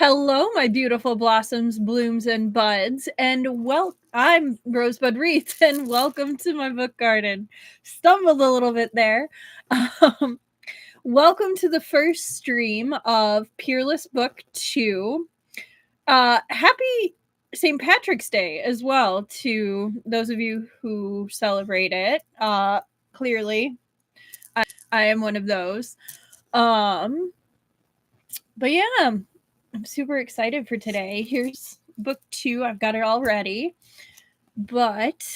Hello, my beautiful blossoms, blooms, and buds, and I'm Rosebud Reads, and welcome to my book garden. Stumbled a little bit there. Um, Welcome to the first stream of Peerless Book 2. Happy St. Patrick's Day as well to those of you who celebrate it. Clearly, I am one of those. But yeah, I'm super excited for today. Here's book 2. I've got it all ready. But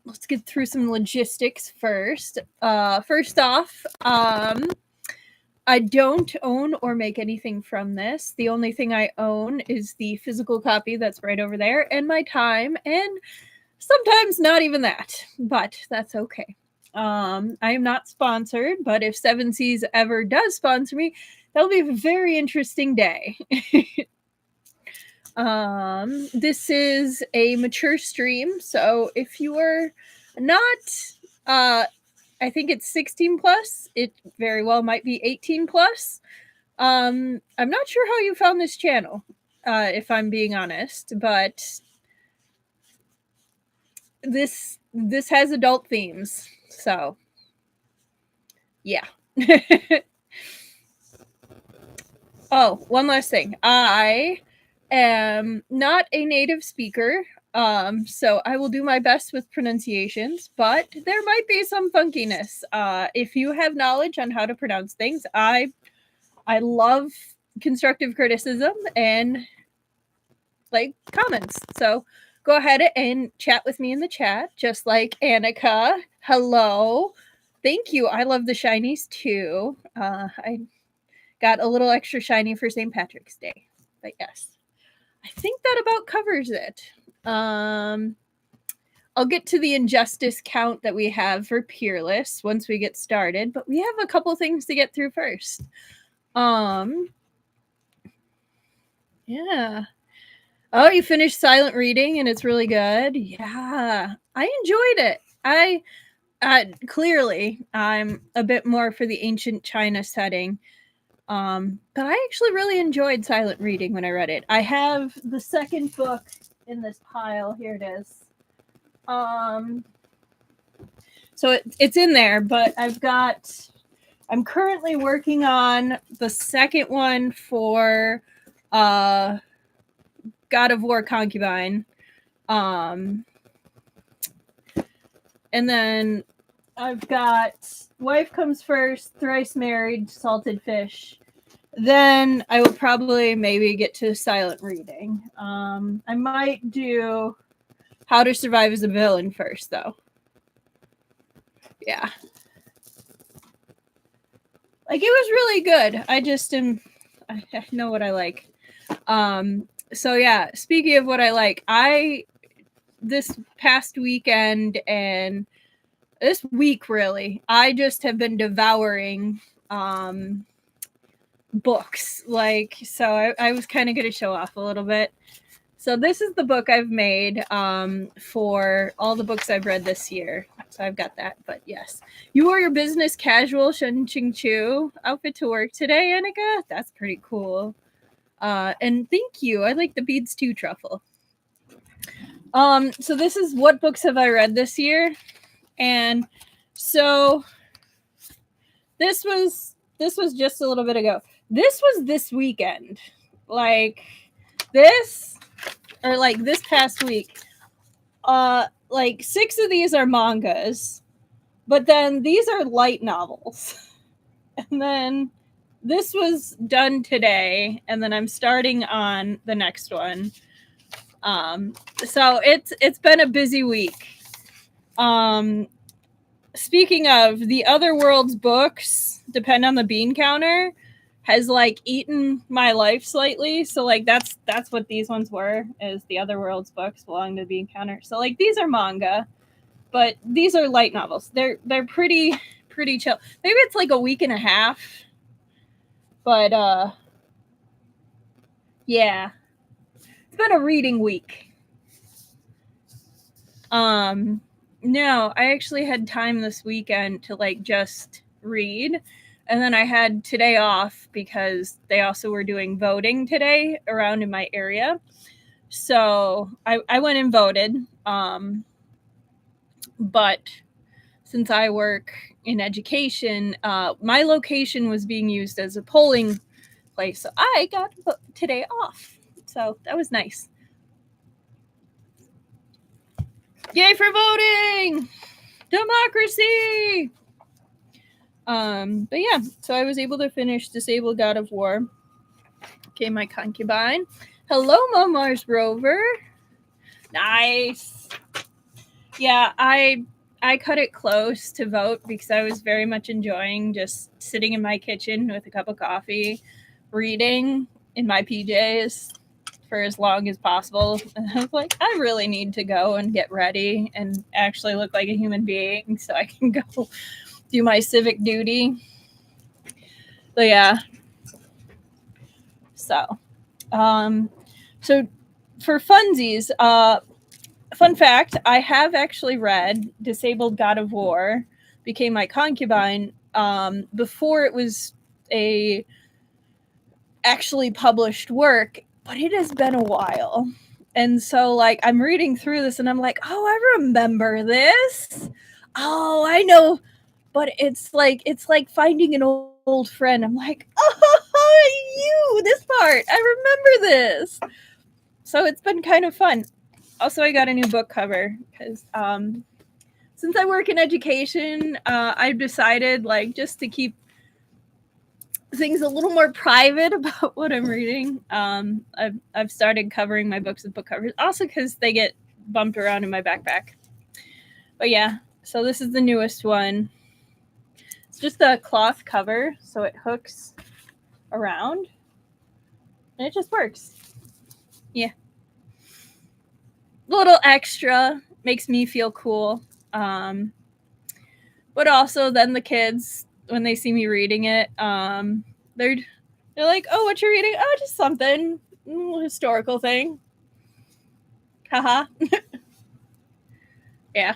let's get through some logistics first. First off, I don't own or make anything from this. The only thing I own is the physical copy that's right over there and my time, and sometimes not even that, but that's okay. I am not sponsored, but if Seven Seas ever does sponsor me, that'll be a very interesting day. This is a mature stream, so if you are not, I think it's 16 plus, it very well might be 18 plus. I'm not sure how you found this channel, if I'm being honest, but this has adult themes, so yeah. Oh, one last thing. I am not a native speaker, so I will do my best with pronunciations, but there might be some funkiness. If you have knowledge on how to pronounce things, I love constructive criticism and like comments. So go ahead and chat with me in the chat, just like Annika. Hello. Thank you. I love the shinies too. I got a little extra shiny for St. Patrick's Day. But yes, I think that about covers it. I'll get to the injustice count that we have for Peerless once we get started, but we have a couple things to get through first. Yeah. Oh, you finished Silent Reading and it's really good. Yeah, I enjoyed it. I clearly I'm a bit more for the ancient China setting. But I actually really enjoyed Silent Reading when I read it. I have the second book in this pile. Here it is. So it's in there, but I'm currently working on the second one for God of War Concubine. And then I've got Wife Comes First, Thrice Married, Salted Fish. Then I will probably maybe get to Silent Reading. I might do How to Survive as a Villain first, though. Yeah. Like, it was really good. I know what I like. So yeah, speaking of what I like, this past weekend and this week really, I just have been devouring books. Like, so I was kind of going to show off a little bit. So this is the book I've made for all the books I've read this year. So I've got that. But yes, you wore your business casual Shen Ching Chu outfit to work today, Annika. That's pretty cool. And thank you. I like the beads too, Truffle. So this is what books have I read this year, and so this was just a little bit ago. This was this weekend, like this past week. Like 6 of these are mangas, but then these are light novels, and then this was done today, and then I'm starting on the next one. So it's been a busy week. Speaking of, the Other Worlds books, Depend on the Bean Counter, has like eaten my life slightly. So like that's what these ones were, is the Other Worlds books belong to the Bean Counter. So like these are manga, but these are light novels. They're pretty chill. Maybe it's like a week and a half. But yeah. It's been a reading week. No, I actually had time this weekend to like just read. And then I had today off because they also were doing voting today around in my area. So I went and voted. But since I work in education, my location was being used as a polling place. So I got today off. So that was nice. Yay for voting! Democracy! But yeah, so I was able to finish Disabled God of War. Became my concubine. Hello, Mars Rover. Nice. Yeah, I cut it close to vote because I was very much enjoying just sitting in my kitchen with a cup of coffee, reading in my PJs for as long as possible. And I was like, I really need to go and get ready and actually look like a human being so I can go do my civic duty. So yeah. So for funsies, fun fact, I have actually read Disabled God of War, became my concubine, before it was a actually published work, but it has been a while. And so like I'm reading through this and I'm like, oh, I remember this. Oh, I know. But it's like finding an old friend. I'm like, oh, you, this part. I remember this. So it's been kind of fun. Also, I got a new book cover because since I work in education, I've decided like just to keep things a little more private about what I'm reading. I've started covering my books with book covers, also because they get bumped around in my backpack. But yeah, so this is the newest one. It's just a cloth cover, so it hooks around, and it just works. Yeah, little extra makes me feel cool. But also then the kids, when they see me reading it, they're like, "Oh, what you're reading? Oh, just something historical thing." Haha. Yeah.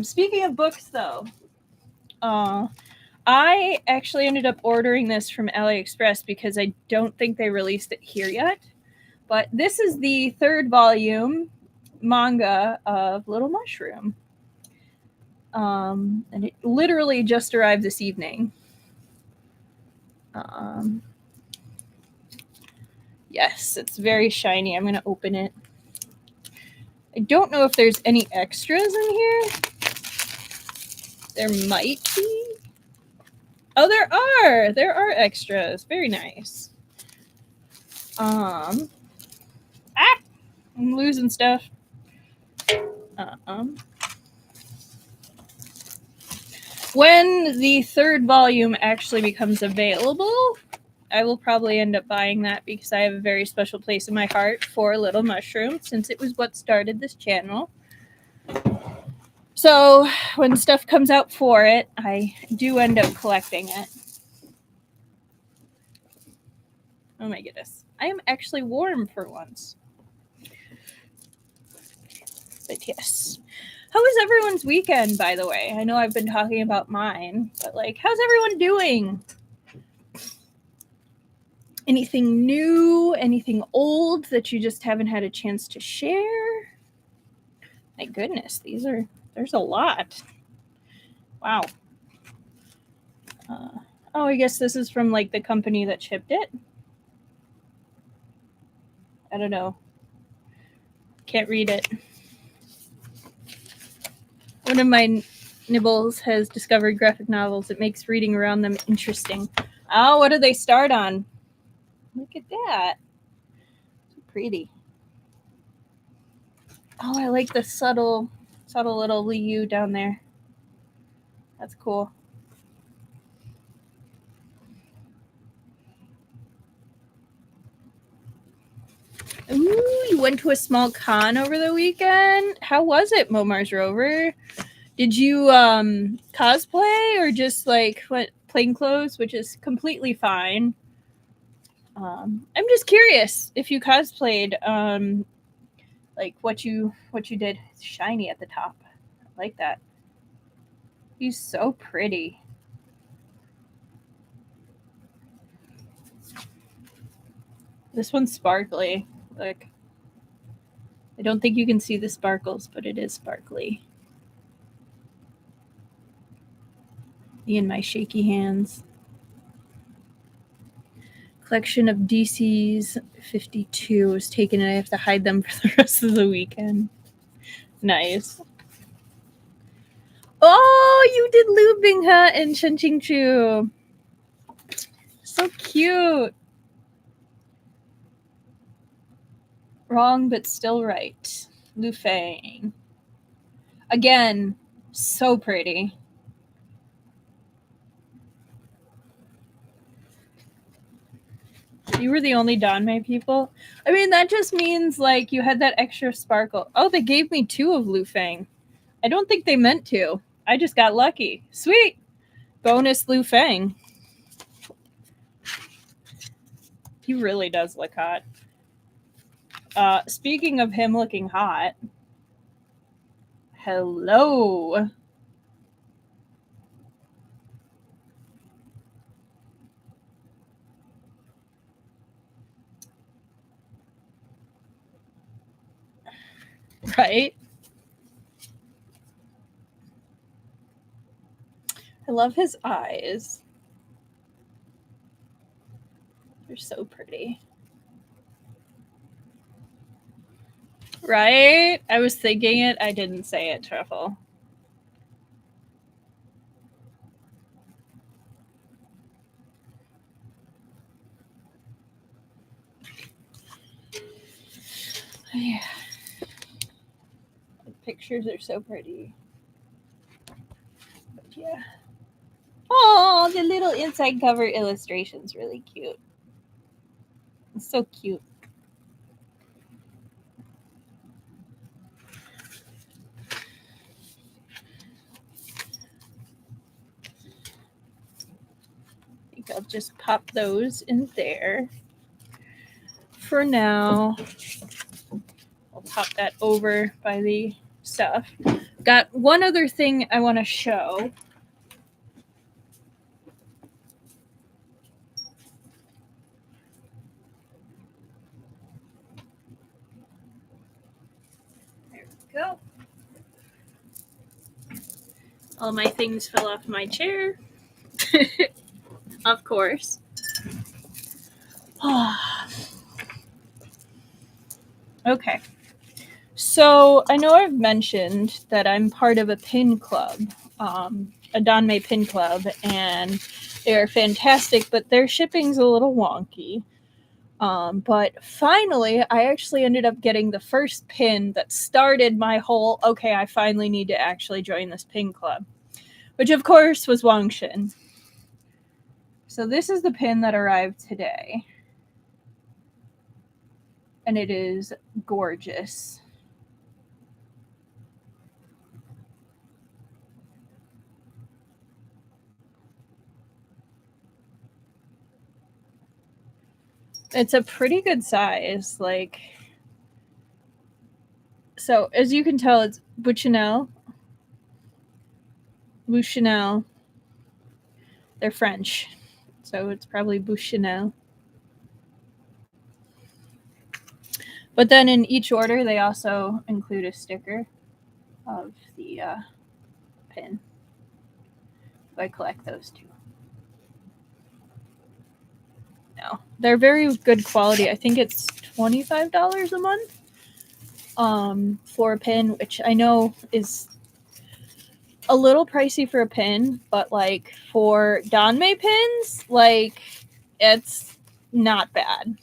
Speaking of books, though, I actually ended up ordering this from AliExpress because I don't think they released it here yet. But this is the 3rd volume manga of Little Mushroom. And it literally just arrived this evening. Yes, it's very shiny. I'm going to open it. I don't know if there's any extras in here. There might be. Oh, there are. There are extras. Very nice. I'm losing stuff. When the 3rd volume actually becomes available, I will probably end up buying that because I have a very special place in my heart for Little Mushroom since it was what started this channel. So when stuff comes out for it, I do end up collecting it. Oh my goodness. I am actually warm for once. But yes. How was everyone's weekend, by the way? I know I've been talking about mine, but like, how's everyone doing? Anything new? Anything old that you just haven't had a chance to share? My goodness, there's a lot. Wow. Oh, I guess this is from like the company that shipped it. I don't know. Can't read it. One of my nibbles has discovered graphic novels. It makes reading around them interesting. Oh, what did they start on? Look at that. So pretty. Oh, I like the subtle little Liu down there. That's cool. Ooh, you went to a small con over the weekend? How was it, Mars Rover? Did you cosplay or just like what plain clothes, which is completely fine? I'm just curious if you cosplayed, like what you did. It's shiny at the top. I like that. He's so pretty. This one's sparkly. Look. I don't think you can see the sparkles, but it is sparkly. Me and my shaky hands. Collection of DC's 52 was taken and I have to hide them for the rest of the weekend. Nice. Oh, you did Lu Binghe and Shen Qingchu. So cute. Wrong, but still right. Lu Fang. Again, so pretty. You were the only Danmei people? I mean, that just means, like, you had that extra sparkle. Oh, they gave me 2 of Lu Fang. I don't think they meant to. I just got lucky. Sweet! Bonus Lu Fang. He really does look hot. Speaking of him looking hot, hello. Right? I love his eyes. They're so pretty. Right? I was thinking it. I didn't say it, Truffle. Yeah. The pictures are so pretty. But yeah. Oh, the little inside cover illustration's really cute. It's so cute. I think I'll just pop those in there. For now, I'll pop that over by the stuff. Got one other thing I want to show. There we go. All my things fell off my chair. Of course. Okay. So I know I've mentioned that I'm part of a pin club, a Danmei pin club, and they're fantastic, but their shipping's a little wonky. But finally, I actually ended up getting the first pin that started my whole, okay, I finally need to actually join this pin club, which of course was Wangshin. So this is the pin that arrived today. And it is gorgeous. It's a pretty good size, like. So as you can tell, it's Bouchanel. Bouchanel. They're French, so it's probably Bouchanel. But then in each order, they also include a sticker of the pin. So I collect those too. No, they're very good quality. I think it's $25 a month for a pin, which I know is a little pricey for a pin, but like for Danmei pins, like it's not bad.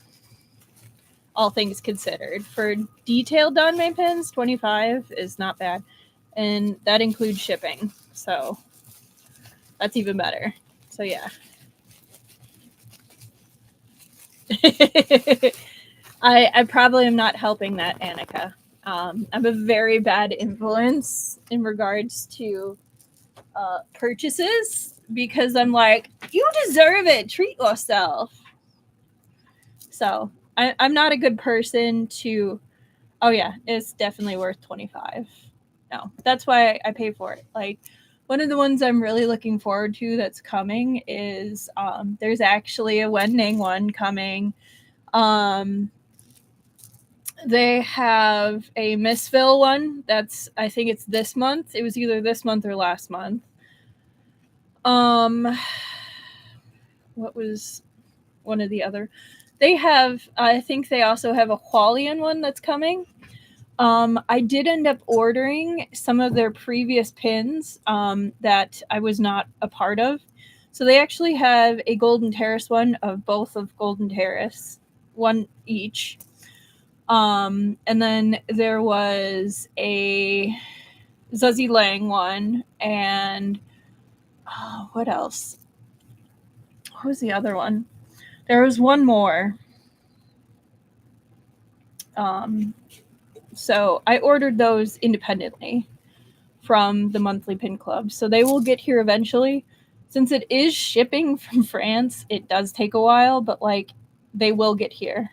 All things considered, for detailed Danmei pins, $25 is not bad, and that includes shipping, so that's even better. So yeah. I probably am not helping that, Annika. I'm a very bad influence in regards to purchases because I'm like, you deserve it. Treat yourself. So I'm not a good person to. Oh yeah, it's definitely worth $25. No, that's why I pay for it. Like one of the ones I'm really looking forward to that's coming is there's actually a Wenning one coming. They have a Missville one. I think it's this month. It was either this month or last month. What was one of the other? They have, I think they also have a Hualien one that's coming. I did end up ordering some of their previous pins that I was not a part of. So they actually have a Golden Terrace one of both of Golden Terrace, one each. And then there was a Zuzzy Lang one, and what else? What was the other one? There was one more. So I ordered those independently from the monthly pin club. So they will get here eventually. Since it is shipping from France, it does take a while, but like they will get here.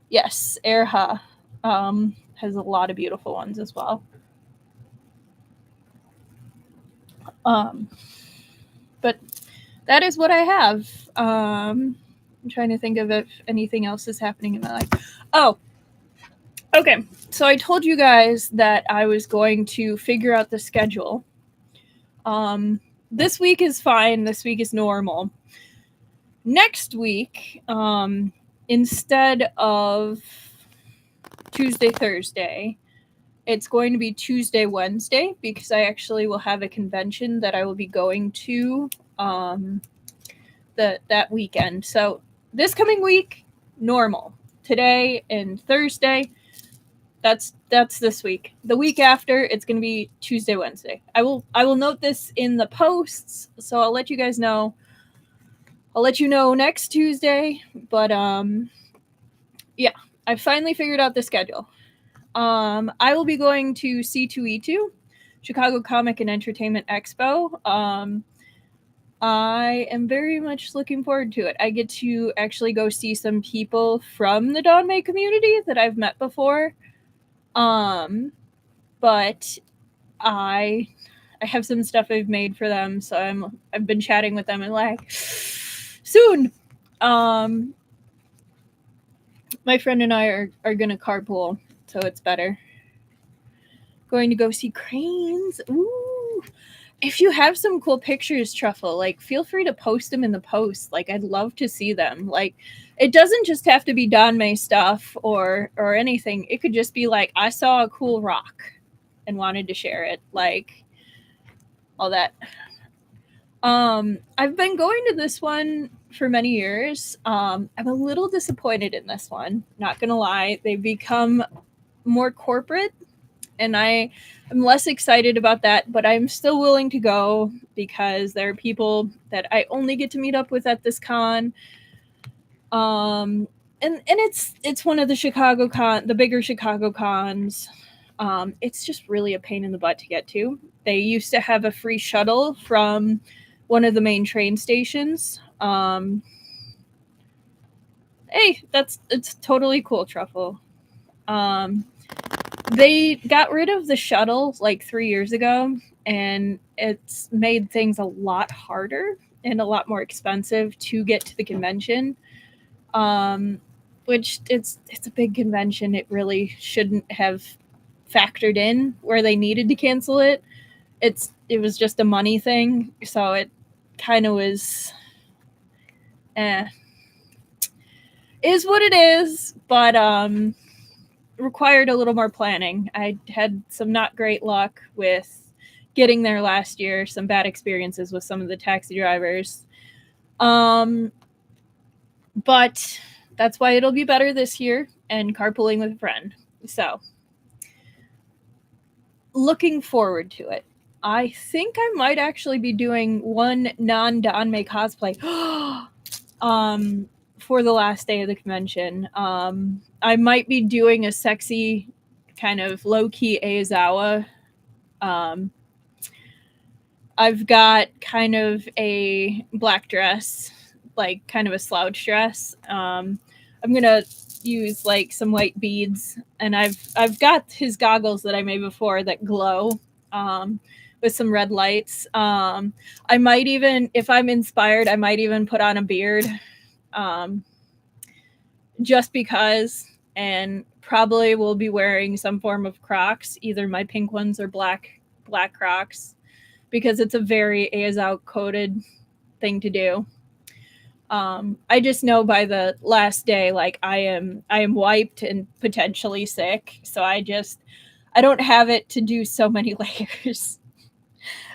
Yes, Erha has a lot of beautiful ones as well. But that is what I have. I'm trying to think of if anything else is happening in my life. Oh, okay. So I told you guys that I was going to figure out the schedule. This week is fine. This week is normal. Next week, instead of Tuesday, Thursday, it's going to be Tuesday, Wednesday, because I actually will have a convention that I will be going to that weekend. So this coming week, normal. Today and Thursday, that's this week. The week after, it's going to be Tuesday, Wednesday. I will note this in the posts, so I'll let you guys know. I'll let you know next Tuesday, but yeah, I finally figured out the schedule. I will be going to C2E2, Chicago Comic and Entertainment Expo. I am very much looking forward to it. I get to actually go see some people from the Donmei community that I've met before. But I have some stuff I've made for them, so I've been chatting with them and like soon. My friend and I are gonna carpool, so it's better. Going to go see cranes. Ooh. If you have some cool pictures, Truffle, like feel free to post them in the post. Like I'd love to see them. Like it doesn't just have to be Donmei stuff or anything. It could just be like I saw a cool rock and wanted to share it. Like all that. I've been going to this one for many years. I'm a little disappointed in this one. Not gonna lie, they've become more corporate, and I am less excited about that. But I'm still willing to go because there are people that I only get to meet up with at this con. And it's one of the bigger Chicago cons. It's just really a pain in the butt to get to. They used to have a free shuttle from one of the main train stations. Hey, it's totally cool, Truffle. They got rid of the shuttle like 3 years ago, and it's made things a lot harder and a lot more expensive to get to the convention. Which it's a big convention. It really shouldn't have factored in where they needed to cancel it. It was just a money thing, so it kind of was is what it is, but required a little more planning. I had some not great luck with getting there last year, some bad experiences with some of the taxi drivers. But that's why it'll be better this year, and carpooling with a friend. So looking forward to it. I think I might actually be doing one non-Donmei cosplay for the last day of the convention. I might be doing a sexy kind of low-key Aizawa. I've got kind of a black dress, like kind of a slouch dress. I'm gonna use like some white beads, and I've got his goggles that I made before that glow with some red lights. I might even, if I'm inspired, I might even put on a beard. just because, and probably will be wearing some form of Crocs, either my pink ones or black Crocs, because it's a very Aizao coded thing to do. I just know by the last day, like I am wiped and potentially sick, so I don't have it to do so many layers.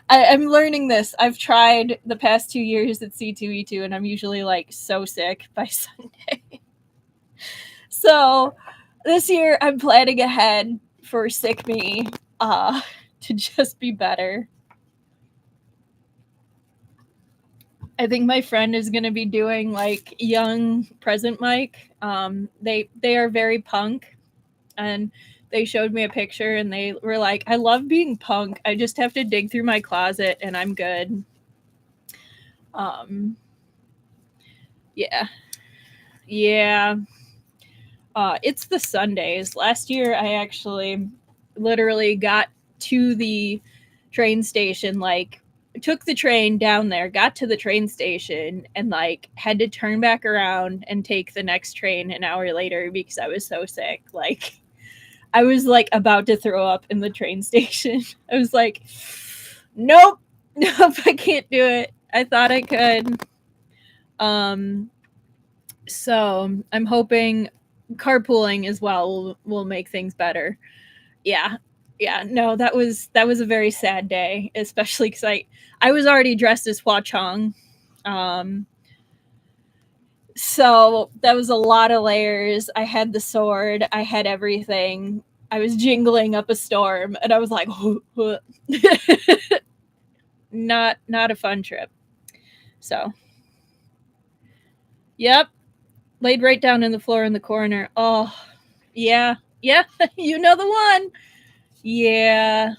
I'm learning this. I've tried the past 2 years at C2E2, and I'm usually like so sick by Sunday. So this year I'm planning ahead for sick me to just be better. I think my friend is going to be doing like young present Mike. They are very punk, and they showed me a picture and they were like, I love being punk. I just have to dig through my closet and I'm good. Um, yeah. Yeah. It's the Sundays. Last year, I actually literally got to the train station, like, took the train down there, got to the train station, and, like, had to turn back around and take the next train an hour later because I was so sick. Like, I was, like, about to throw up in the train station. I was like, nope, nope, I can't do it. I thought I could. So I'm hoping carpooling as well will make things better. Yeah. Yeah, no, that was a very sad day, especially because I was already dressed as Hua Chong. So that was a lot of layers. I had the sword, I had everything. I was jingling up a storm, and I was like, not a fun trip. So, yep, laid right down in the floor in the corner. Oh, yeah, yeah, you know the one. Yeah.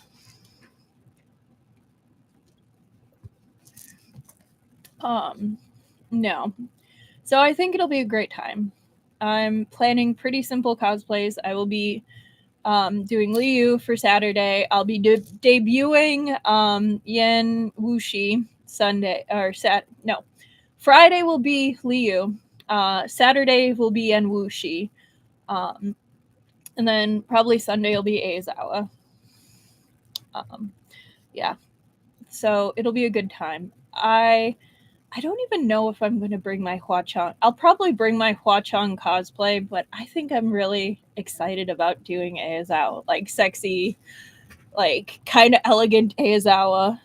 No. So I think it'll be a great time. I'm planning pretty simple cosplays. I will be doing Liu for Saturday. I'll be debuting Yen Wuxi Sunday or Friday will be Liu. Saturday will be Yen Wuxi. Um, and then probably Sunday will be Aizawa. Yeah. So it'll be a good time. I don't even know if I'm going to bring my Hua Chong. I'll probably bring my Hua Chong cosplay, but I think I'm really excited about doing Aizawa, like sexy, like kind of elegant Aizawa.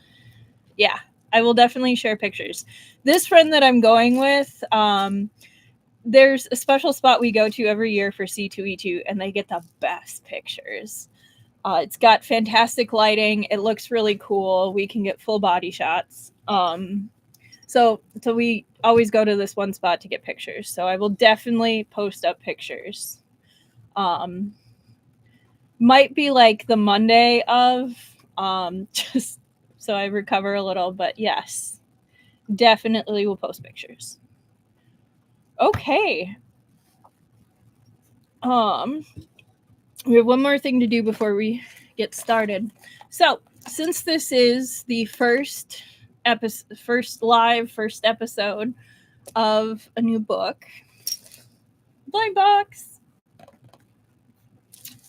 Yeah, I will definitely share pictures. This friend that I'm going with, there's a special spot we go to every year for C2E2, and they get the best pictures. It's got fantastic lighting. It looks really cool. We can get full body shots. So we always go to this one spot to get pictures. So I will definitely post up pictures. Might be like the Monday of, just so I recover a little, but yes, definitely will post pictures. Okay. We have one more thing to do before we get started. So since this is the first episode of a new book, blind box.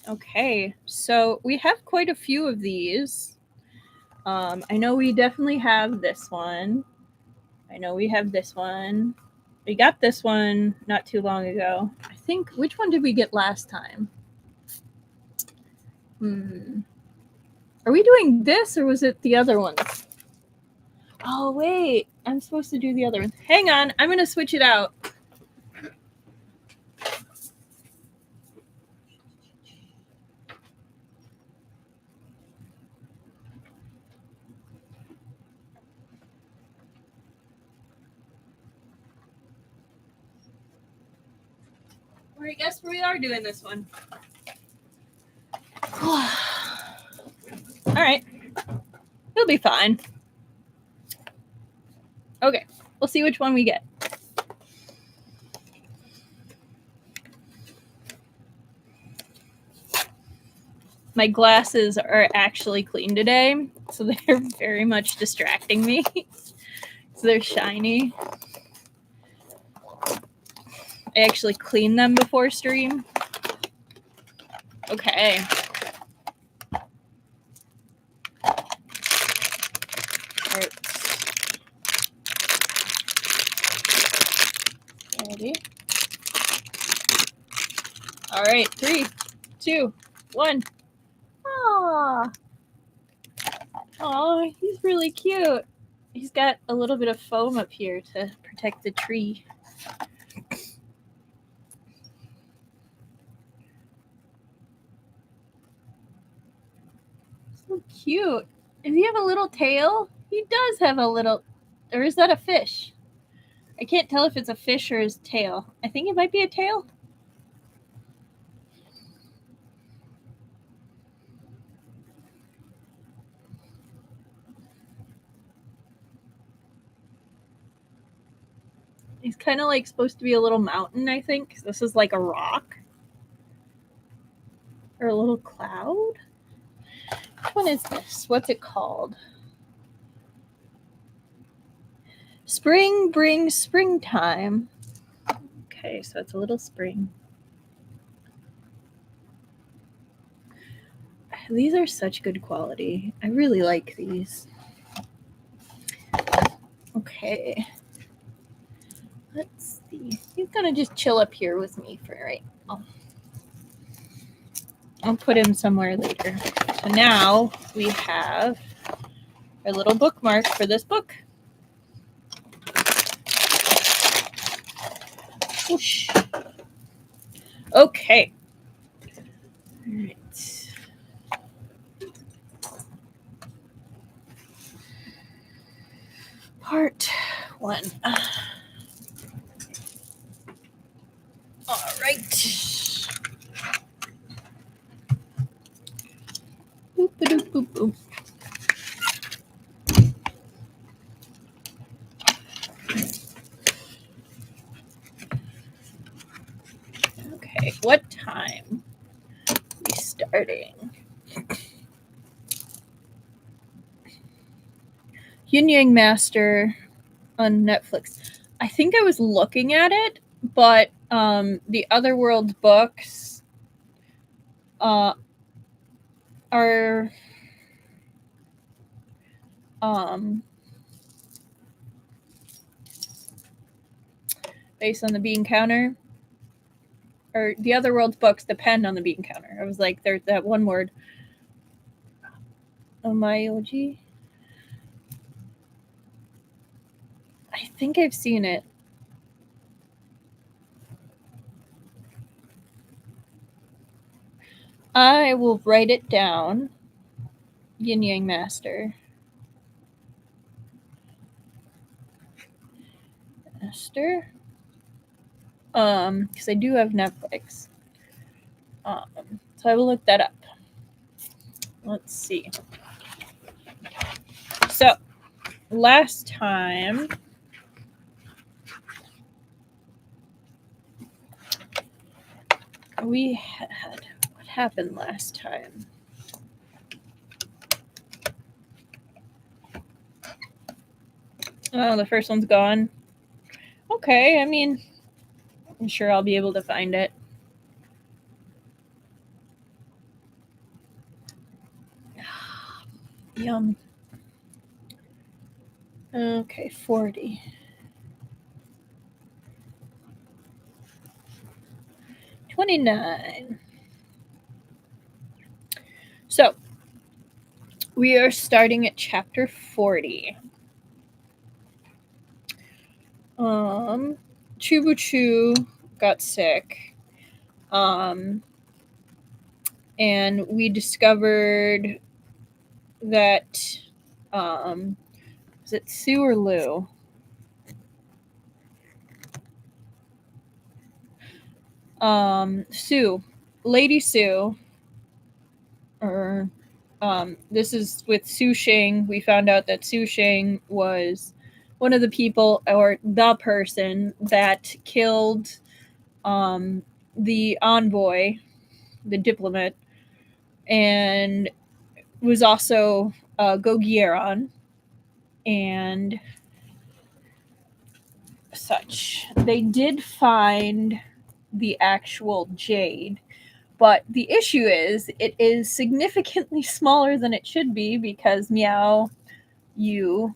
Okay, so we have quite a few of these. I know we definitely have this one. I know we have this one. We got this one not too long ago. I think, which one did we get last time? Are we doing this or was it the other one? Oh, wait. I'm supposed to do the other one. Hang on. I'm going to switch it out. I guess we are doing this one. All right. It'll be fine. Okay. We'll see which one we get. My glasses are actually clean today, so they're very much distracting me. So they're shiny. I actually clean them before stream. Okay. Alright. Ready? Alright, 3, 2, 1. Aww. Aw, he's really cute. He's got a little bit of foam up here to protect the tree. So cute. Does he have a little tail? He does have a little... Or is that a fish? I can't tell if it's a fish or his tail. I think it might be a tail. He's kind of like supposed to be a little mountain, I think. This is like a rock. Or a little cloud. Which one is this? What's it called? Spring brings springtime. Okay, so it's a little spring. These are such good quality. I really like these. Okay. Let's see. He's gonna just chill up here with me for right now. I'll put him somewhere later. So now we have our little bookmark for this book. Whoosh. Okay. All right. Part 1. All right. Boop, boop, boop, boop. Okay, what time are we starting? Yin Yang Master on Netflix. I think I was looking at it, but the Otherworld books are based on the bean counter. Or the Otherworld books depend on the bean counter. I was like, there's that one word. Omayoji? I think I've seen it. I will write it down. Yin Yang Master. Because I do have Netflix. So I will look that up. Let's see. So, last time we had... What happened last time? Oh, the first one's gone. Okay, I mean, I'm sure I'll be able to find it. Yum. Okay, 40. 29. So, we are starting at chapter 40. Chubuchu got sick. And we discovered that was it Sue or Lou? Sue. Lady Sue. Or this is with Su Shing. We found out that Su Shing was one of the people, or the person, that killed the envoy, the diplomat, and was also Gogieron. And such. They did find the actual jade, but the issue is it is significantly smaller than it should be because Meow you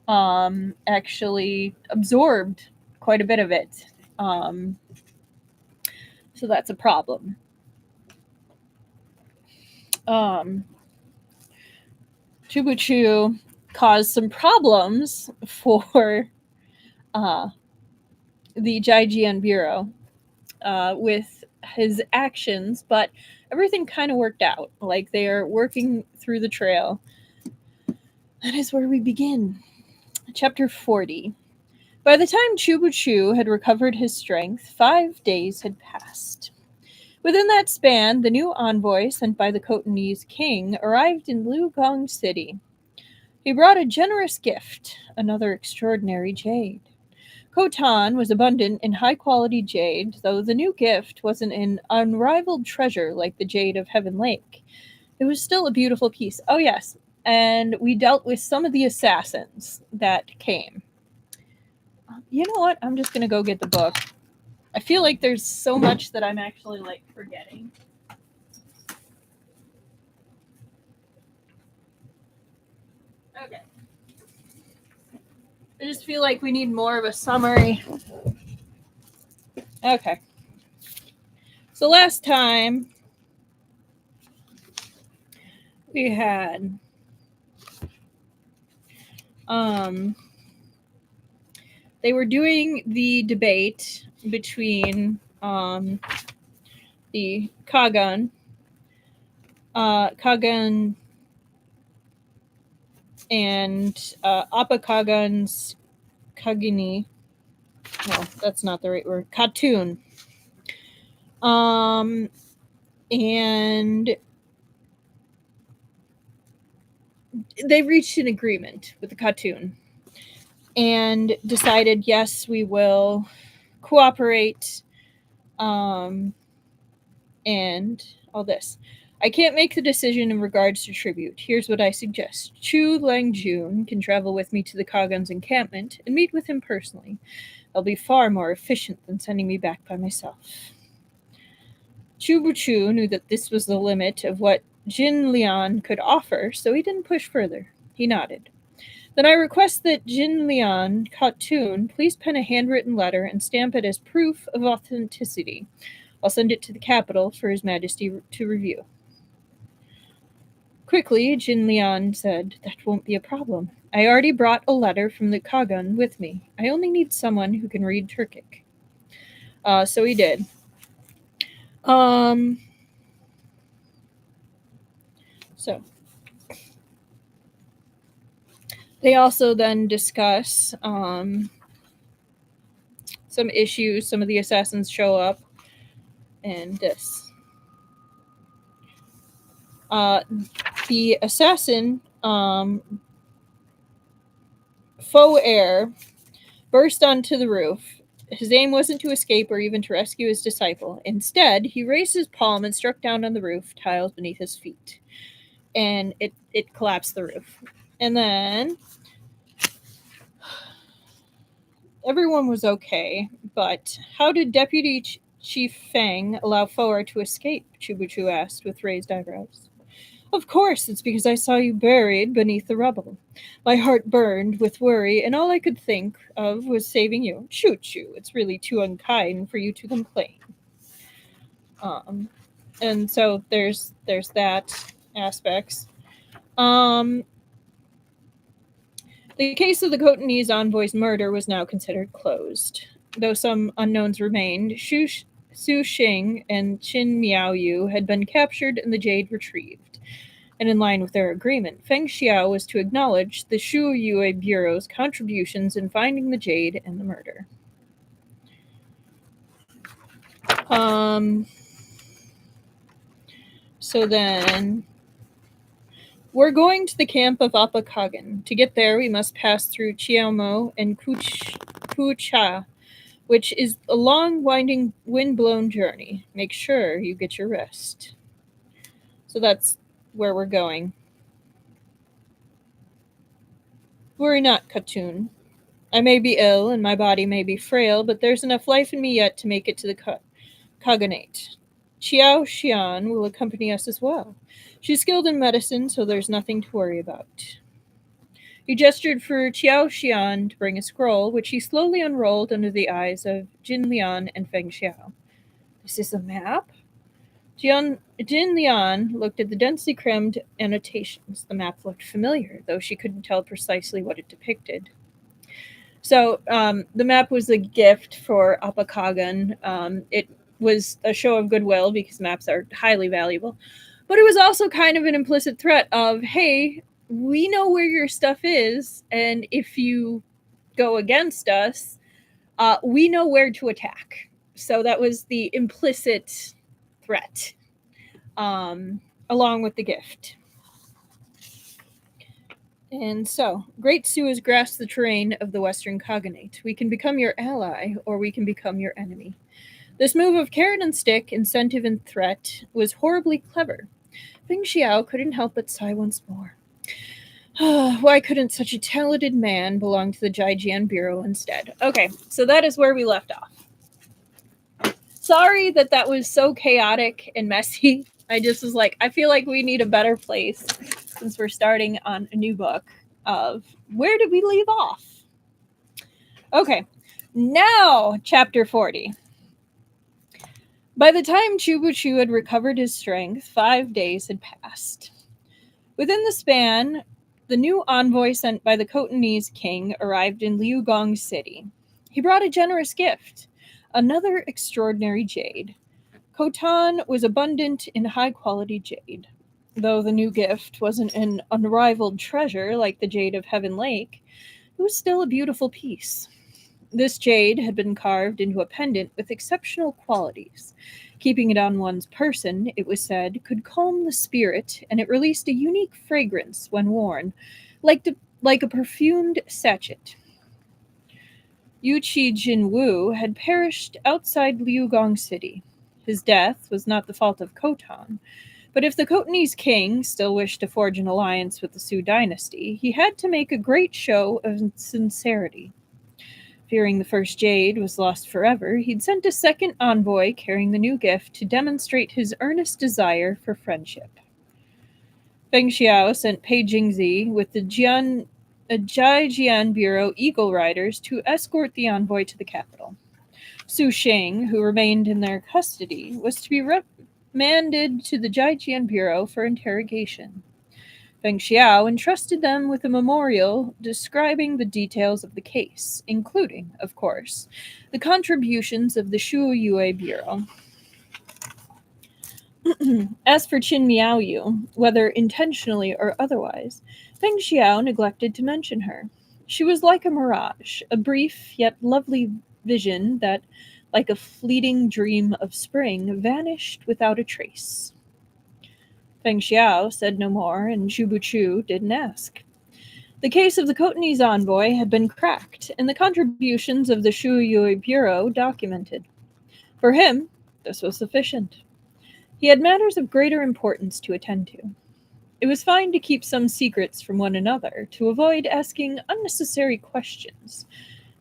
actually absorbed quite a bit of it. So that's a problem. Chubuchu caused some problems for the Jijian Bureau with his actions, but everything kind of worked out. Like they are working through the trail. That is where we begin. Chapter 40. By the time Chubuchu had recovered his strength, 5 days had passed. Within that span, the new envoy sent by the Khotanese king arrived in Lugong City. He brought a generous gift, another extraordinary jade. Khotan was abundant in high-quality jade, though the new gift wasn't an unrivaled treasure like the jade of Heaven Lake. It was still a beautiful piece. Oh, yes, and we dealt with some of the assassins that came. You know what? I'm just going to go get the book. I feel like there's so much that I'm actually, forgetting. Okay. I just feel like we need more of a summary. Okay. So last time we had they were doing the debate between the Kagan and Appa Kagan's Kagini. No, that's not the right word. Khatun. And they reached an agreement with the Khatun and decided, yes, we will cooperate and all this. I can't make the decision in regards to tribute. Here's what I suggest. Chu Langjun can travel with me to the Kagan's encampment and meet with him personally. I'll be far more efficient than sending me back by myself. Chu Buchu knew that this was the limit of what Jin Lian could offer, so he didn't push further. He nodded. Then I request that Jin Lian Khatun please pen a handwritten letter and stamp it as proof of authenticity. I'll send it to the capital for His Majesty to review. Quickly, Jin Lian said, that won't be a problem. I already brought a letter from the Kagan with me. I only need someone who can read Turkic. So he did. So they also then discuss some issues. Some of the assassins show up, and this. The assassin, Faux Air, burst onto the roof. His aim wasn't to escape or even to rescue his disciple. Instead, he raised his palm and struck down on the roof tiles beneath his feet. And it collapsed the roof. And then everyone was okay, but how did Deputy Chief Feng allow Foer to escape? Chubuchu asked with raised eyebrows. Of course, it's because I saw you buried beneath the rubble. My heart burned with worry, and all I could think of was saving you. Choo-choo, it's really too unkind for you to complain. And so there's that aspects. The case of the Khotanese envoy's murder was now considered closed. Though some unknowns remained, Su Xing and Qin Miaoyu had been captured and the jade retrieved. And in line with their agreement, Feng Xiao was to acknowledge the Shu Yue Bureau's contributions in finding the jade and the murder. So then, we're going to the camp of Appa Kagan. To get there, we must pass through Chiaomo and Kucha, which is a long, winding, wind-blown journey. Make sure you get your rest. So that's where we're going. Worry not, Khatun. I may be ill and my body may be frail, but there's enough life in me yet to make it to the Khaganate. Qiao Xian will accompany us as well. She's skilled in medicine, so there's nothing to worry about. He gestured for Qiao Xian to bring a scroll, which he slowly unrolled under the eyes of Jin Lian and Feng Xiao. This is a map? Jin Lian looked at the densely crammed annotations. The map looked familiar, though she couldn't tell precisely what it depicted. So the map was a gift for Apakagan. It was a show of goodwill because maps are highly valuable. But it was also kind of an implicit threat of, hey, we know where your stuff is, and if you go against us, we know where to attack. So that was the implicit threat, along with the gift. And so, Great Sue has grasped the terrain of the Western Khaganate. We can become your ally, or we can become your enemy. This move of carrot and stick, incentive and threat, was horribly clever. Feng Xiao couldn't help but sigh once more. Why couldn't such a talented man belong to the Jijian Bureau instead? Okay, so that is where we left off. Sorry that was so chaotic and messy. I just was like, I feel like we need a better place since we're starting on a new book of where did we leave off? Okay, now chapter 40. By the time Chubuchu had recovered his strength, 5 days had passed. Within the span, the new envoy sent by the Khotanese king arrived in Liugong City. He brought a generous gift, another extraordinary jade. Khotan was abundant in high-quality jade. Though the new gift wasn't an unrivaled treasure like the jade of Heaven Lake, it was still a beautiful piece. This jade had been carved into a pendant with exceptional qualities. Keeping it on one's person, it was said, could calm the spirit, and it released a unique fragrance when worn, like a perfumed sachet. Yuqi Jinwu had perished outside Liugong City. His death was not the fault of Khotan, but if the Khotanese king still wished to forge an alliance with the Su dynasty, he had to make a great show of sincerity. Fearing the first jade was lost forever, he'd sent a second envoy carrying the new gift to demonstrate his earnest desire for friendship. Feng Xiao sent Pei Jingzi with the Jijian Bureau Eagle Riders to escort the envoy to the capital. Su Sheng, who remained in their custody, was to be remanded to the Jijian Bureau for interrogation. Feng Xiao entrusted them with a memorial describing the details of the case, including, of course, the contributions of the Shuoyue Bureau. As for Qin Miaoyu, whether intentionally or otherwise, Feng Xiao neglected to mention her. She was like a mirage, a brief yet lovely vision that, like a fleeting dream of spring, vanished without a trace. Feng Xiao said no more, and Chubuchu didn't ask. The case of the Khotanese envoy had been cracked, and the contributions of the Shuoyue Bureau documented. For him, this was sufficient. He had matters of greater importance to attend to. It was fine to keep some secrets from one another, to avoid asking unnecessary questions.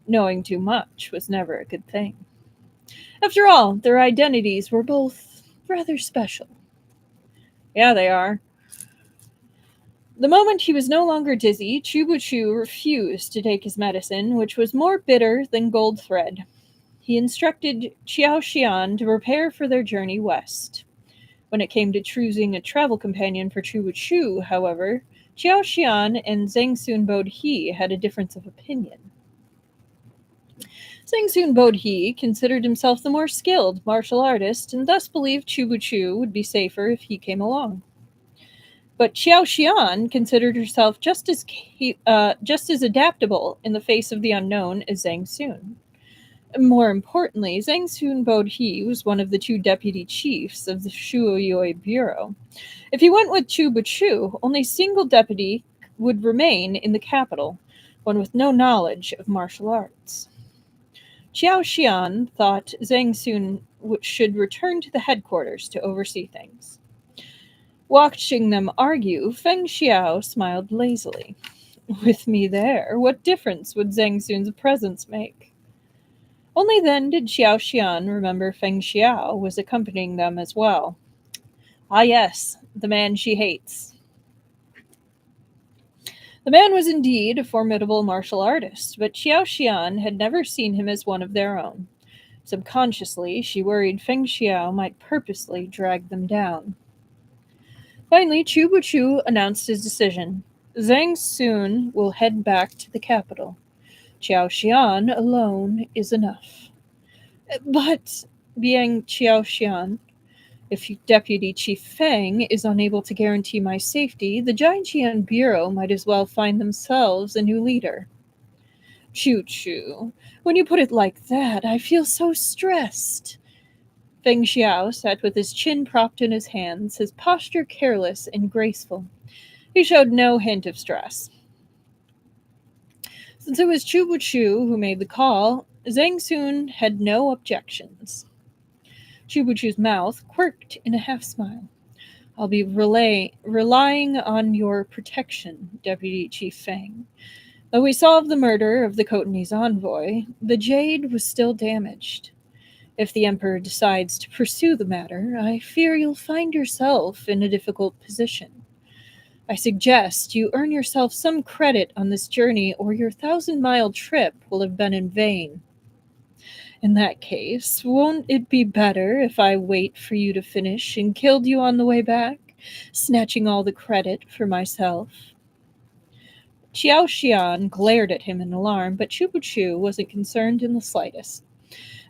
Knowing too much was never a good thing. After all, their identities were both rather special. Yeah, they are. The moment he was no longer dizzy, Chubuchu refused to take his medicine, which was more bitter than gold thread. He instructed Qiao Xian to prepare for their journey west. When it came to choosing a travel companion for Chubuchu, however, Qiao Xian and Zhang Sun Bodhi had a difference of opinion. Zhang Sun Bodhi considered himself the more skilled martial artist and thus believed Chubuchu would be safer if he came along. But Qiao Xian considered herself just as adaptable in the face of the unknown as Zhang Sun. More importantly, Zhang Sun Bodhi was one of the two deputy chiefs of the Shuoyue Bureau. If he went with Chubuchu, only a single deputy would remain in the capital, one with no knowledge of martial arts. Qiao Xian thought Zhang Sun should return to the headquarters to oversee things. Watching them argue, Feng Xiao smiled lazily. With me there, what difference would Zhang Xun's presence make? Only then did Xiao Xian remember Feng Xiao was accompanying them as well. Ah, yes, the man she hates. The man was indeed a formidable martial artist, but Xiao Xian had never seen him as one of their own. Subconsciously, she worried Feng Xiao might purposely drag them down. Finally, Chu Buchu announced his decision. Zhang Sun will head back to the capital. Xiao Xian alone is enough. But, being Xiao Xian, if Deputy Chief Feng is unable to guarantee my safety, the Jianqian Bureau might as well find themselves a new leader. Choo choo. When you put it like that, I feel so stressed. Feng Xiao sat with his chin propped in his hands, his posture careless and graceful. He showed no hint of stress. Since it was Chu Buchu who made the call, Zhang Sun had no objections. Chu Buchu's mouth quirked in a half smile. I'll be relying on your protection, Deputy Chief Feng. Though we solved the murder of the Khotanese envoy, the Jade was still damaged. If the Emperor decides to pursue the matter, I fear you'll find yourself in a difficult position. I suggest you earn yourself some credit on this journey, or your 1,000-mile trip will have been in vain. In that case, won't it be better if I wait for you to finish and killed you on the way back, snatching all the credit for myself? Xiao Xian glared at him in alarm, but Chu Chu wasn't concerned in the slightest.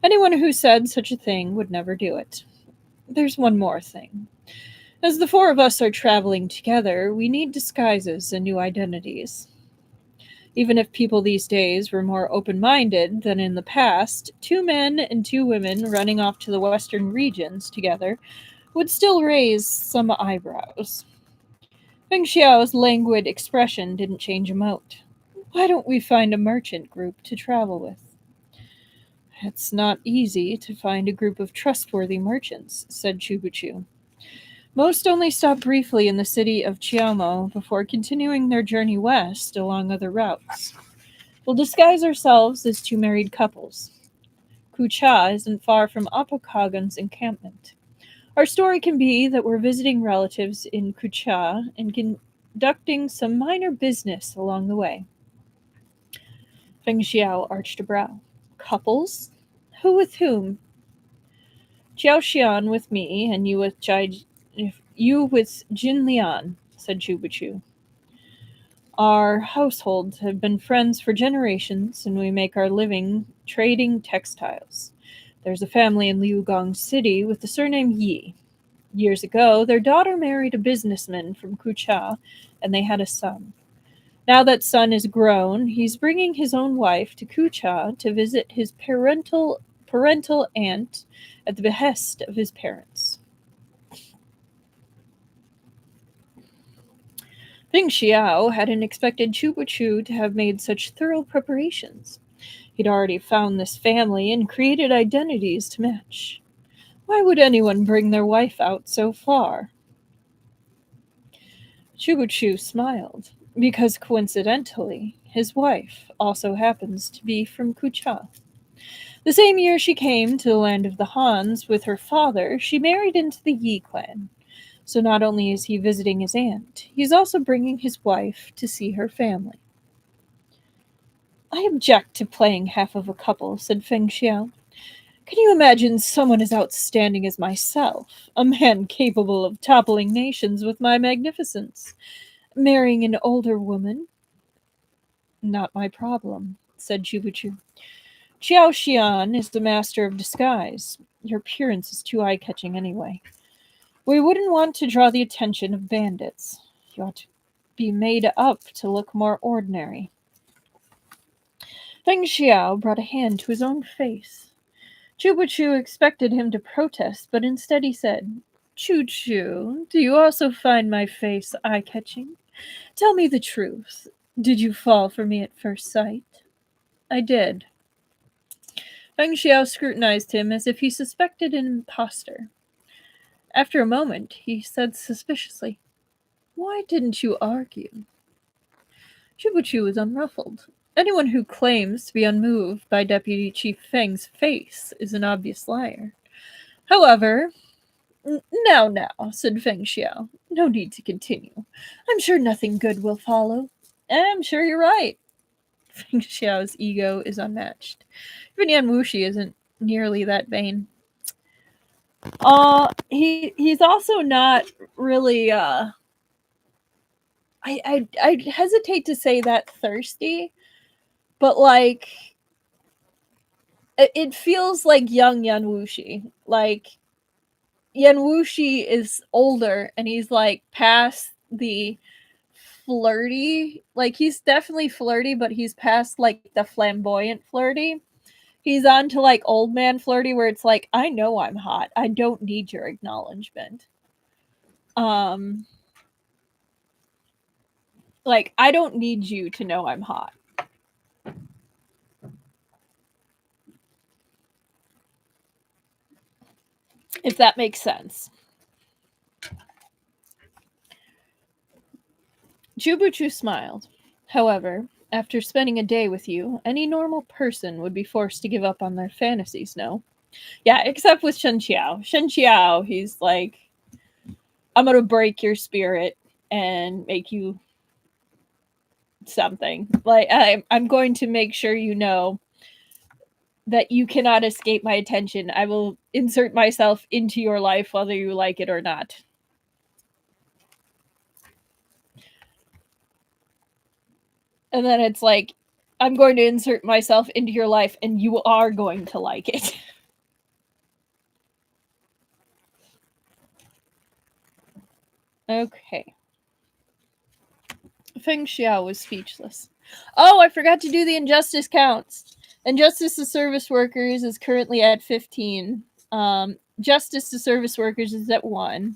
Anyone who said such a thing would never do it. There's one more thing. As the four of us are traveling together, we need disguises and new identities. Even if people these days were more open-minded than in the past, 2 men and 2 women running off to the western regions together would still raise some eyebrows. Feng Xiao's languid expression didn't change a mote. Why don't we find a merchant group to travel with? It's not easy to find a group of trustworthy merchants, said Chubuchu. Most only stop briefly in the city of Chiamo before continuing their journey west along other routes. We'll disguise ourselves as 2 married couples. Kucha isn't far from Apokagan's encampment. Our story can be that we're visiting relatives in Kucha and conducting some minor business along the way. Feng Xiao arched a brow. Couples? Who with whom? Xiao Xian with me, and you with Jin Lian, said Chu Buchu. Our households have been friends for generations, and we make our living trading textiles. There's a family in Liugong City with the surname Yi. Years ago, their daughter married a businessman from Kucha, and they had a son. Now that son is grown, he's bringing his own wife to Kucha to visit his parental aunt at the behest of his parents. Feng Xiao hadn't expected Chu Chu to have made such thorough preparations. He'd already found this family and created identities to match. Why would anyone bring their wife out so far? Chu Chu smiled, because coincidentally, his wife also happens to be from Kucha. The same year she came to the land of the Hans with her father, she married into the Yi clan. So not only is he visiting his aunt, he's also bringing his wife to see her family. I object to playing half of a couple, said Feng Xiao. Can you imagine someone as outstanding as myself, a man capable of toppling nations with my magnificence, marrying an older woman? Not my problem, said Chubuchu. Xiao Xian is the master of disguise. Your appearance is too eye-catching anyway. We wouldn't want to draw the attention of bandits. You ought to be made up to look more ordinary. Feng Xiao brought a hand to his own face. Chu Chu expected him to protest, but instead he said, Chu Chu, do you also find my face eye-catching? Tell me the truth. Did you fall for me at first sight? I did. Feng Xiao scrutinized him as if he suspected an impostor. After a moment, he said suspiciously, Why didn't you argue? Chubuchu was unruffled. Anyone who claims to be unmoved by Deputy Chief Feng's face is an obvious liar. However, now, said Feng Xiao. No need to continue. I'm sure nothing good will follow. I'm sure you're right. Feng Xiao's ego is unmatched. Even Yan Wuxi isn't nearly that vain. He's also not really I hesitate to say that thirsty, but like it feels like young Yan Wuxi. Like Yan Wuxi is older and he's like past the flirty. Like he's definitely flirty, but he's past like the flamboyant flirty. He's on to like old man flirty where it's like, I know I'm hot. I don't need your acknowledgement. Um like I don't need you to know I'm hot. If that makes sense. Jubuchu smiled. However, after spending a day with you, any normal person would be forced to give up on their fantasies, no? Yeah, except with Shen Qiao. Shen Qiao, he's like, I'm gonna break your spirit and make you something. Like, I'm going to make sure you know that you cannot escape my attention. I will insert myself into your life whether you like it or not. And then it's like, I'm going to insert myself into your life and you are going to like it. Okay. Feng Xiao was speechless. Oh, I forgot to do the injustice counts. Injustice to service workers is currently at 15. Justice to service workers is at 1.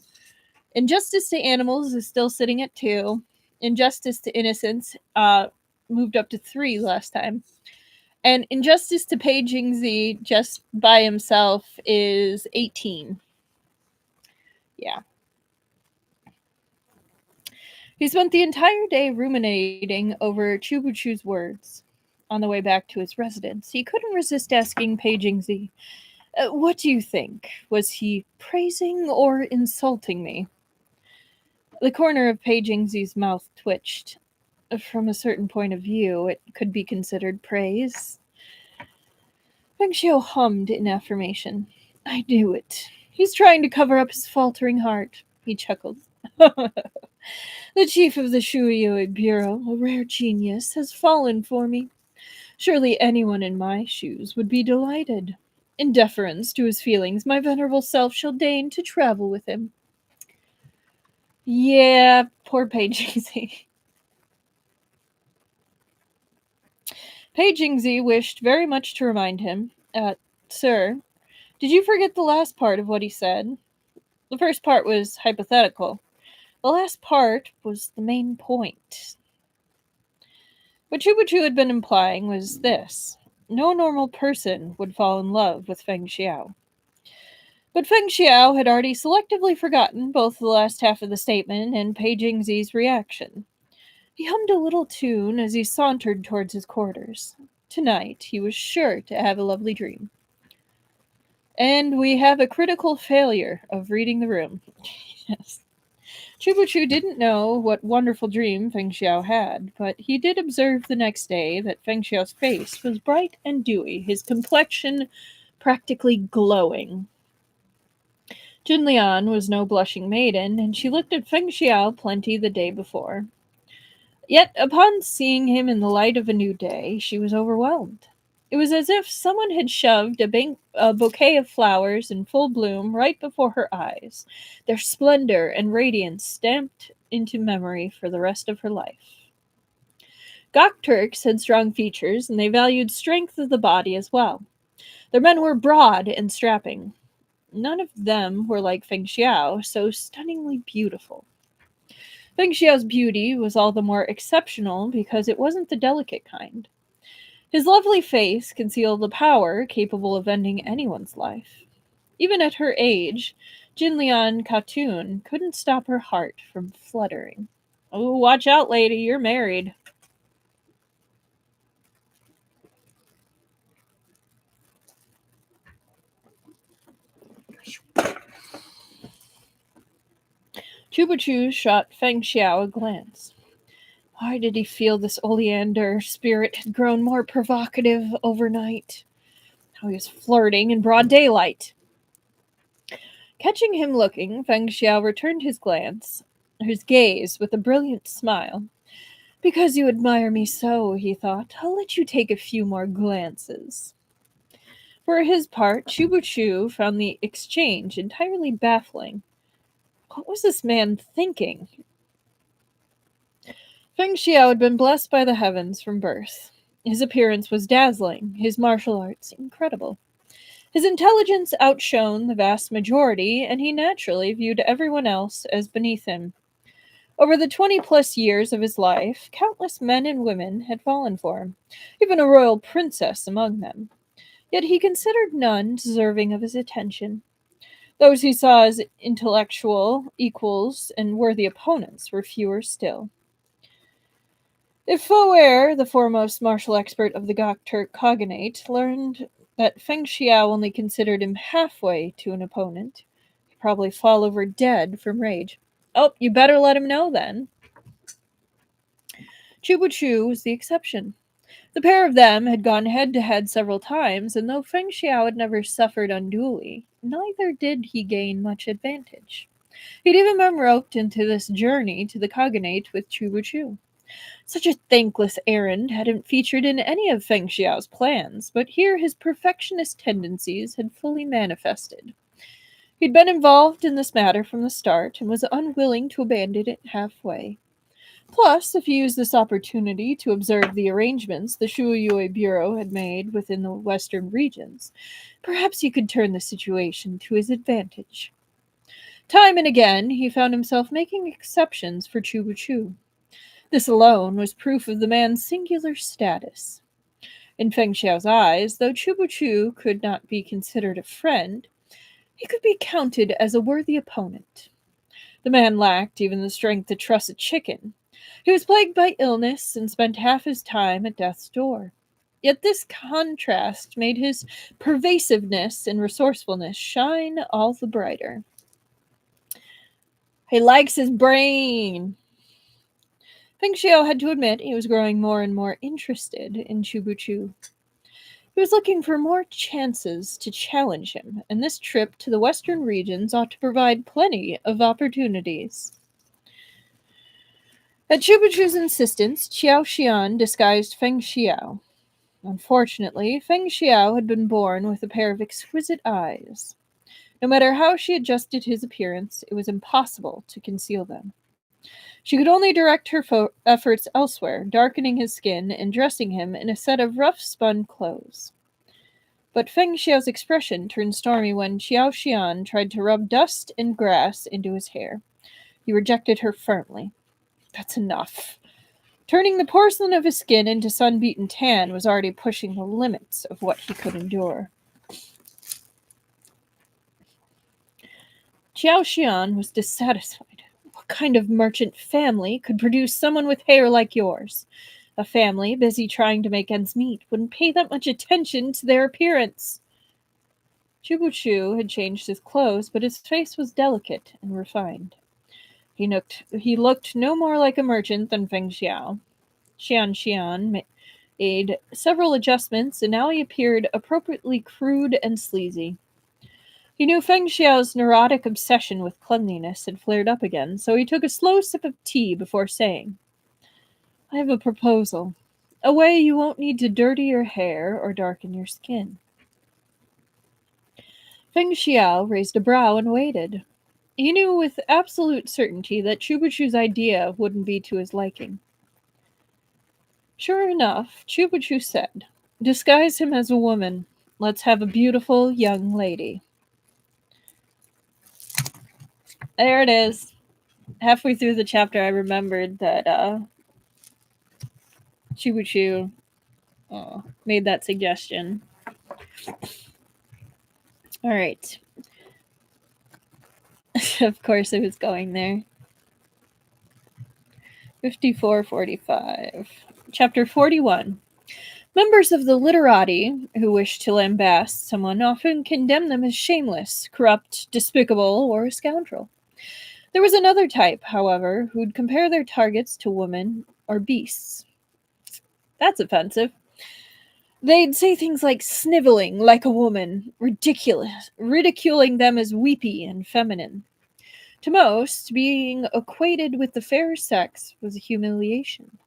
Injustice to animals is still sitting at 2. Injustice to innocents moved up to 3 last time. And injustice to Pei Jingzi just by himself is 18. Yeah. He spent the entire day ruminating over Chubuchu's words. On the way back to his residence, he couldn't resist asking Pei Jingzi, what do you think? Was he praising or insulting me? The corner of Pei Jingzi's mouth twitched. From a certain point of view, it could be considered praise. Feng Xiao hummed in affirmation. I knew it. He's trying to cover up his faltering heart. He chuckled. The chief of the Shuiyue Bureau, a rare genius, has fallen for me. Surely anyone in my shoes would be delighted. In deference to his feelings, my venerable self shall deign to travel with him. Yeah, poor Pei Jingzi. Pei Jingzi wished very much to remind him, Sir, did you forget the last part of what he said? The first part was hypothetical. The last part was the main point. What Chubuchu had been implying was this. No normal person would fall in love with Feng Xiao. But Feng Xiao had already selectively forgotten both the last half of the statement and Pei Jingzi's reaction. He hummed a little tune as he sauntered towards his quarters. Tonight, he was sure to have a lovely dream. And we have a critical failure of reading the room. Yes. Chubuchu didn't know what wonderful dream Feng Xiao had, but he did observe the next day that Feng Xiao's face was bright and dewy, his complexion practically glowing. Jin Lian was no blushing maiden, and she looked at Feng Xiao plenty the day before. Yet, upon seeing him in the light of a new day, she was overwhelmed. It was as if someone had shoved a bouquet of flowers in full bloom right before her eyes, their splendor and radiance stamped into memory for the rest of her life. Gok Turks had strong features, and they valued strength of the body as well. Their men were broad and strapping. None of them were like Feng Xiao, so stunningly beautiful. Feng Xiao's beauty was all the more exceptional because it wasn't the delicate kind. His lovely face concealed a power capable of ending anyone's life. Even at her age, Jin Lian Khatun couldn't stop her heart from fluttering. Oh, watch out, lady, you're married. Chubachu shot Feng Xiao a glance. Why did he feel this oleander spirit had grown more provocative overnight? How he was flirting in broad daylight. Catching him looking, Feng Xiao returned his gaze with a brilliant smile. Because you admire me so, he thought, I'll let you take a few more glances. For his part, Chubachu found the exchange entirely baffling. What was this man thinking? Feng Xiao had been blessed by the heavens from birth. His appearance was dazzling, his martial arts incredible. His intelligence outshone the vast majority, and he naturally viewed everyone else as beneath him. Over the 20-plus years of his life, countless men and women had fallen for him, even a royal princess among them. Yet he considered none deserving of his attention. Those he saw as intellectual equals and worthy opponents were fewer still. If Foer, the foremost martial expert of the Gokturk Khaganate, learned that Feng Xiao only considered him halfway to an opponent, he'd probably fall over dead from rage. Oh, you better let him know then. Chubachu was the exception. The pair of them had gone head-to-head several times, and though Feng Xiao had never suffered unduly, neither did he gain much advantage. He'd even been roped into this journey to the Khaganate with Chubachu. Such a thankless errand hadn't featured in any of Feng Xiao's plans, but here his perfectionist tendencies had fully manifested. He'd been involved in this matter from the start and was unwilling to abandon it halfway. Plus, if he used this opportunity to observe the arrangements the Shuyue Bureau had made within the western regions, perhaps he could turn the situation to his advantage. Time and again, he found himself making exceptions for Chubachu. This alone was proof of the man's singular status. In Feng Xiao's eyes, though Chubachu could not be considered a friend, he could be counted as a worthy opponent. The man lacked even the strength to truss a chicken. He was plagued by illness and spent half his time at death's door. Yet this contrast made his pervasiveness and resourcefulness shine all the brighter. He likes his brain. Feng Xiao had to admit he was growing more and more interested in Chubachu. He was looking for more chances to challenge him, and this trip to the western regions ought to provide plenty of opportunities. At Chubachu's insistence, Qiao Xian disguised Feng Xiao. Unfortunately, Feng Xiao had been born with a pair of exquisite eyes. No matter how she adjusted his appearance, it was impossible to conceal them. She could only direct her efforts elsewhere, darkening his skin and dressing him in a set of rough-spun clothes. But Feng Xiao's expression turned stormy when Qiao Xian tried to rub dust and grass into his hair. He rejected her firmly. That's enough. Turning the porcelain of his skin into sun-beaten tan was already pushing the limits of what he could endure. Qiao Xian was dissatisfied. What kind of merchant family could produce someone with hair like yours? A family busy trying to make ends meet wouldn't pay that much attention to their appearance. Chubachu had changed his clothes, but his face was delicate and refined. He looked no more like a merchant than Feng Xiao. Xian made several adjustments, and now he appeared appropriately crude and sleazy. He knew Feng Xiao's neurotic obsession with cleanliness had flared up again, so he took a slow sip of tea before saying, I have a proposal. A way you won't need to dirty your hair or darken your skin. Feng Xiao raised a brow and waited. He knew with absolute certainty that Chubachu's idea wouldn't be to his liking. Sure enough, Chubachu said, disguise him as a woman. Let's have a beautiful young lady. There it is. Halfway through the chapter, I remembered that Chubachu made that suggestion. All right. Of course, it was going there. 54:45. Chapter 41. Members of the literati who wish to lambast someone often condemn them as shameless, corrupt, despicable, or a scoundrel. There was another type, however, who'd compare their targets to women or beasts. That's offensive. They'd say things like sniveling like a woman, ridiculous, ridiculing them as weepy and feminine. To most, being equated with the fair sex was a humiliation.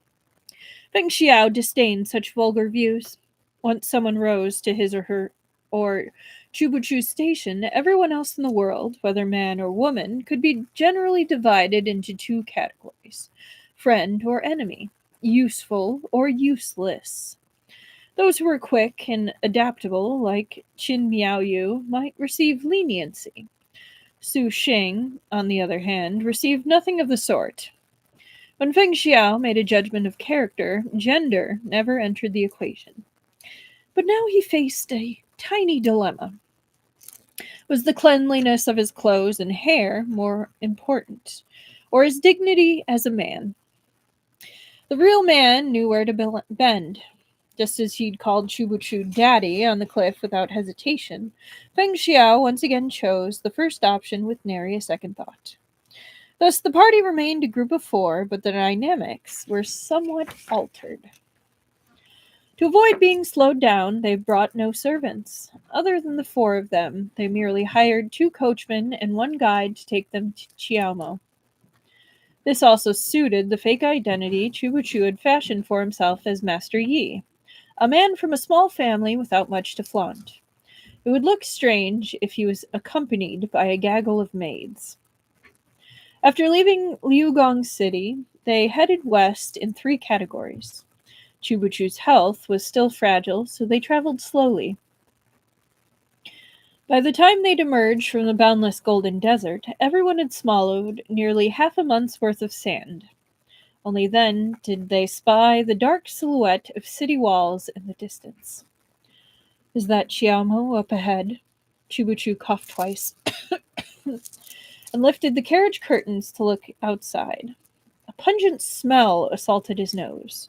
Feng Xiao disdained such vulgar views. Once someone rose to his or her or Chubuchu's station, everyone else in the world, whether man or woman, could be generally divided into two categories: friend or enemy, useful or useless. Those who were quick and adaptable, like Qin Miaoyu, might receive leniency. Su Xing, on the other hand, received nothing of the sort. When Feng Xiao made a judgment of character, gender never entered the equation. But now he faced a tiny dilemma. Was the cleanliness of his clothes and hair more important, or his dignity as a man? The real man knew where to bend. Just as he'd called Chubuchu daddy on the cliff without hesitation, Feng Xiao once again chose the first option with nary a second thought. Thus, the party remained a group of four, but the dynamics were somewhat altered. To avoid being slowed down, they brought no servants. Other than the four of them, they merely hired two coachmen and one guide to take them to Chiaomo. This also suited the fake identity Chubuchu had fashioned for himself as Master Yi, a man from a small family without much to flaunt. It would look strange if he was accompanied by a gaggle of maids. After leaving Liugong City, they headed west in three categories. Chubuchu's health was still fragile, so they traveled slowly. By the time they'd emerged from the boundless golden desert, everyone had swallowed nearly half a month's worth of sand. Only then did they spy the dark silhouette of city walls in the distance. Is that Chiaomo up ahead? Chubuchu coughed twice and lifted the carriage curtains to look outside. A pungent smell assaulted his nose.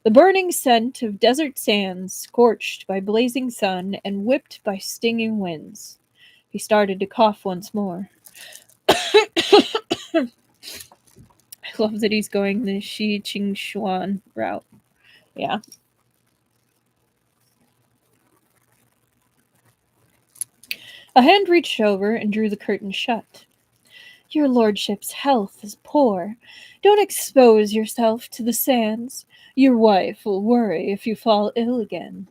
The burning scent of desert sands, scorched by blazing sun and whipped by stinging winds. He started to cough once more. I love that he's going the Shi Qing route. Yeah. A hand reached over and drew the curtain shut. Your lordship's health is poor. Don't expose yourself to the sands. Your wife will worry if you fall ill again.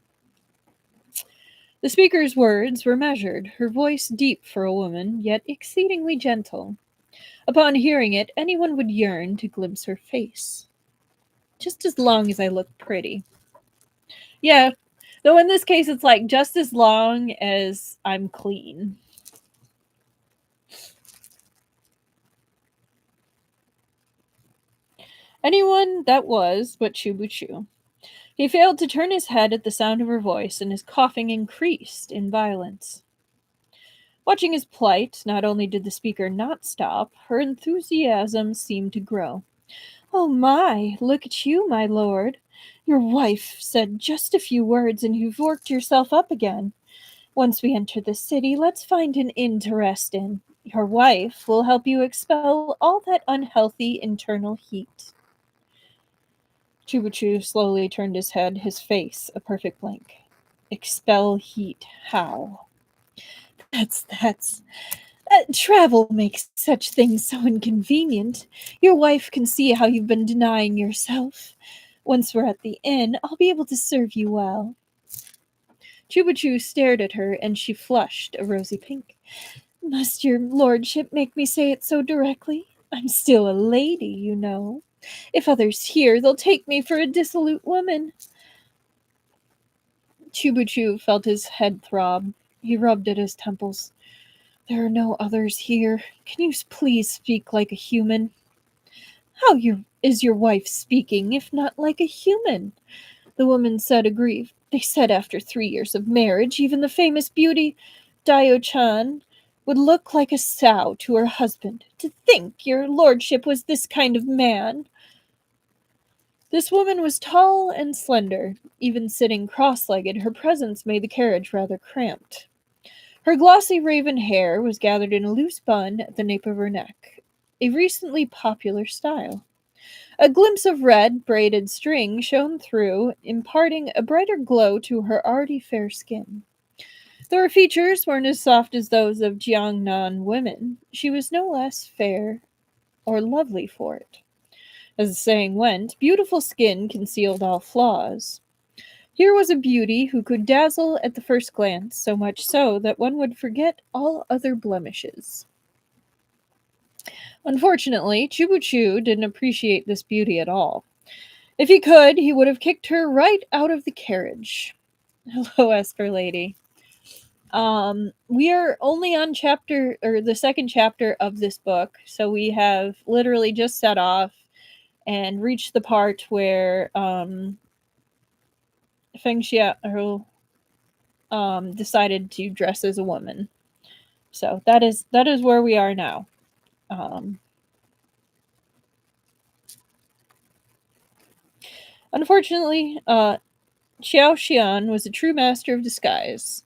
The speaker's words were measured, her voice deep for a woman, yet exceedingly gentle. Upon hearing it, anyone would yearn to glimpse her face. Just as long as I look pretty. Yeah, though in this case it's like just as long as I'm clean. Anyone that was but Chubuchu. He failed to turn his head at the sound of her voice, and his coughing increased in violence. Watching his plight, not only did the speaker not stop, her enthusiasm seemed to grow. Oh my, look at you, my lord. Your wife said just a few words and you've worked yourself up again. Once we enter the city, let's find an inn to rest in. Your wife will help you expel all that unhealthy internal heat. Chubuchu slowly turned his head, his face a perfect blank. Expel heat. How? That's travel makes such things so inconvenient. Your wife can see how you've been denying yourself. Once we're at the inn, I'll be able to serve you well. Chubuchu stared at her, and she flushed a rosy pink. Must your lordship make me say it so directly? I'm still a lady, you know. If others hear, they'll take me for a dissolute woman. Chubuchu felt his head throb. He rubbed at his temples. There are no others here. Can you please speak like a human? Is your wife speaking, if not like a human? The woman said, aggrieved. They said after 3 years of marriage, even the famous beauty Dio-chan would look like a sow to her husband. To think your lordship was this kind of man. This woman was tall and slender. Even sitting cross-legged, her presence made the carriage rather cramped. Her glossy raven hair was gathered in a loose bun at the nape of her neck. a recently popular style. A glimpse of red braided string shone through, imparting a brighter glow to her already fair skin. Though her features weren't as soft as those of Jiangnan women, she was no less fair or lovely for it. As the saying went, beautiful skin concealed all flaws. Here was a beauty who could dazzle at the first glance, so much so that one would forget all other blemishes. Unfortunately, Chubuchu didn't appreciate this beauty at all. If he could, he would have kicked her right out of the carriage. Hello, Esper Lady. We are only on chapter or the second chapter of this book, so we have literally just set off and reached the part where Feng Xiao decided to dress as a woman. So that is where we are now. Unfortunately, Xiao Xian was a true master of disguise.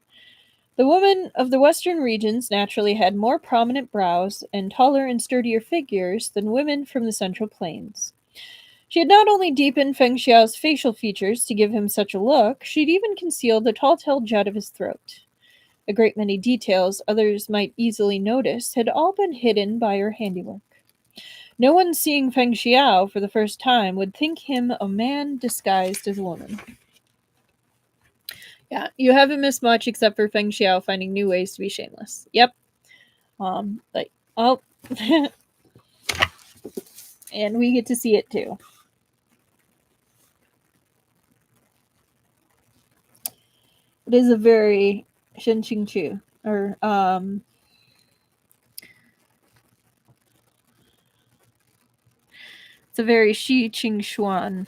The women of the western regions naturally had more prominent brows and taller and sturdier figures than women from the central plains. She had not only deepened Feng Xiao's facial features to give him such a look, she'd even concealed the tall-tailed jut of his throat. A great many details others might easily notice had all been hidden by her handiwork. No one seeing Feng Xiao for the first time would think him a man disguised as a woman. Yeah, you haven't missed much except for Feng Xiao finding new ways to be shameless. Yep. Like, oh. And we get to see it too. It is a very Shen Qing Chu. Or, it's a very Shi Qing Xuan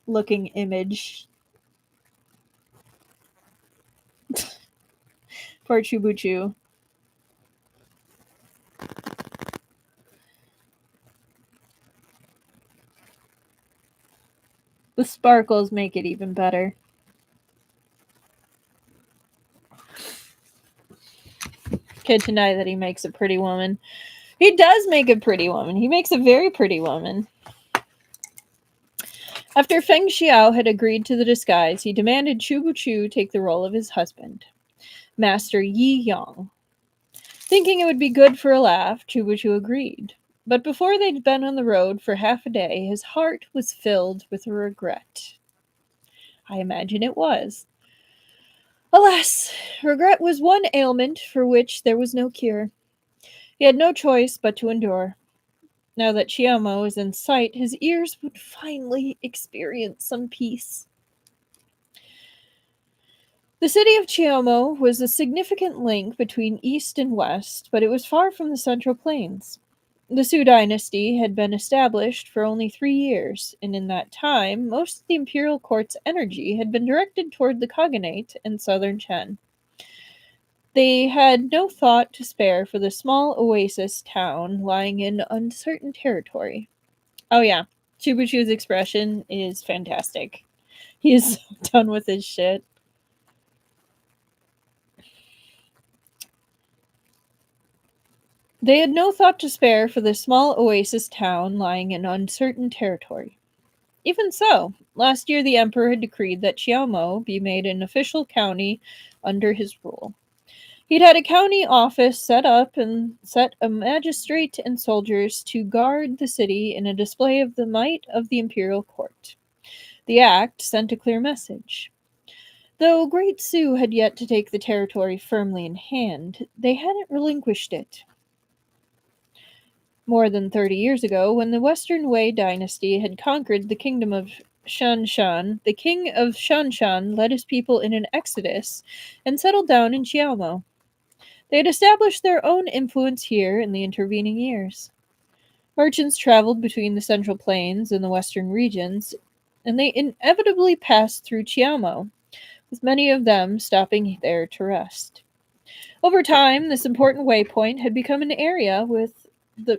looking image. For Chubuchu. The sparkles make it even better. Can't deny that he makes a pretty woman. He does make a pretty woman. He makes a very pretty woman. After Feng Xiao had agreed to the disguise, he demanded Chubuchu take the role of his husband, Master Yi Yang. Thinking it would be good for a laugh, Chubuchu agreed. But before they'd been on the road for half a day, his heart was filled with regret. I imagine it was. Alas, regret was one ailment for which there was no cure. He had no choice but to endure. Now that Chiamo was in sight, his ears would finally experience some peace. The city of Chiamo was a significant link between east and west, but it was far from the central plains. The Su dynasty had been established for only 3 years, and in that time, most of the imperial court's energy had been directed toward the Khaganate and southern Chen. They had no thought to spare for the small oasis town lying in uncertain territory. Oh yeah, Chubuchu's expression is fantastic. He is so done with his shit. They had no thought to spare for the small oasis town lying in uncertain territory. Even so, last year the emperor had decreed that Xiaomo be made an official county under his rule. He'd had a county office set up and set a magistrate and soldiers to guard the city in a display of the might of the imperial court. The act sent a clear message. Though Great Su had yet to take the territory firmly in hand, they hadn't relinquished it. More than 30 years ago, when the Western Wei dynasty had conquered the kingdom of Shanshan, the king of Shanshan led his people in an exodus and settled down in Xiaomo. They had established their own influence here in the intervening years. Merchants traveled between the central plains and the western regions, and they inevitably passed through Chiamo, with many of them stopping there to rest. Over time, this important waypoint had become an area with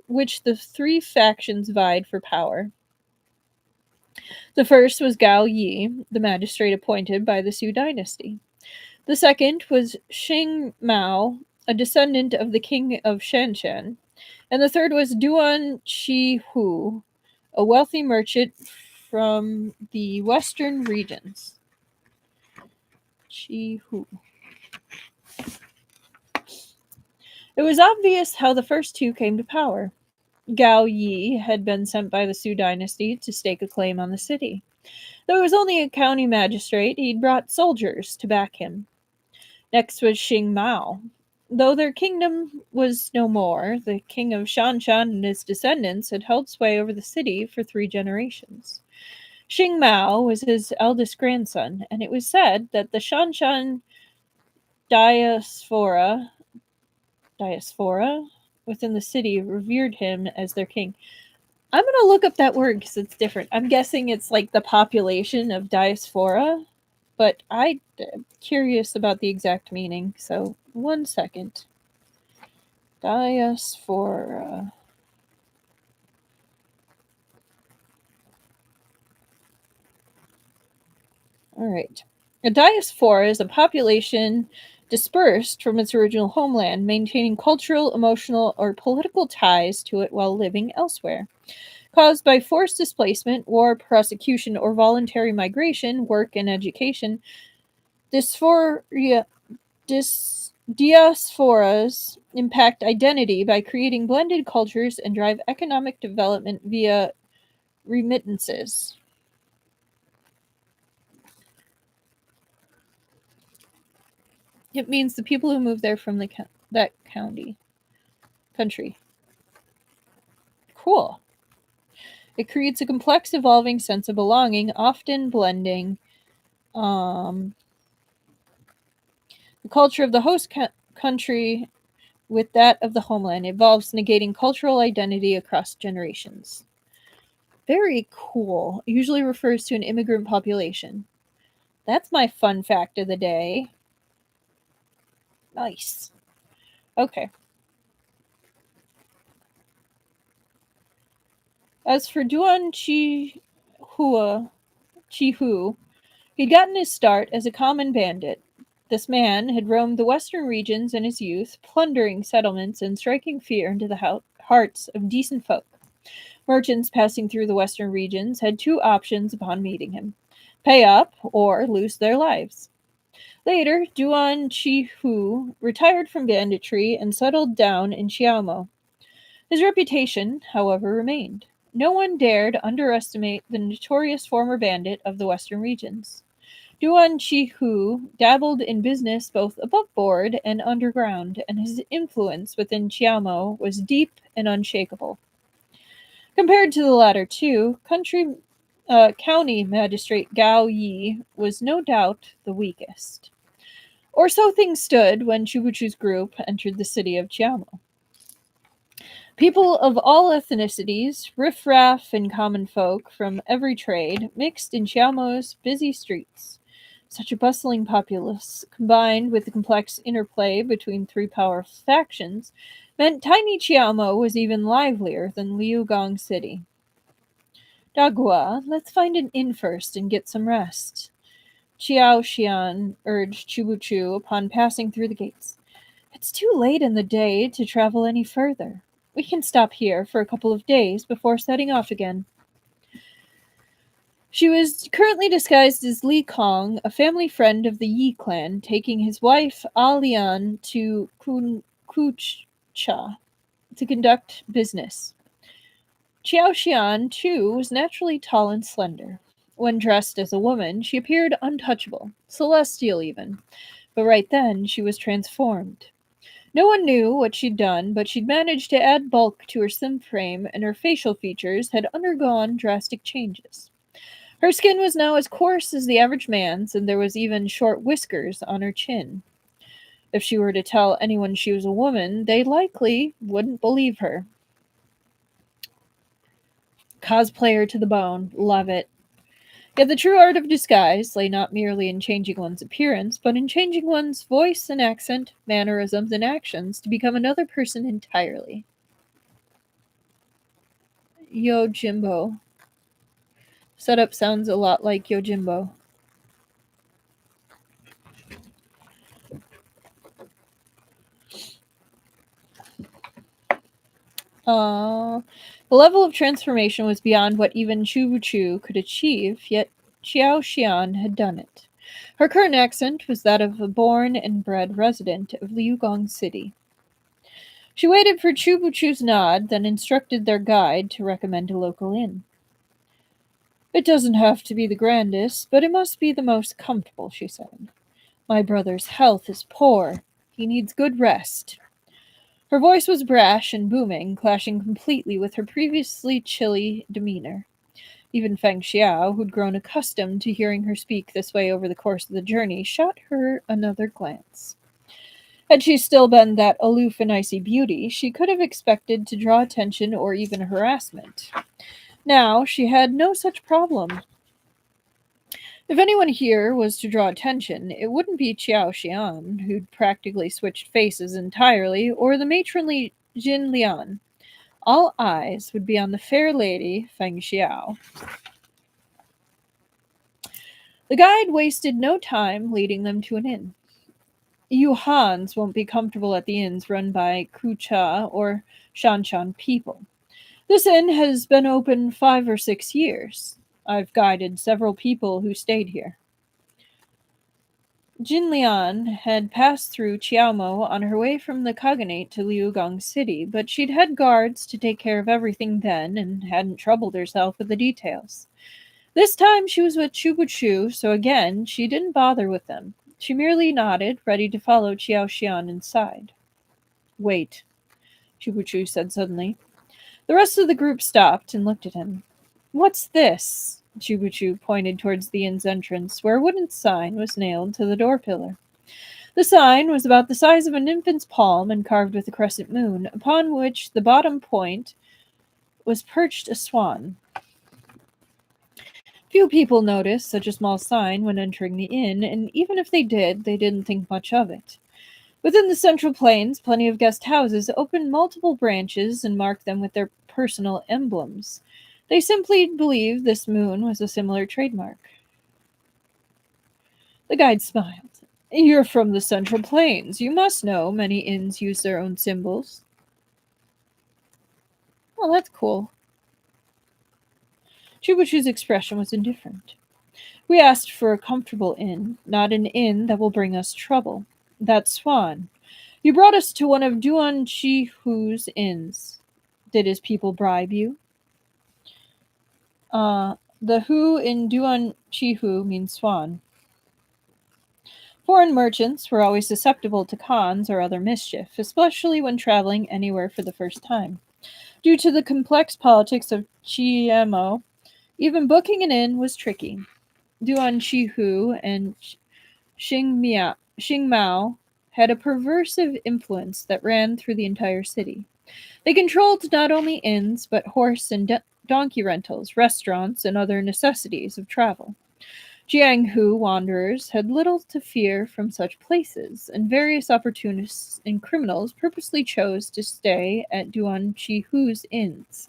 which the three factions vied for power. The first was Gao Yi, the magistrate appointed by the Su dynasty. The second was Sheng Mao, a descendant of the king of Shanshan. And the third was Duan Chi Hu, a wealthy merchant from the western regions. Chi Hu. It was obvious how the first two came to power. Gao Yi had been sent by the Su dynasty to stake a claim on the city. Though he was only a county magistrate, he'd brought soldiers to back him. Next was Xing Mao. Though their kingdom was no more, the king of Shanshan and his descendants had held sway over the city for 3 generations. Xing Mao was his eldest grandson, and it was said that the Shanshan diaspora within the city revered him as their king. I'm going to look up that word because it's different. I'm guessing it's like the population of diaspora, but I'm curious about the exact meaning. So, 1 second. Diaspora. All right. A diaspora is a population dispersed from its original homeland, maintaining cultural, emotional, or political ties to it while living elsewhere. Caused by forced displacement, war, persecution, or voluntary migration, work, and education, diasporas impact identity by creating blended cultures and drive economic development via remittances. It means the people who move there from that country. Cool. It creates a complex, evolving sense of belonging, often blending the culture of the host country with that of the homeland. It involves negating cultural identity across generations. Very cool. It usually refers to an immigrant population. That's my fun fact of the day. Nice. Okay. As for Duan Chi Hu, he'd gotten his start as a common bandit. This man had roamed the western regions in his youth, plundering settlements and striking fear into the hearts of decent folk. Merchants passing through the western regions had 2 options upon meeting him: pay up or lose their lives. Later, Duan Chi Hu retired from banditry and settled down in Xiaomo. His reputation, however, remained. No one dared underestimate the notorious former bandit of the western regions. Duan Chi Hu dabbled in business both above board and underground, and his influence within Qiamo was deep and unshakable. Compared to the latter two, county magistrate Gao Yi was no doubt the weakest. Or so things stood when Chubuchu's group entered the city of Qiamo. People of all ethnicities, riffraff and common folk from every trade, mixed in Qiaomo's busy streets. Such a bustling populace, combined with the complex interplay between 3 powerful factions, meant tiny Qiamo was even livelier than Liugong City. Dagua, let's find an inn first and get some rest. Xiao Xian urged Chubuchu upon passing through the gates. It's too late in the day to travel any further. We can stop here for a couple of days before setting off again. She was currently disguised as Li Kong, a family friend of the Yi clan, taking his wife Alian to Kucha to conduct business. Xiao Xian, too, was naturally tall and slender. When dressed as a woman, she appeared untouchable, celestial even, but right then she was transformed. No one knew what she'd done, but she'd managed to add bulk to her slim frame, and her facial features had undergone drastic changes. Her skin was now as coarse as the average man's, and there was even short whiskers on her chin. If she were to tell anyone she was a woman, they likely wouldn't believe her. Cosplayer to the bone. Love it. Yet the true art of disguise lay not merely in changing one's appearance, but in changing one's voice and accent, mannerisms and actions to become another person entirely. Yojimbo. Setup sounds a lot like Yojimbo. Uh, the level of transformation was beyond what even Chu Chu could achieve, yet Xiao Xian had done it. Her current accent was that of a born and bred resident of Liugong City. She waited for Chu Chu's nod, then instructed their guide to recommend a local inn. It doesn't have to be the grandest, but it must be the most comfortable, she said. My brother's health is poor. He needs good rest. Her voice was brash and booming, clashing completely with her previously chilly demeanor. Even Feng Xiao, who'd grown accustomed to hearing her speak this way over the course of the journey, shot her another glance. Had she still been that aloof and icy beauty, she could have expected to draw attention or even harassment. Now she had no such problem. If anyone here was to draw attention, it wouldn't be Qiao Xian, who'd practically switched faces entirely, or the matronly Jin Lian. All eyes would be on the fair lady Feng Xiao. The guide wasted no time leading them to an inn. You Hans won't be comfortable at the inns run by Kucha or Shanshan people. This inn has been open 5 or 6 years. I've guided several people who stayed here. Jin Lian had passed through Chiaomo on her way from the Khaganate to Liugong City, but she'd had guards to take care of everything then and hadn't troubled herself with the details. This time she was with Chubuchu, so again she didn't bother with them. She merely nodded, ready to follow Qiao Xian inside. Wait, Chubuchu said suddenly. The rest of the group stopped and looked at him. What's this? Chubuchu pointed towards the inn's entrance, where a wooden sign was nailed to the door pillar. The sign was about the size of an infant's palm and carved with a crescent moon, upon which the bottom point was perched a swan. Few people noticed such a small sign when entering the inn, and even if they did, they didn't think much of it. Within the Central Plains, plenty of guest houses opened multiple branches and marked them with their personal emblems. They simply believed this moon was a similar trademark. The guide smiled. You're from the Central Plains. You must know many inns use their own symbols. Well, that's cool. Chubuchu's expression was indifferent. We asked for a comfortable inn, not an inn that will bring us trouble. That swan. You brought us to one of Duan Chihu's inns. Did his people bribe you? The Hu in Duan Chihu means swan. Foreign merchants were always susceptible to cons or other mischief, especially when traveling anywhere for the first time. Due to the complex politics of Chiemo, even booking an inn was tricky. Duan Chihu and Xingmao had a perversive influence that ran through the entire city. They controlled not only inns, but horse and donkey rentals, restaurants, and other necessities of travel. Jianghu wanderers had little to fear from such places, and various opportunists and criminals purposely chose to stay at Duan Chihu's inns.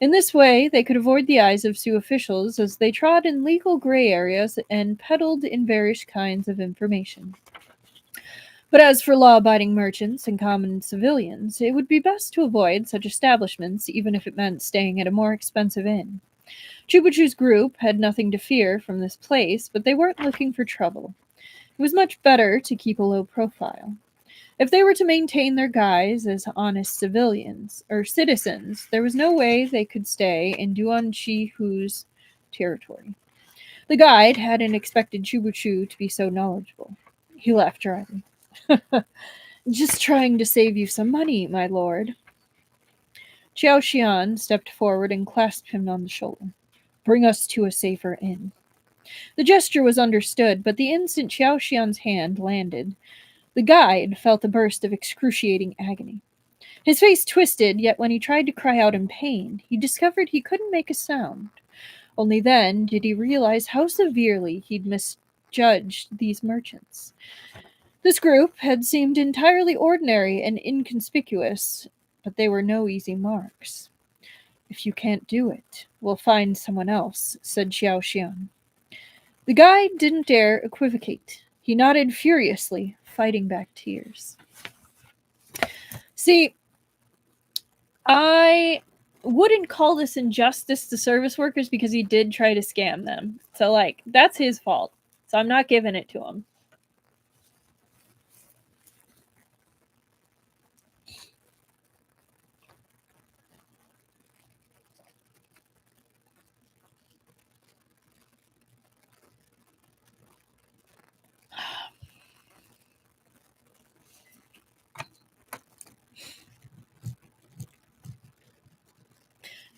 In this way, they could avoid the eyes of Sioux officials as they trod in legal gray areas and peddled in various kinds of information. But as for law-abiding merchants and common civilians, it would be best to avoid such establishments, even if it meant staying at a more expensive inn. Chubuchu's group had nothing to fear from this place, but they weren't looking for trouble. It was much better to keep a low profile. If they were to maintain their guise as honest civilians or citizens, there was no way they could stay in Duan Chihu's territory. The guide hadn't expected Chubuchu to be so knowledgeable. He laughed dryly. Just trying to save you some money, my lord. Qiao Xian stepped forward and clasped him on the shoulder. Bring us to a safer inn. The gesture was understood, but the instant Qiao Xian's hand landed, the guide felt a burst of excruciating agony. His face twisted, yet when he tried to cry out in pain, he discovered he couldn't make a sound. Only then did he realize how severely he'd misjudged these merchants. This group had seemed entirely ordinary and inconspicuous, but they were no easy marks. If you can't do it, we'll find someone else, said Xiao Xian. The guide didn't dare equivocate. He nodded furiously, fighting back tears. See, I wouldn't call this injustice to service workers because he did try to scam them. So, like, that's his fault. So I'm not giving it to him.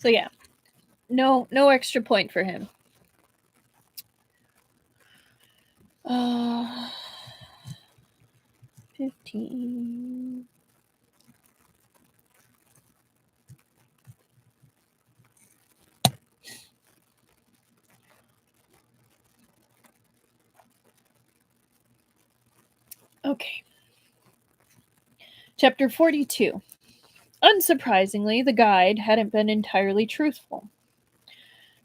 So yeah, no extra point for him. Uh, 15. Okay. Chapter 42. Unsurprisingly, the guide hadn't been entirely truthful.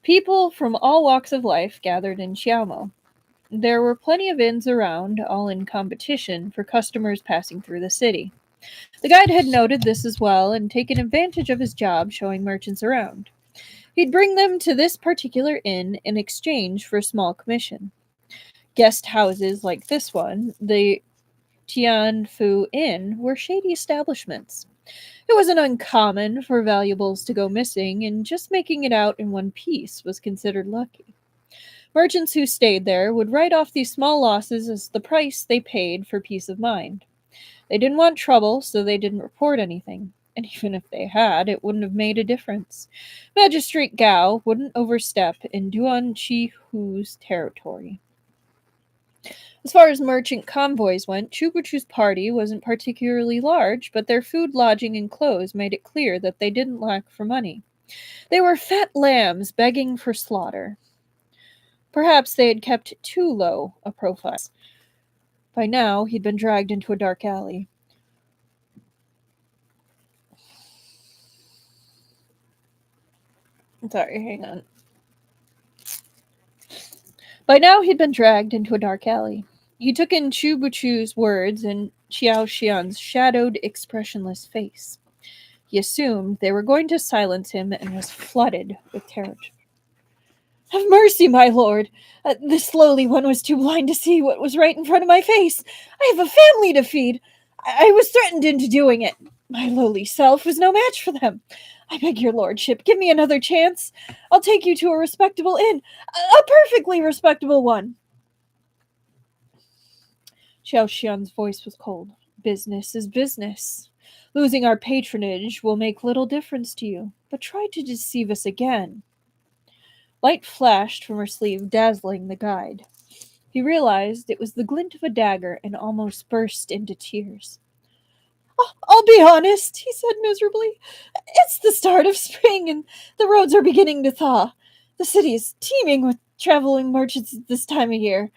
People from all walks of life gathered in Xiaomo. There were plenty of inns around, all in competition for customers passing through the city. The guide had noted this as well and taken advantage of his job showing merchants around. He'd bring them to this particular inn in exchange for a small commission. Guest houses like this one, the Tianfu Inn, were shady establishments. It wasn't uncommon for valuables to go missing, and just making it out in one piece was considered lucky. Merchants who stayed there would write off these small losses as the price they paid for peace of mind. They didn't want trouble, so they didn't report anything. And even if they had, it wouldn't have made a difference. Magistrate Gao wouldn't overstep in Duan Chi Hu's territory. As far as merchant convoys went, Chubuchu's party wasn't particularly large, but their food, lodging, and clothes made it clear that they didn't lack for money. They were fat lambs begging for slaughter. Perhaps they had kept too low a profile. By now, he'd been dragged into a dark alley. Sorry, hang on. By now, he'd been dragged into a dark alley. He took in Chu Buchu's words and Xiao Xian's shadowed, expressionless face. He assumed they were going to silence him and was flooded with terror. Have mercy, my lord! This lowly one was too blind to see what was right in front of my face. I have a family to feed. I was threatened into doing it. My lowly self was no match for them. I beg your lordship, give me another chance. I'll take you to a respectable inn. A perfectly respectable one. Xiao Xian's voice was cold. Business is business. Losing our patronage will make little difference to you, but try to deceive us again. Light flashed from her sleeve, dazzling the guide. He realized it was the glint of a dagger and almost burst into tears. I'll be honest, he said miserably. It's the start of spring and the roads are beginning to thaw. The city is teeming with traveling merchants at this time of year.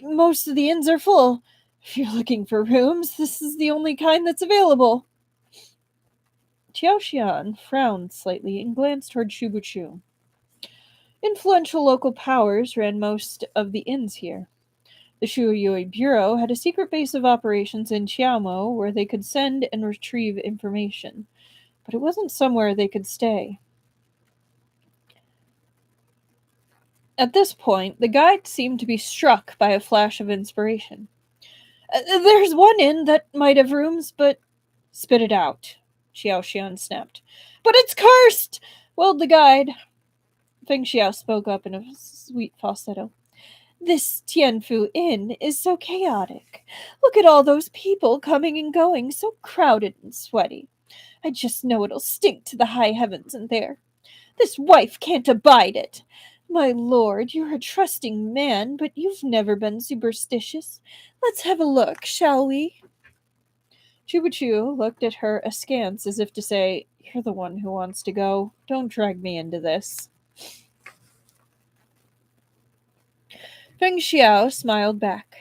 Most of the inns are full. If you're looking for rooms, this is the only kind that's available. Qiao Xian frowned slightly and glanced toward Shubuchu. Influential local powers ran most of the inns here. The Shuyui Bureau had a secret base of operations in Qiaomo where they could send and retrieve information, but it wasn't somewhere they could stay. At this point, the guide seemed to be struck by a flash of inspiration. There's one inn that might have rooms, but... Spit it out, Xiao Xian snapped. But it's cursed, wailed the guide. Feng Xiao spoke up in a sweet falsetto. This Tianfu Inn is so chaotic. Look at all those people coming and going, so crowded and sweaty. I just know it'll stink to the high heavens in there. This wife can't abide it. My lord, you're a trusting man, but you've never been superstitious. Let's have a look, shall we? Chubuchu looked at her askance as if to say, You're the one who wants to go. Don't drag me into this. Feng Xiao smiled back.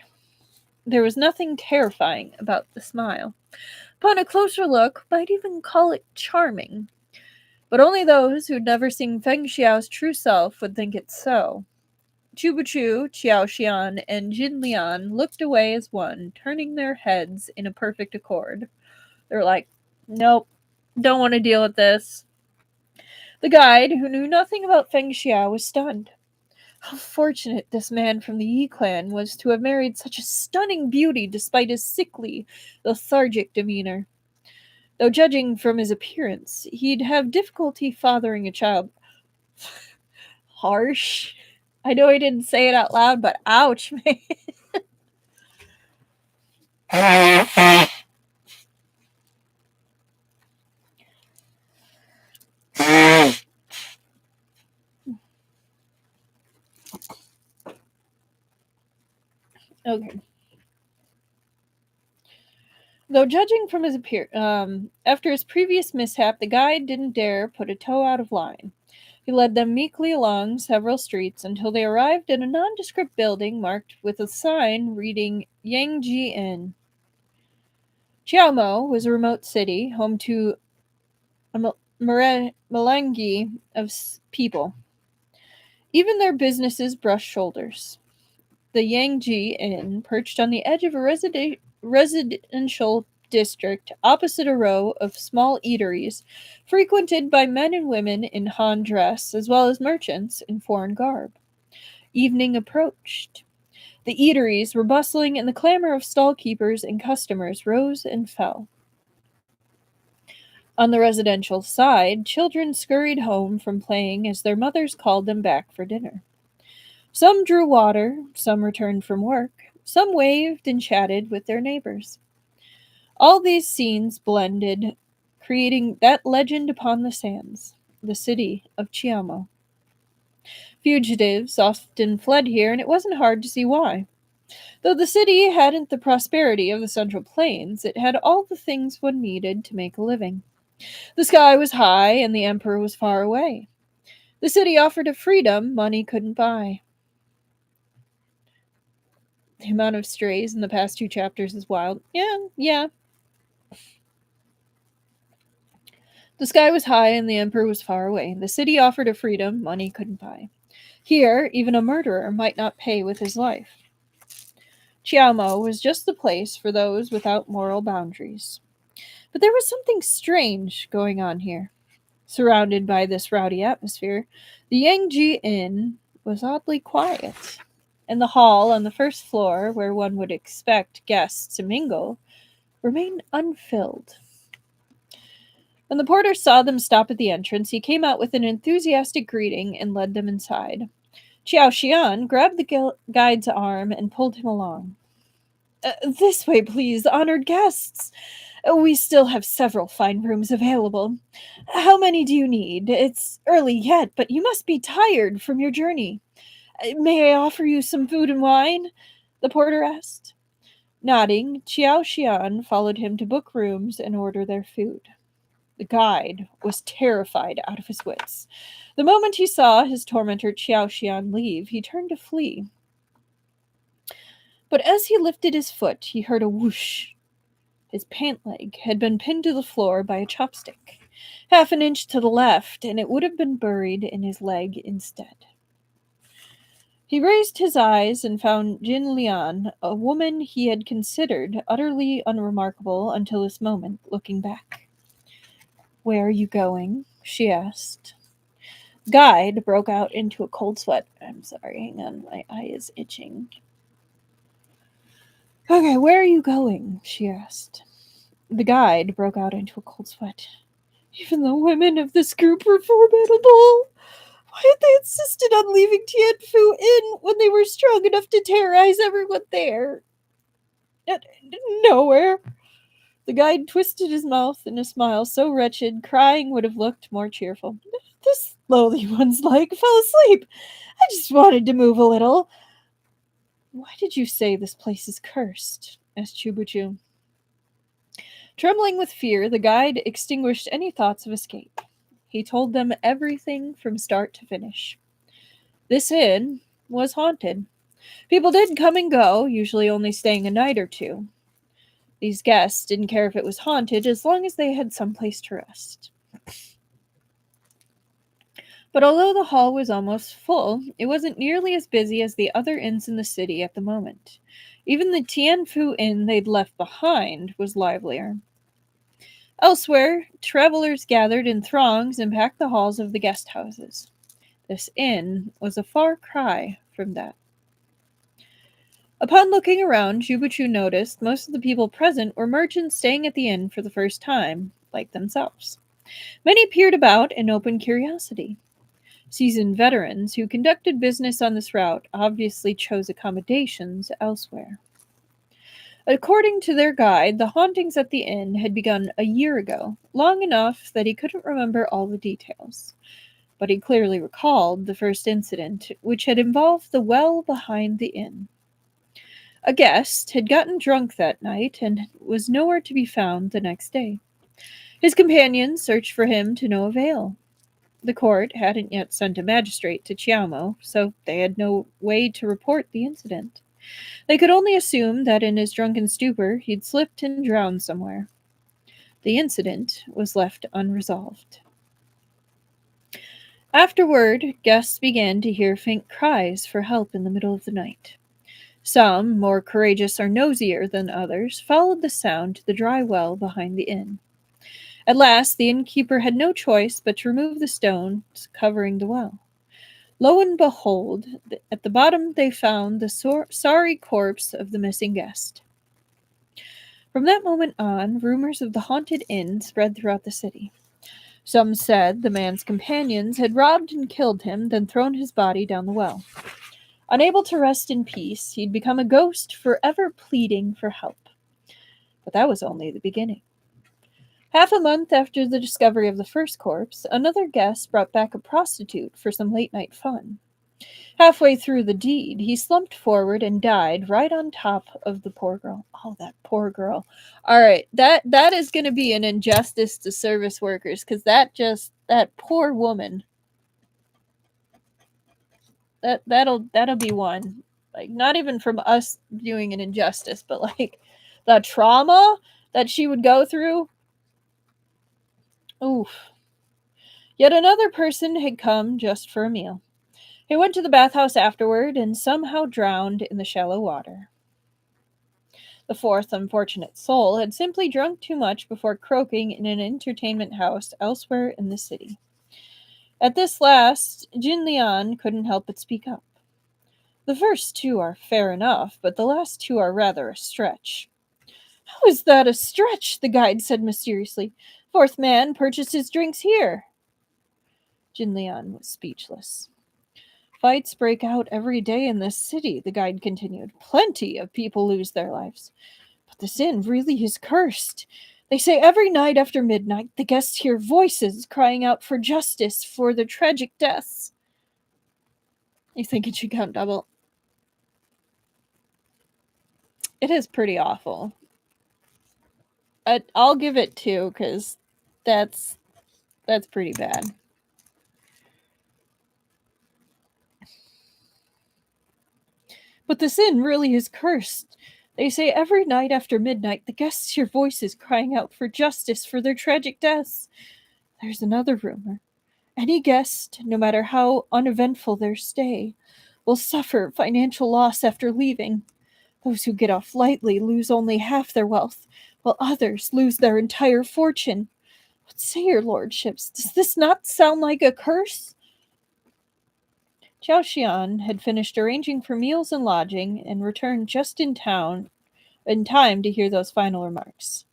There was nothing terrifying about the smile. Upon a closer look, might even call it charming. But only those who'd never seen Feng Xiao's true self would think it so. Chubuchu, Qiao Xian, and Jin Lian looked away as one, turning their heads in a perfect accord. They were like, nope, Don't want to deal with this. The guide, who knew nothing about Feng Xiao, was stunned. How fortunate this man from the Yi clan was to have married such a stunning beauty despite his sickly, lethargic demeanor. Though judging from his appearance, he'd have difficulty fathering a child. Harsh. I know I didn't say it out loud, but ouch, man. Okay. Though judging from his after his previous mishap, the guide didn't dare put a toe out of line. He led them meekly along several streets until they arrived at a nondescript building marked with a sign reading Yangji Inn. Chiaomo was a remote city, home to a melange of people. Even their businesses brushed shoulders. The Yangji Inn, perched on the edge of a residential district opposite a row of small eateries, frequented by men and women in Han dress as well as merchants in foreign garb. Evening approached. The eateries were bustling, and the clamor of stall keepers and customers rose and fell. On the residential side, children scurried home from playing as their mothers called them back for dinner. Some drew water, some returned from work, some waved and chatted with their neighbors. All these scenes blended, creating that legend upon the sands, the city of Chiamo. Fugitives often fled here, and it wasn't hard to see why. Though the city hadn't the prosperity of the Central Plains, it had all the things one needed to make a living. The sky was high, and the emperor was far away. The city offered a freedom money couldn't buy. The amount of strays in the past two chapters is wild. Yeah. The sky was high, and the emperor was far away. The city offered a freedom money couldn't buy. Here, even a murderer might not pay with his life. Chiamo was just the place for those without moral boundaries. But there was something strange going on here. Surrounded by this rowdy atmosphere, the Yangji Inn was oddly quiet, and the hall on the first floor, where one would expect guests to mingle, remained unfilled. When the porter saw them stop at the entrance, he came out with an enthusiastic greeting and led them inside. Xiao Xian grabbed the guide's arm and pulled him along. This way, please, honored guests. We still have several fine rooms available. How many do you need? It's early yet, but you must be tired from your journey. May I offer you some food and wine? The porter asked. Nodding, Xiao Xian followed him to book rooms and order their food. The guide was terrified out of his wits. The moment he saw his tormentor Xiao Xian leave, he turned to flee. But as he lifted his foot, he heard a whoosh. His pant leg had been pinned to the floor by a chopstick. Half an inch to the left, and it would have been buried in his leg instead. He raised his eyes and found Jin Lian, a woman he had considered utterly unremarkable until this moment, looking back. Where are you going? She asked. Guide broke out into a cold sweat. I'm sorry, hang on, my eye is itching. Okay, where are you going? She asked. The guide broke out into a cold sweat. Even the women of this group were formidable. Why had they insisted on leaving Tianfu Inn when they were strong enough to terrorize everyone there? Nowhere. The guide twisted his mouth in a smile so wretched, crying would have looked more cheerful. This lowly one's leg fell asleep. I just wanted to move a little. Why did you say this place is cursed? Asked Chubuchu. Trembling with fear, the guide extinguished any thoughts of escape. He told them everything from start to finish. This inn was haunted. People did come and go, usually only staying a night or two. These guests didn't care if it was haunted as long as they had some place to rest. But although the hall was almost full, it wasn't nearly as busy as the other inns in the city at the moment. Even the Tianfu Inn they'd left behind was livelier. Elsewhere, travelers gathered in throngs and packed the halls of the guest houses. This inn was a far cry from that. Upon looking around, Jubuchu noticed most of the people present were merchants staying at the inn for the first time, like themselves. Many peered about in open curiosity. Seasoned veterans who conducted business on this route obviously chose accommodations elsewhere. According to their guide, the hauntings at the inn had begun a year ago, long enough that he couldn't remember all the details. But he clearly recalled the first incident, which had involved the well behind the inn. A guest had gotten drunk that night and was nowhere to be found the next day. His companions searched for him to no avail. The court hadn't yet sent a magistrate to Chiamo, so they had no way to report the incident. They could only assume that in his drunken stupor he'd slipped and drowned somewhere. The incident was left unresolved. Afterward, guests began to hear faint cries for help in the middle of the night. Some, more courageous or nosier than others, followed the sound to the dry well behind the inn. At last, the innkeeper had no choice but to remove the stones covering the well. Lo and behold, at the bottom they found the sorry corpse of the missing guest. From that moment on, rumors of the haunted inn spread throughout the city. Some said the man's companions had robbed and killed him, then thrown his body down the well. Unable to rest in peace, he'd become a ghost, forever pleading for help. But that was only the beginning. Half a month after the discovery of the first corpse, another guest brought back a prostitute for some late-night fun. Halfway through the deed, he slumped forward and died right on top of the poor girl. Oh, that poor girl. All right, that is going to be an injustice to service workers, because that poor woman. That'll be one. Like, not even from us doing an injustice, but like the trauma that she would go through. Oof. Yet another person had come just for a meal. He went to the bathhouse afterward and somehow drowned in the shallow water. The fourth unfortunate soul had simply drunk too much before croaking in an entertainment house elsewhere in the city. At this last, Jin Lian couldn't help but speak up. The first two are fair enough, but the last two are rather a stretch. How is that a stretch? The guide said mysteriously. Fourth man purchased his drinks here. Jin Lian was speechless. Fights break out every day in this city, the guide continued. Plenty of people lose their lives. But this inn really is cursed. They say every night after midnight the guests hear voices crying out for justice for their tragic deaths. You think it should count double? It is pretty awful. I'll give it 2, because that's pretty bad. But this inn really is cursed. They say every night after midnight the guests hear voices crying out for justice for their tragic deaths. There's another rumor. Any guest, no matter how uneventful their stay, will suffer financial loss after leaving. Those who get off lightly lose only half their wealth, while others lose their entire fortune. What say your lordships? Does this not sound like a curse? Xiao Xian had finished arranging for meals and lodging and returned just in time to hear those final remarks.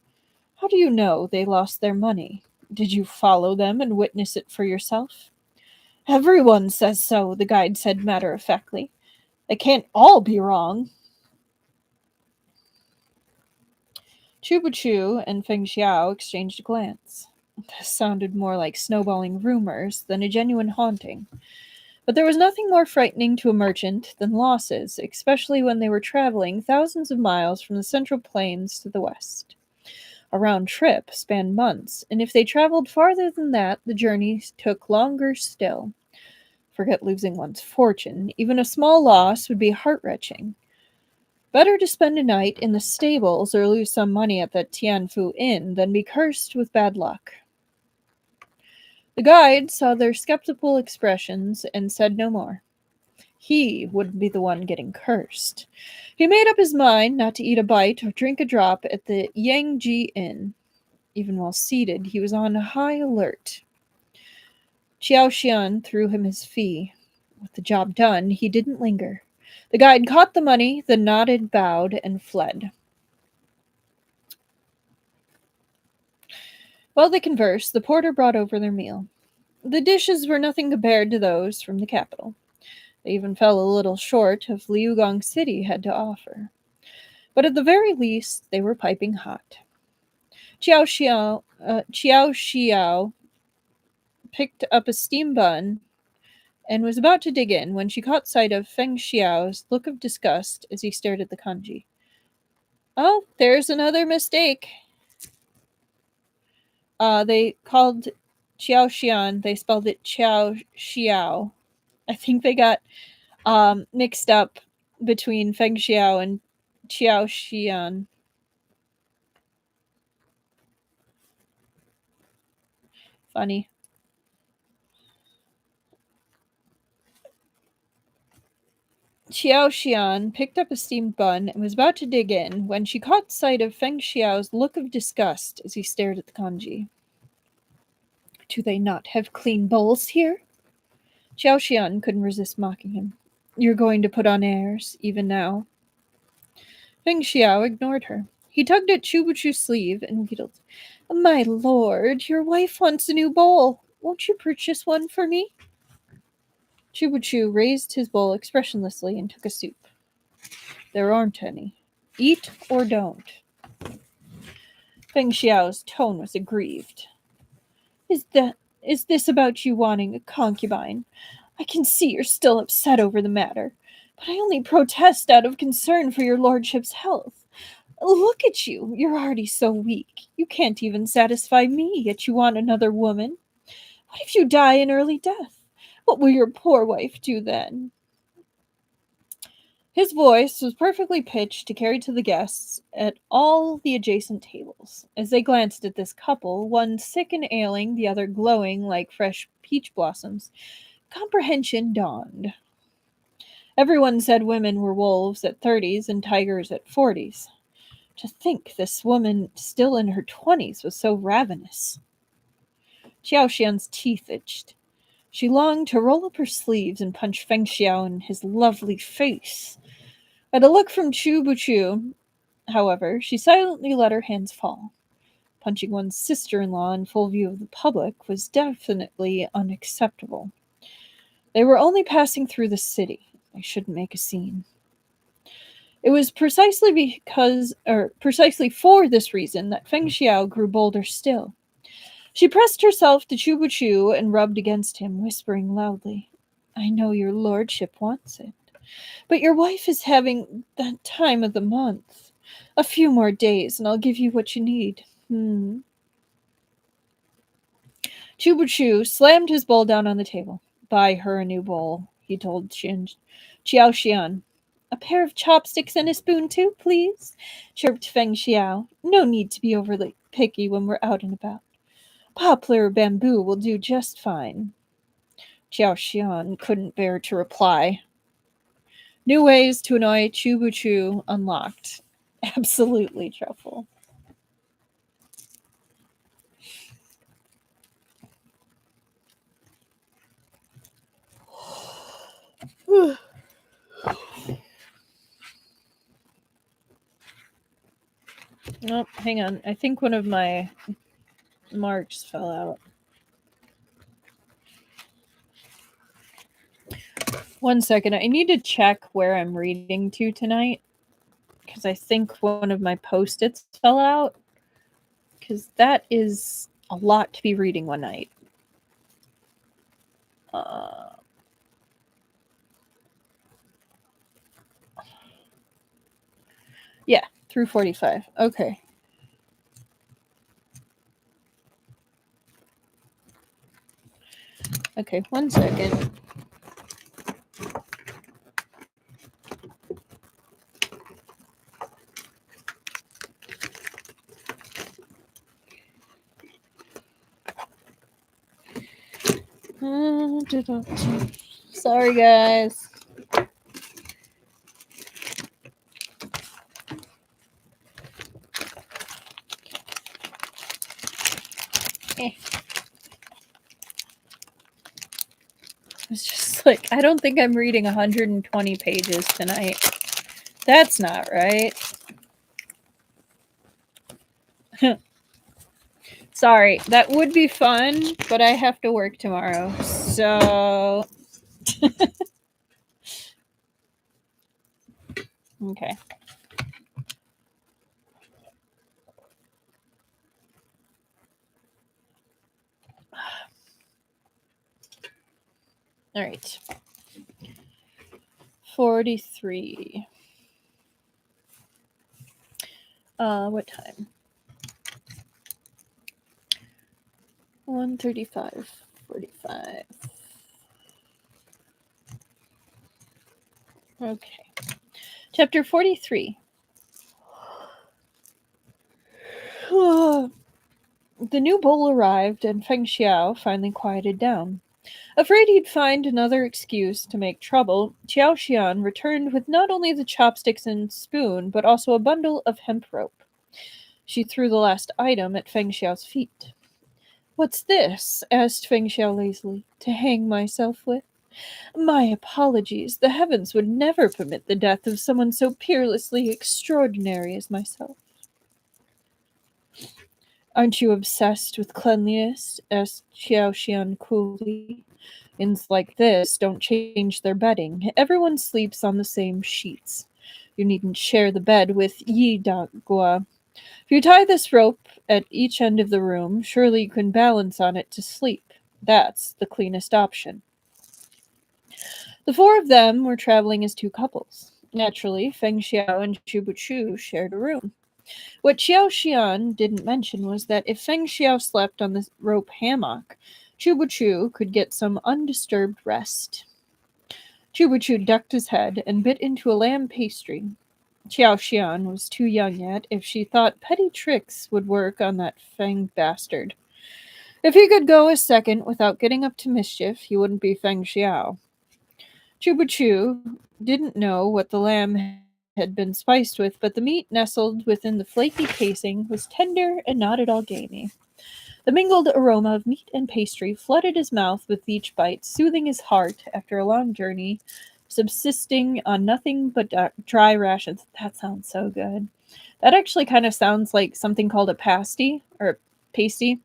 How do you know they lost their money? Did you follow them and witness it for yourself? Everyone says so, the guide said matter-of-factly. They can't all be wrong. Chubuchu and Feng Xiao exchanged a glance. This sounded more like snowballing rumors than a genuine haunting. But there was nothing more frightening to a merchant than losses, especially when they were traveling thousands of miles from the Central Plains to the west. A round trip spanned months, and if they traveled farther than that, the journey took longer still. Forget losing one's fortune. Even a small loss would be heart-wrenching. Better to spend a night in the stables or lose some money at the Tianfu Inn than be cursed with bad luck. The guide saw their skeptical expressions and said no more. He wouldn't be the one getting cursed. He made up his mind not to eat a bite or drink a drop at the Yangji Inn. Even while seated, he was on high alert. Qiao Xian threw him his fee. With the job done, he didn't linger. The guide caught the money, then nodded, bowed, and fled. While they conversed, the porter brought over their meal. The dishes were nothing compared to those from the capital. They even fell a little short of Liugong City had to offer. But at the very least, they were piping hot. Qiao Xiao picked up a steam bun and was about to dig in when she caught sight of Feng Xiao's look of disgust as he stared at the kanji. Oh, there's another mistake. They called Qiao Xian, they spelled it Qiao Xiao. I think they got mixed up between Feng Xiao and Qiao Xian. Funny. Qiao Xian picked up a steamed bun and was about to dig in when she caught sight of Feng Xiao's look of disgust as he stared at the kanji. Do they not have clean bowls here? Qiao Xian couldn't resist mocking him. You're going to put on airs, even now. Feng Xiao ignored her. He tugged at Chubuchu's sleeve and wheedled. My lord, your wife wants a new bowl. Won't you purchase one for me? Chubuchu raised his bowl expressionlessly and took a soup. There aren't any. Eat or don't. Feng Xiao's tone was aggrieved. Is this about you wanting a concubine? I can see you're still upset over the matter, but I only protest out of concern for your lordship's health. Look at you. You're already so weak. You can't even satisfy me, yet you want another woman. What if you die an early death? What will your poor wife do then? His voice was perfectly pitched to carry to the guests at all the adjacent tables. As they glanced at this couple, one sick and ailing, the other glowing like fresh peach blossoms, comprehension dawned. Everyone said women were wolves at 30s and tigers at 40s. To think this woman still in her 20s was so ravenous. Qiao Xian's teeth itched. She longed to roll up her sleeves and punch Feng Xiao in his lovely face. At a look from Chu Buchu, however, she silently let her hands fall. Punching one's sister-in-law in full view of the public was definitely unacceptable. They were only passing through the city. They shouldn't make a scene. It was precisely for this reason that Feng Xiao grew bolder still. She pressed herself to Chu Buchu and rubbed against him, whispering loudly, I know your lordship wants it. But your wife is having that time of the month. A few more days, and I'll give you what you need. Chubuchu slammed his bowl down on the table. Buy her a new bowl, he told Qiao Xian. A pair of chopsticks and a spoon, too, please, chirped Feng Xiao. No need to be overly picky when we're out and about. Poplar or bamboo will do just fine. Qiao Xian couldn't bear to reply. New ways to annoy Chubuchu unlocked. Absolutely, Truffle. Oh, hang on. I think one of my marks fell out. One second. I need to check where I'm reading to tonight, because I think one of my post-its fell out, because that is a lot to be reading one night. Yeah, through 45. Okay. Okay, one second. Sorry, guys. was just like, I don't think I'm reading 120 pages tonight. That's not right. Sorry, that would be fun, but I have to work tomorrow. So. Okay. All right. 43. What time? 1:35. 45. Okay. Chapter 43. The new bowl arrived, and Feng Xiao finally quieted down. Afraid he'd find another excuse to make trouble, Qiao Xian returned with not only the chopsticks and spoon, but also a bundle of hemp rope. She threw the last item at Feng Xiao's feet. "What's this?" asked Feng Xiao lazily. "To hang myself with? My apologies. The heavens would never permit the death of someone so peerlessly extraordinary as myself." "Aren't you obsessed with cleanliness?" asked Xiao Xian coolly. "Inns like this don't change their bedding. Everyone sleeps on the same sheets. You needn't share the bed with Yi Gua. If you tie this rope at each end of the room, surely you can balance on it to sleep. That's the cleanest option." The four of them were traveling as two couples. Naturally, Feng Xiao and Chu Chu shared a room. What Xiao Xian didn't mention was that if Feng Xiao slept on the rope hammock, Chu Chu could get some undisturbed rest. Chu Chu ducked his head and bit into a lamb pastry. Xiao Xian was too young yet if she thought petty tricks would work on that Feng bastard. If he could go a second without getting up to mischief, he wouldn't be Feng Xiao. Chu Chu didn't know what the lamb had been spiced with, but the meat nestled within the flaky casing was tender and not at all gamey. The mingled aroma of meat and pastry flooded his mouth with each bite, soothing his heart after a long journey, subsisting on nothing but dry rations. That sounds so good. That actually kind of sounds like something called a pasty or a pasty.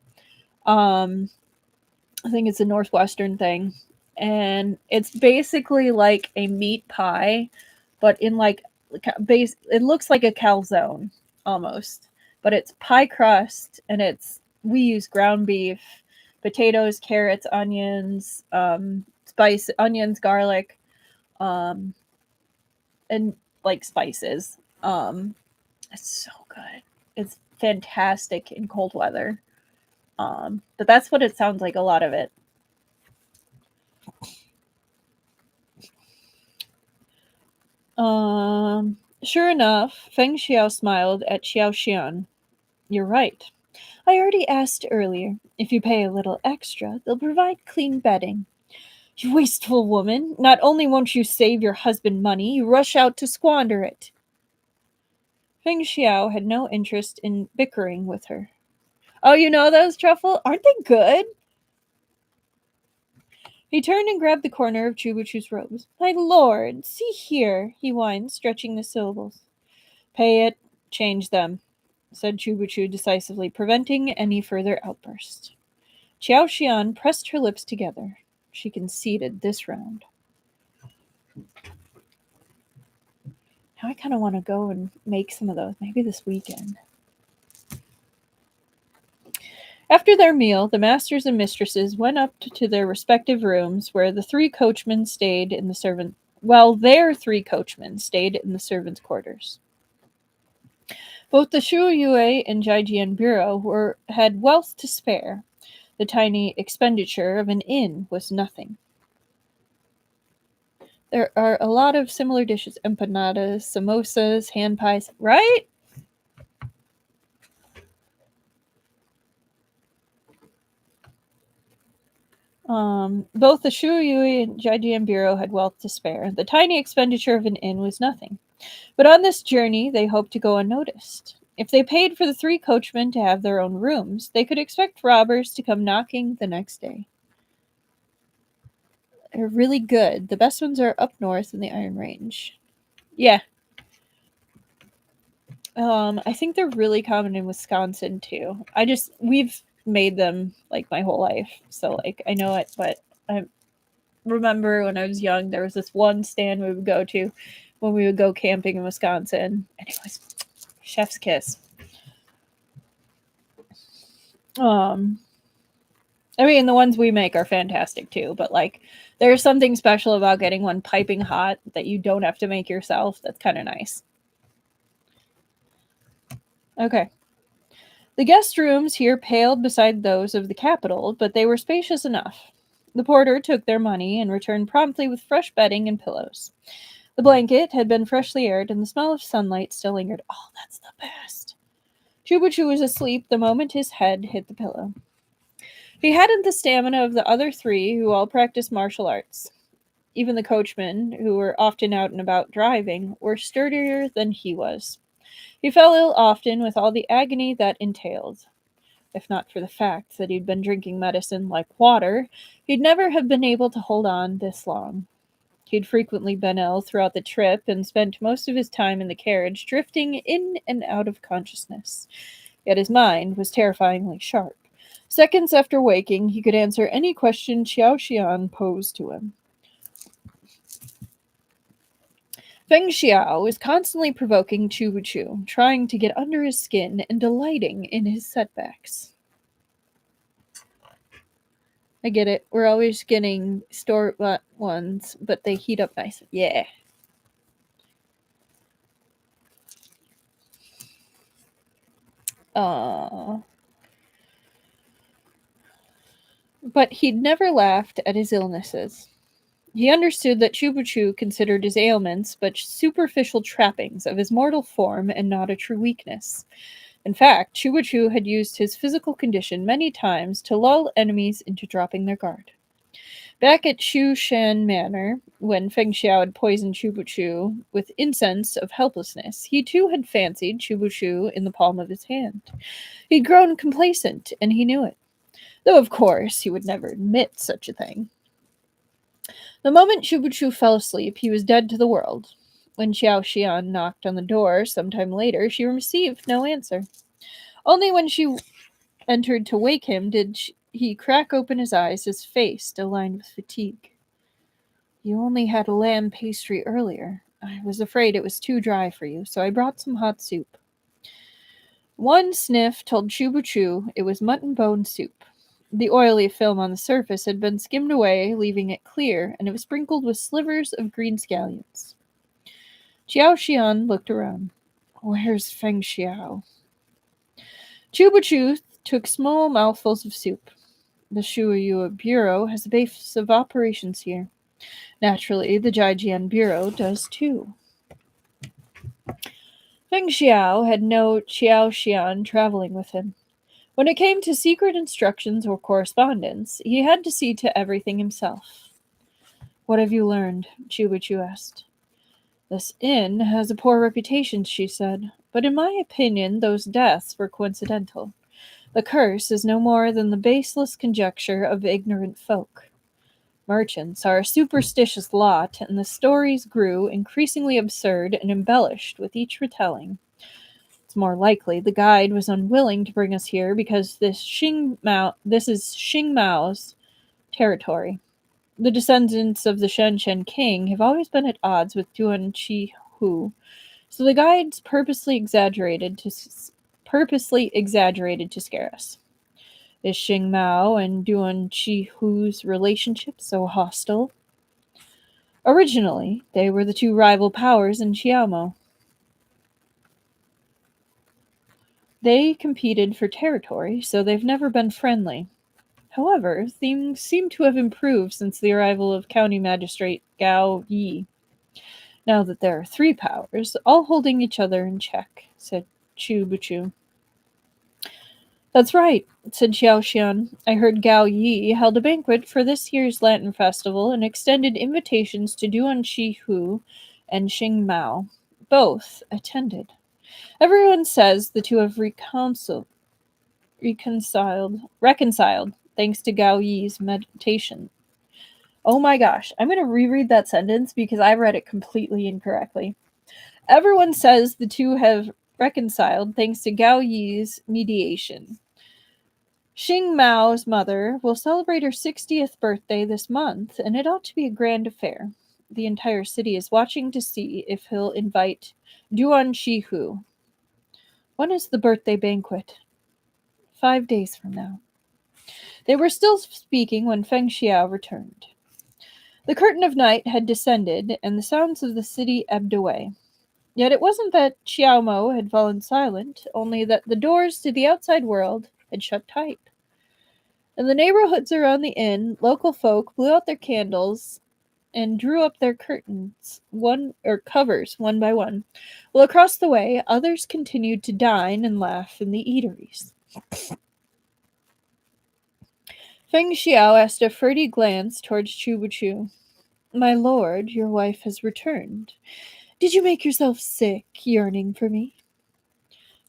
I think it's a Northwestern thing. And it's basically like a meat pie, but in like base. It looks like a calzone almost, but it's pie crust, and we use ground beef, potatoes, carrots, onions, onions, garlic, um, and like spices. It's so good. It's fantastic in cold weather. But that's what it sounds like. A lot of it. Sure enough, Feng Xiao smiled at Xiao Xian. "You're right. I already asked earlier. If you pay a little extra, they'll provide clean bedding." "You wasteful woman! Not only won't you save your husband money, you rush out to squander it." Feng Xiao had no interest in bickering with her. "Oh, you know those truffle? Aren't they good?" He turned and grabbed the corner of Chubuchu's robes. "My lord, see here," he whined, stretching the syllables. "Pay it, change them," said Chubuchu decisively, preventing any further outburst. Xiao Xian pressed her lips together. She conceded this round. Now I kind of want to go and make some of those, maybe this weekend. After their meal, the masters and mistresses went up to their respective rooms, where the three coachmen stayed in the servant. Well, their three coachmen stayed in the servants' quarters. Both the Shu Yue and Jijian Bureau had wealth to spare. The tiny expenditure of an inn was nothing. There are a lot of similar dishes: empanadas, samosas, hand pies, right? Both the Shu Yui and Jijian Bureau had wealth to spare. The tiny expenditure of an inn was nothing. But on this journey, they hoped to go unnoticed. If they paid for the three coachmen to have their own rooms, they could expect robbers to come knocking the next day. are really good. The best ones are up north in the Iron Range. Yeah. I think they're really common in Wisconsin too. We've made them like my whole life, so like I know it. But I remember when I was young, there was this one stand we would go to when we would go camping in Wisconsin, and it was chef's kiss. Um, I mean, the ones we make are fantastic too, but like there's something special about getting one piping hot that you don't have to make yourself. That's kind of nice. Okay. The guest rooms here paled beside those of the capital, but they were spacious enough. The porter took their money and returned promptly with fresh bedding and pillows. The blanket had been freshly aired, and the smell of sunlight still lingered. Oh, that's the best. Chubuchu was asleep the moment his head hit the pillow. He hadn't the stamina of the other three, who all practiced martial arts. Even the coachmen, who were often out and about driving, were sturdier than he was. He fell ill often with all the agony that entailed. If not for the fact that he'd been drinking medicine like water, he'd never have been able to hold on this long. He'd frequently been ill throughout the trip and spent most of his time in the carriage drifting in and out of consciousness. Yet his mind was terrifyingly sharp. Seconds after waking, he could answer any question Xiao Xian posed to him. Feng Xiao was constantly provoking Chu Wu Chu, trying to get under his skin and delighting in his setbacks. I get it. We're always getting store-bought ones, but they heat up nice. Yeah. Aww. But he'd never laughed at his illnesses. He understood that Chubuchu considered his ailments but superficial trappings of his mortal form and not a true weakness. In fact, Chubuchu had used his physical condition many times to lull enemies into dropping their guard. Back at Chu Shan Manor, when Feng Xiao had poisoned Chubuchu with incense of helplessness, he too had fancied Chubuchu in the palm of his hand. He'd grown complacent, and he knew it, though of course he would never admit such a thing. The moment Chubuchu fell asleep, he was dead to the world. When Xiao Xian knocked on the door sometime later, she received no answer. Only when she entered to wake him did he crack open his eyes, his face still lined with fatigue. You only had a lamb pastry earlier. I was afraid it was too dry for you, so I brought some hot soup. One sniff told Chubuchu it was mutton bone soup. The oily film on the surface had been skimmed away, leaving it clear, and it was sprinkled with slivers of green scallions. Xiao Xian looked around. Where's Feng Xiao? Chubuchu took small mouthfuls of soup. The Shuoyua Bureau has a base of operations here. Naturally, the Jijian Bureau does too. Feng Xiao had no Xiao Xian traveling with him. When it came to secret instructions or correspondence, he had to see to everything himself. What have you learned? Chubuchu asked. This inn has a poor reputation, she said, but in my opinion those deaths were coincidental. The curse is no more than the baseless conjecture of ignorant folk. Merchants are a superstitious lot, and the stories grew increasingly absurd and embellished with each retelling. It's more likely the guide was unwilling to bring us here because this is Xing Mao's territory. The descendants of the Shenshen king have always been at odds with Duan Chi Hu, so the guides purposely exaggerated to scare us. Is Xing Mao and Duan Chi Hu's relationship so hostile? Originally, they were the two rival powers in Xiaomo. They competed for territory, so they've never been friendly. However, things seem to have improved since the arrival of County Magistrate Gao Yi. Now that there are three powers, all holding each other in check, said Chu Buchu. That's right, said Xiao Xian. I heard Gao Yi held a banquet for this year's Lantern Festival and extended invitations to Duan Shi Hu and Xing Mao. Both attended. Everyone says the two have reconciled, thanks to Gao Yi's meditation. Oh my gosh, I'm going to reread that sentence because I read it completely incorrectly. Everyone says the two have reconciled thanks to Gao Yi's mediation. Xing Mao's mother will celebrate her 60th birthday this month, and it ought to be a grand affair. The entire city is watching to see if he'll invite Duan Shihu. When is the birthday banquet? 5 days from now. They were still speaking when Feng Xiao returned. The curtain of night had descended, and the sounds of the city ebbed away. Yet it wasn't that Xiao Mo had fallen silent, only that the doors to the outside world had shut tight. In the neighborhoods around the inn, local folk blew out their candles and drew up their curtains, covers one by one, while across the way others continued to dine and laugh in the eateries. Feng Xiao asked a furtive glance towards Chu. My lord, your wife has returned. Did you make yourself sick, yearning for me?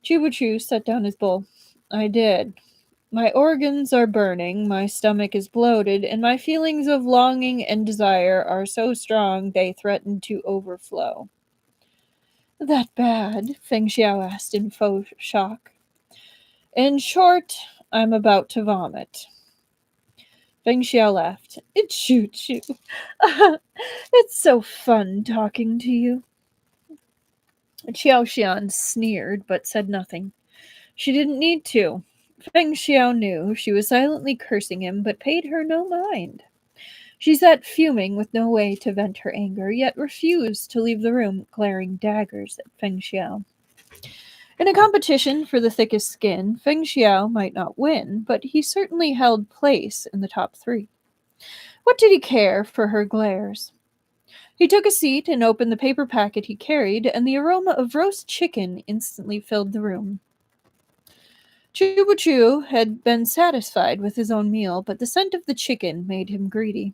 Chu set down his bowl. I did. My organs are burning, my stomach is bloated, and my feelings of longing and desire are so strong they threaten to overflow. That bad? Feng Xiao asked in faux shock. In short, I'm about to vomit. Feng Xiao laughed. Chu. It's so fun talking to you. Qiao Xian sneered, but said nothing. She didn't need to. Feng Xiao knew she was silently cursing him, but paid her no mind. She sat fuming with no way to vent her anger, yet refused to leave the room, glaring daggers at Feng Xiao. In a competition for the thickest skin, Feng Xiao might not win, but he certainly held place in the top 3. What did he care for her glares? He took a seat and opened the paper packet he carried, and the aroma of roast chicken instantly filled the room. Chu had been satisfied with his own meal, but the scent of the chicken made him greedy.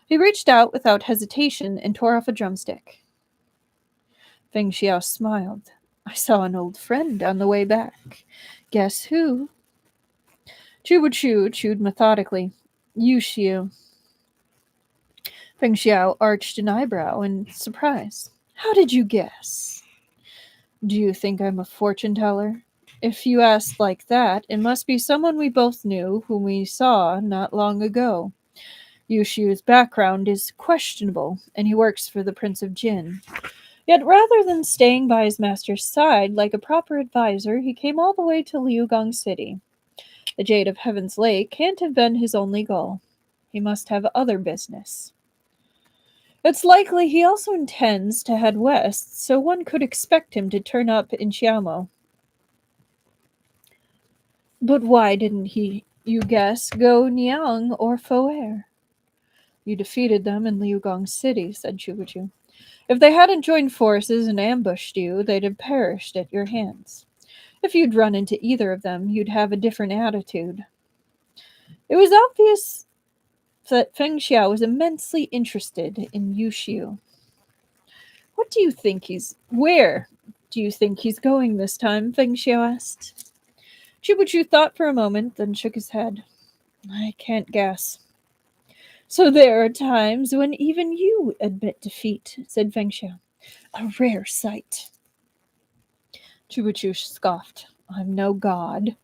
He reached out without hesitation and tore off a drumstick. Feng Xiao smiled. I saw an old friend on the way back. Guess who? Chu chewed methodically. Xiu. Feng Xiao arched an eyebrow in surprise. How did you guess? Do you think I'm a fortune teller? If you ask like that, it must be someone we both knew whom we saw not long ago. Xiu's background is questionable, and he works for the Prince of Jin. Yet rather than staying by his master's side like a proper advisor, he came all the way to Liugong City. The Jade of Heaven's Lake can't have been his only goal. He must have other business. It's likely he also intends to head west, so one could expect him to turn up in Xiaomo. But why didn't he, you guess, go Niang or Foer? You defeated them in Liugong City, said Chu. If they hadn't joined forces and ambushed you, they'd have perished at your hands. If you'd run into either of them, you'd have a different attitude. It was obvious that Feng Xiao was immensely interested in Xiu. Where do you think he's going this time? Feng Xiao asked. Chu thought for a moment, then shook his head. I can't guess. So there are times when even you admit defeat, said Feng Xiao. A rare sight. Chu scoffed. I'm no god.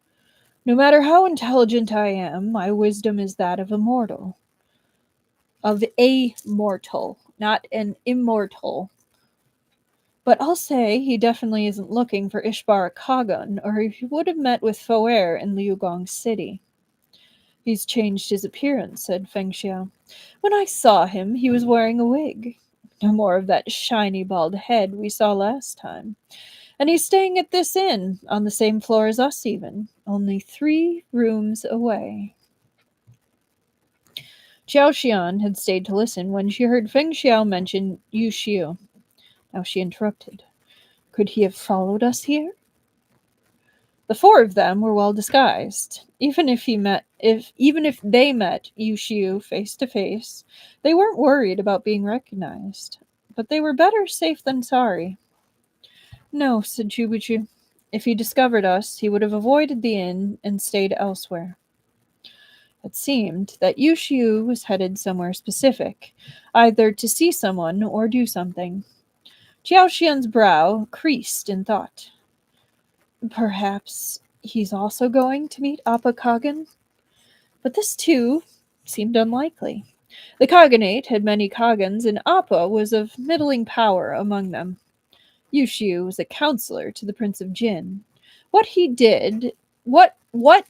No matter how intelligent I am, my wisdom is that of a mortal. Of a mortal, not an immortal. But I'll say he definitely isn't looking for Ishbar Kagan, or he would have met with Foer in Liugong City. He's changed his appearance, said Feng Xiao. When I saw him, he was wearing a wig. No more of that shiny bald head we saw last time. And he's staying at this inn, on the same floor as us even, only 3 rooms away. Xiao Xian had stayed to listen when she heard Feng Xiao mention Yu Xiu. Now she interrupted. Could he have followed us here? The 4 of them were well disguised. Even if they met Yu Xiu face to face, they weren't worried about being recognized. But they were better safe than sorry. No, said Chu. If he discovered us, he would have avoided the inn and stayed elsewhere. It seemed that Yushiu was headed somewhere specific, either to see someone or do something. Jiao Xian's brow creased in thought. Perhaps he's also going to meet Appa Kagan? But this, too, seemed unlikely. The Khaganate had many Khagans, and Appa was of middling power among them. Yushiu was a counselor to the Prince of Jin. What he did, what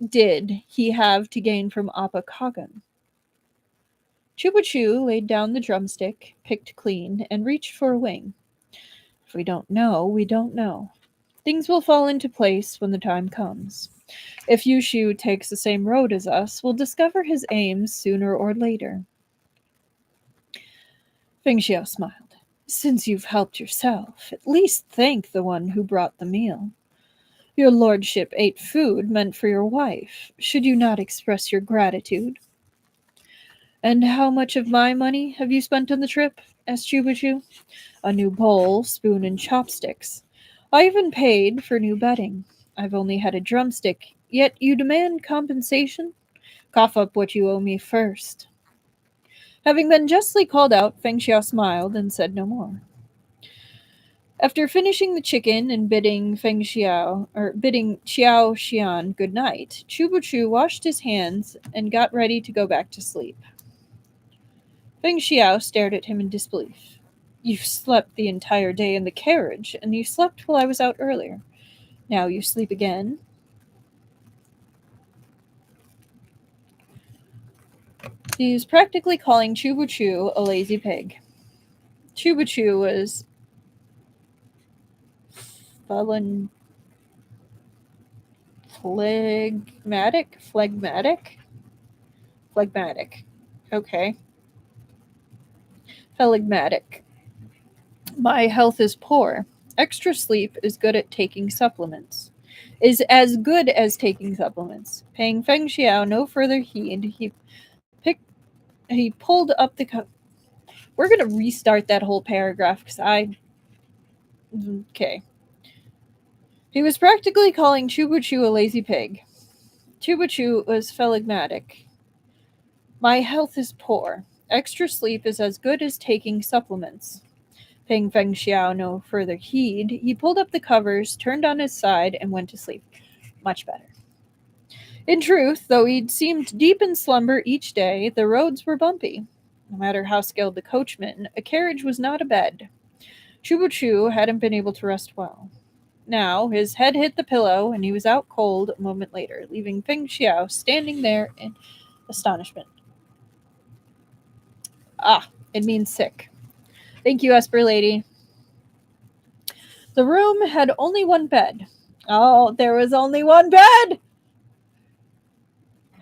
did he have to gain from Appa Kagan? Chubachu laid down the drumstick, picked clean, and reached for a wing. If we don't know, we don't know. Things will fall into place when the time comes. If Yushu takes the same road as us, we'll discover his aims sooner or later. Feng Xiao smiled. Since you've helped yourself, at least thank the one who brought the meal. Your lordship ate food meant for your wife. Should you not express your gratitude? And how much of my money have you spent on the trip? Asked Chubachu. A new bowl, spoon, and chopsticks. I even paid for new bedding. I've only had a drumstick, yet you demand compensation? Cough up what you owe me first. Having been justly called out, Feng Xiao smiled and said no more. After finishing the chicken and bidding Xiao Xian good night, Chu Chu washed his hands and got ready to go back to sleep. Feng Xiao stared at him in disbelief. You slept the entire day in the carriage, and you slept while I was out earlier. Now you sleep again? He was practically calling Chubuchu a lazy pig. Chubuchu was phlegmatic? Phlegmatic? Phlegmatic. Okay. Phlegmatic. My health is poor. Extra sleep is good at taking supplements. Is as good as taking supplements. Paying Feng Xiao no further heed, picked he pulled up the We're going to restart that whole paragraph cuz okay. He was practically calling Chubuchu a lazy pig. Chubuchu was phlegmatic. My health is poor. Extra sleep is as good as taking supplements. Paying Feng Xiao no further heed, he pulled up the covers, turned on his side, and went to sleep. Much better. In truth, though he'd seemed deep in slumber each day, the roads were bumpy. No matter how skilled the coachman, a carriage was not a bed. Chubuchu hadn't been able to rest well. Now, his head hit the pillow, and he was out cold a moment later, leaving Feng Xiao standing there in astonishment. Ah, it means sick. Thank you, Esper Lady. The room had only one bed. Oh, there was only one bed!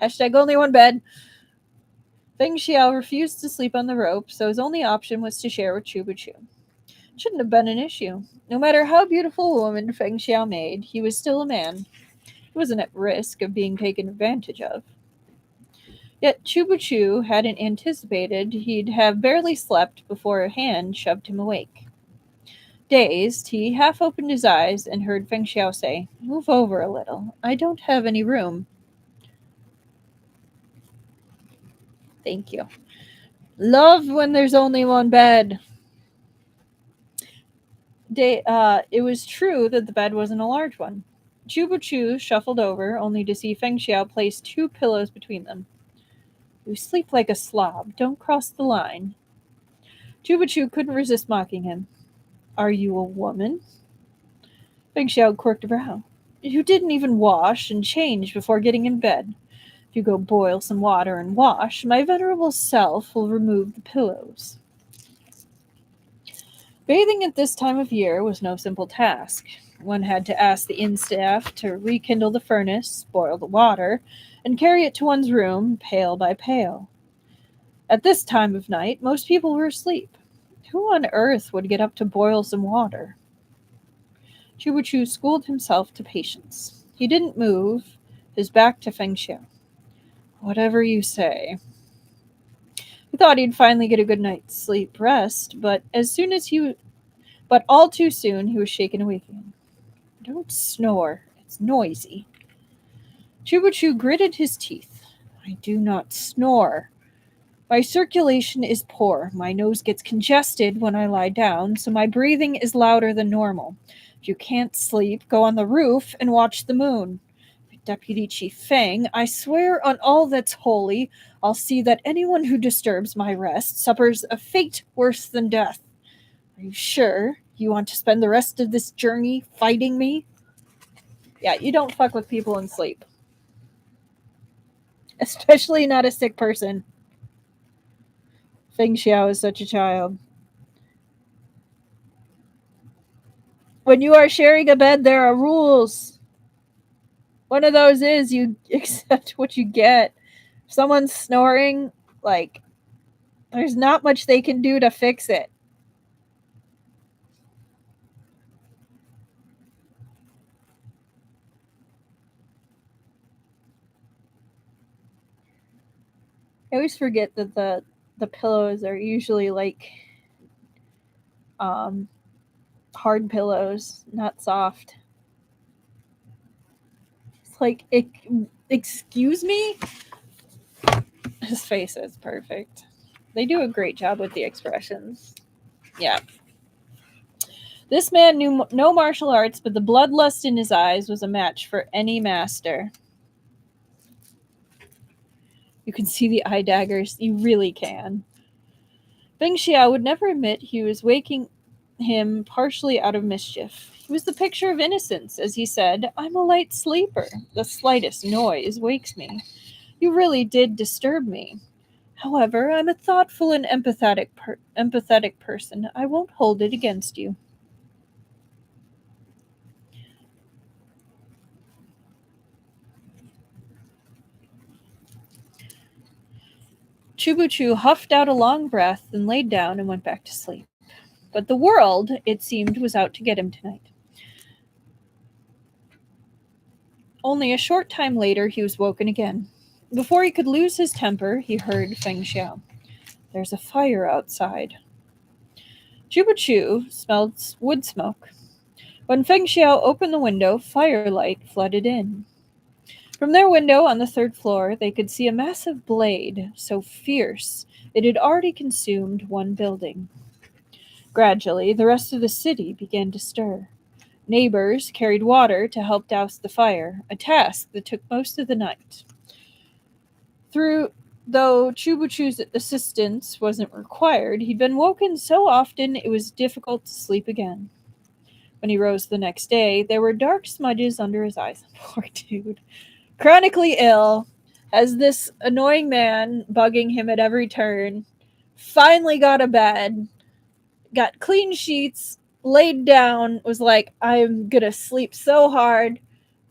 Hashtag only one bed. Feng Xiao refused to sleep on the rope, so his only option was to share with Chubuchu. Shouldn't have been an issue. No matter how beautiful a woman Feng Xiao made, he was still a man. He wasn't at risk of being taken advantage of. Yet Chubuchu hadn't anticipated he'd have barely slept before a hand shoved him awake. Dazed, he half opened his eyes and heard Feng Xiao say, Move over a little. I don't have any room. Thank you. Love when there's only one bed. It was true that the bed wasn't a large one. Chubuchu shuffled over, only to see Feng Xiao place 2 pillows between them. You sleep like a slob. Don't cross the line. Chubuchu couldn't resist mocking him. Are you a woman? Feng Xiao quirked a brow. You didn't even wash and change before getting in bed. If you go boil some water and wash, my venerable self will remove the pillows. Bathing at this time of year was no simple task. One had to ask the inn staff to rekindle the furnace, boil the water, and carry it to one's room, pail by pail. At this time of night, most people were asleep. Who on earth would get up to boil some water? Chubuchu schooled himself to patience. He didn't move, his back to Feng Xiao. Whatever you say. He thought he'd finally get a good night's sleep rest, but all too soon he was shaken awake again. Don't snore. It's noisy. Chubuchu gritted his teeth. I do not snore. My circulation is poor. My nose gets congested when I lie down, so my breathing is louder than normal. If you can't sleep, go on the roof and watch the moon. Deputy Chief Fang, I swear on all that's holy, I'll see that anyone who disturbs my rest suffers a fate worse than death. Are you sure you want to spend the rest of this journey fighting me? Yeah, you don't fuck with people in sleep. Especially not a sick person. Feng Xiao is such a child. When you are sharing a bed, there are rules. One of those is you accept what you get. If someone's snoring, like, there's not much they can do to fix it. I always forget that the pillows are usually like um hard pillows, not soft. It's like, excuse me? His face is perfect. They do a great job with the expressions. Yeah. This man knew no martial arts, but the bloodlust in his eyes was a match for any master. You can see the eye daggers. You really can. Bing Xiao would never admit he was waking him partially out of mischief. He was the picture of innocence, as he said, I'm a light sleeper. The slightest noise wakes me. You really did disturb me. However, I'm a thoughtful and empathetic person. I won't hold it against you. Chubuchu huffed out a long breath, then laid down and went back to sleep. But the world, it seemed, was out to get him tonight. Only a short time later, he was woken again. Before he could lose his temper, he heard Feng Xiao. There's a fire outside. Chubuchu smelled wood smoke. When Feng Xiao opened the window, firelight flooded in. From their window on the third floor, they could see a massive blade, so fierce it had already consumed one building. Gradually, the rest of the city began to stir. Neighbors carried water to help douse the fire, a task that took most of the night. Though Chubuchu's assistance wasn't required, he'd been woken so often it was difficult to sleep again. When he rose the next day, there were dark smudges under his eyes. Poor dude. Chronically ill, has this annoying man bugging him at every turn, finally got a bed, got clean sheets, laid down, was like, I'm gonna sleep so hard,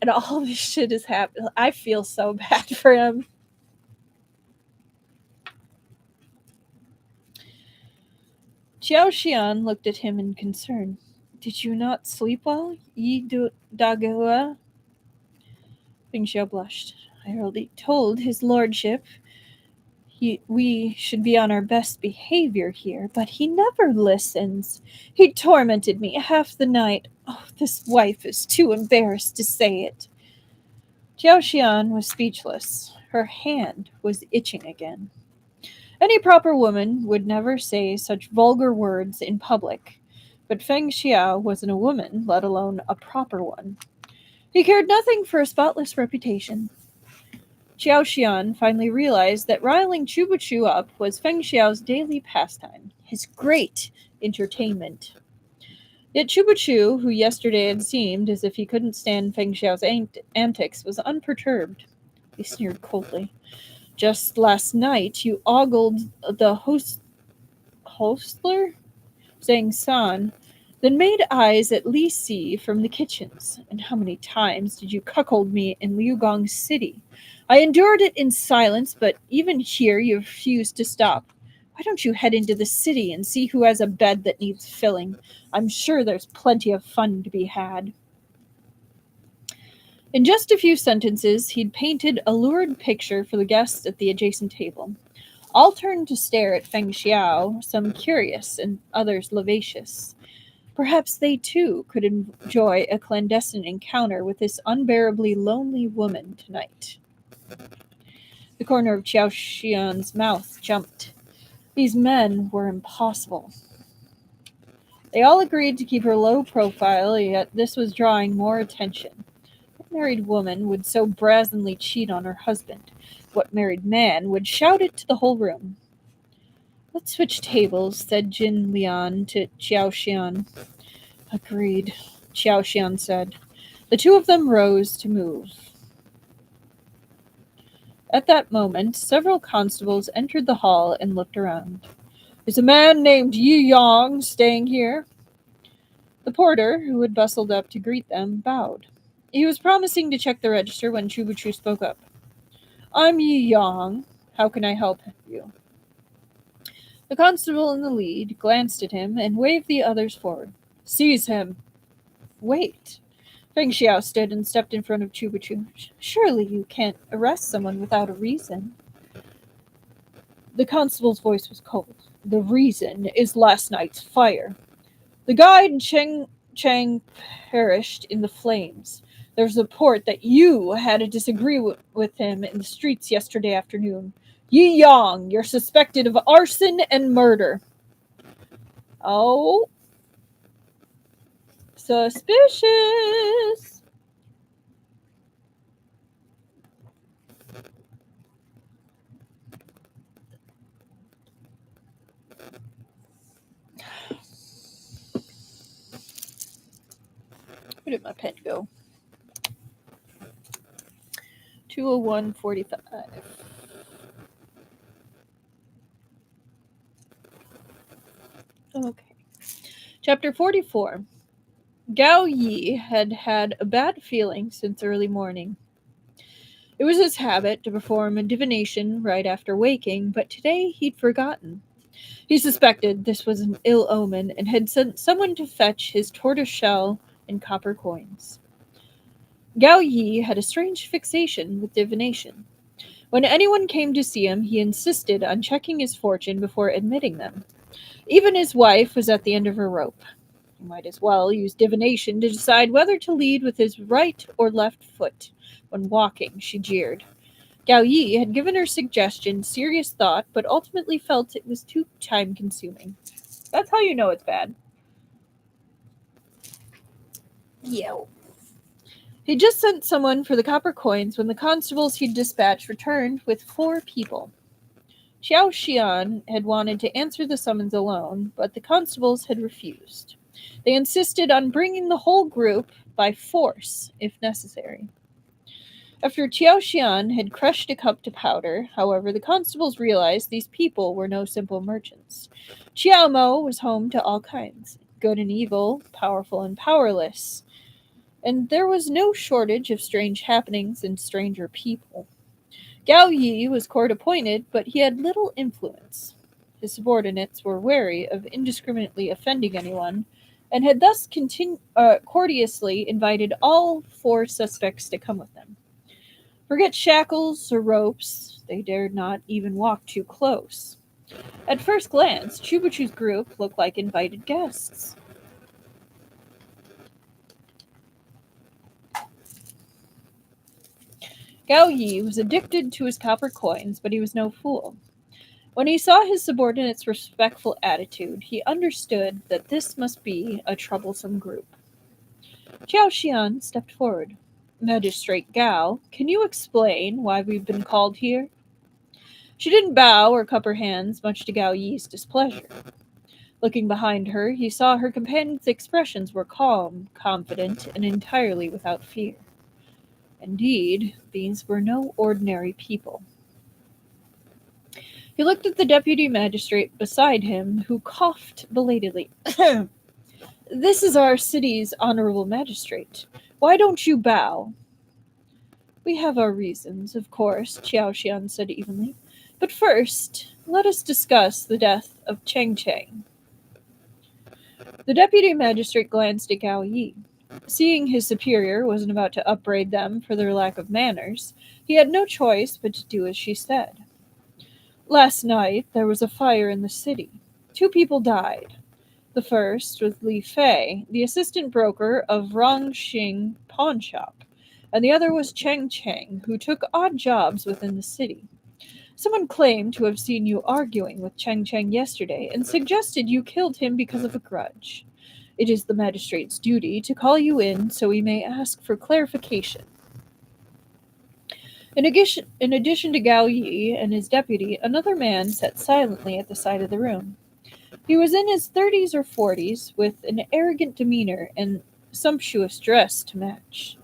and all this shit is happening. I feel so bad for him. Xiao Xian looked at him in concern. Did you not sleep well, Yi Dagua? Bing Xiao blushed. I already told his lordship we should be on our best behavior here, but he never listens. He tormented me half the night. Oh, this wife is too embarrassed to say it. Jiao Xian was speechless. Her hand was itching again. Any proper woman would never say such vulgar words in public, but Feng Xiao wasn't a woman, let alone a proper one. He cared nothing for a spotless reputation. Xiao Xian finally realized that riling Chubuchu up was Feng Xiao's daily pastime, his great entertainment. Yet Chubuchu, who yesterday had seemed as if he couldn't stand Feng Xiao's antics, was unperturbed. He sneered coldly. Just last night you ogled the hostler? Zhang San, then made eyes at Li Si from the kitchens. And how many times did you cuckold me in Liugong City? I endured it in silence, but even here you refused to stop. Why don't you head into the city and see who has a bed that needs filling? I'm sure there's plenty of fun to be had. In just a few sentences, he'd painted a lurid picture for the guests at the adjacent table. All turned to stare at Feng Xiao, some curious and others vivacious. Perhaps they too could enjoy a clandestine encounter with this unbearably lonely woman tonight. The corner of Qiao Xian's mouth jumped. These men were impossible. They all agreed to keep her low profile, yet this was drawing more attention. What married woman would so brazenly cheat on her husband? What married man would shout it to the whole room? Let's switch tables, said Jin Lian to Qiao Xian. Agreed, Qiao Xian said. The two of them rose to move. At that moment, several constables entered the hall and looked around. Is a man named Yi Yang staying here? The porter, who had bustled up to greet them, bowed. He was promising to check the register when Chubuchu spoke up. I'm Yi Yang. How can I help you? The constable in the lead glanced at him and waved the others forward. Seize him. Wait. Feng Xiao stood and stepped in front of Chubuchu. Surely you can't arrest someone without a reason. The constable's voice was cold. The reason is last night's fire. The guide Chang perished in the flames. There's a report that you had a disagreement with him in the streets yesterday afternoon. Yi Yang, you're suspected of arson and murder. Oh. Suspicious. Where did my pen go? 201:45. Okay. Chapter 44. Gao Yi had had a bad feeling since early morning. It was his habit to perform a divination right after waking, but today he'd forgotten. He suspected this was an ill omen and had sent someone to fetch his tortoise shell and copper coins. Gao Yi had a strange fixation with divination. When anyone came to see him, he insisted on checking his fortune before admitting them. Even his wife was at the end of her rope. He might as well use divination to decide whether to lead with his right or left foot. When walking, she jeered. Gao Yi had given her suggestion serious thought, but ultimately felt it was too time-consuming. That's how you know it's bad. Yo. He just sent someone for the copper coins when the constables he'd dispatched returned with 4 people. Xiao Xian had wanted to answer the summons alone, but the constables had refused. They insisted on bringing the whole group by force, if necessary. After Xiao Xian had crushed a cup to powder, however, the constables realized these people were no simple merchants. Qiao Mo was home to all kinds, good and evil, powerful and powerless, and there was no shortage of strange happenings and stranger people. Gao Yi was court-appointed, but he had little influence. His subordinates were wary of indiscriminately offending anyone, and had thus courteously invited all 4 suspects to come with them. Forget shackles or ropes, they dared not even walk too close. At first glance, Chubuchu's group looked like invited guests. Gao Yi was addicted to his copper coins, but he was no fool. When he saw his subordinates' respectful attitude, he understood that this must be a troublesome group. Xiao Xian stepped forward. Magistrate Gao, can you explain why we've been called here? She didn't bow or cup her hands, much to Gao Yi's displeasure. Looking behind her, he saw her companions' expressions were calm, confident, and entirely without fear. Indeed, these were no ordinary people. He looked at the deputy magistrate beside him, who coughed belatedly. This is our city's honorable magistrate. Why don't you bow? We have our reasons, of course, Qiao Xian said evenly. But first, let us discuss the death of Cheng Cheng. The deputy magistrate glanced at Gao Yi. Seeing his superior wasn't about to upbraid them for their lack of manners, he had no choice but to do as she said. Last night, there was a fire in the city. 2 people died. The first was Li Fei, the assistant broker of Rongxing Pawn Shop, and the other was Cheng Cheng, who took odd jobs within the city. Someone claimed to have seen you arguing with Cheng Cheng yesterday and suggested you killed him because of a grudge. It is the magistrate's duty to call you in so we may ask for clarification. In addition to Gao Yi and his deputy, another man sat silently at the side of the room. He was in his 30s or 40s, with an arrogant demeanor and sumptuous dress to match.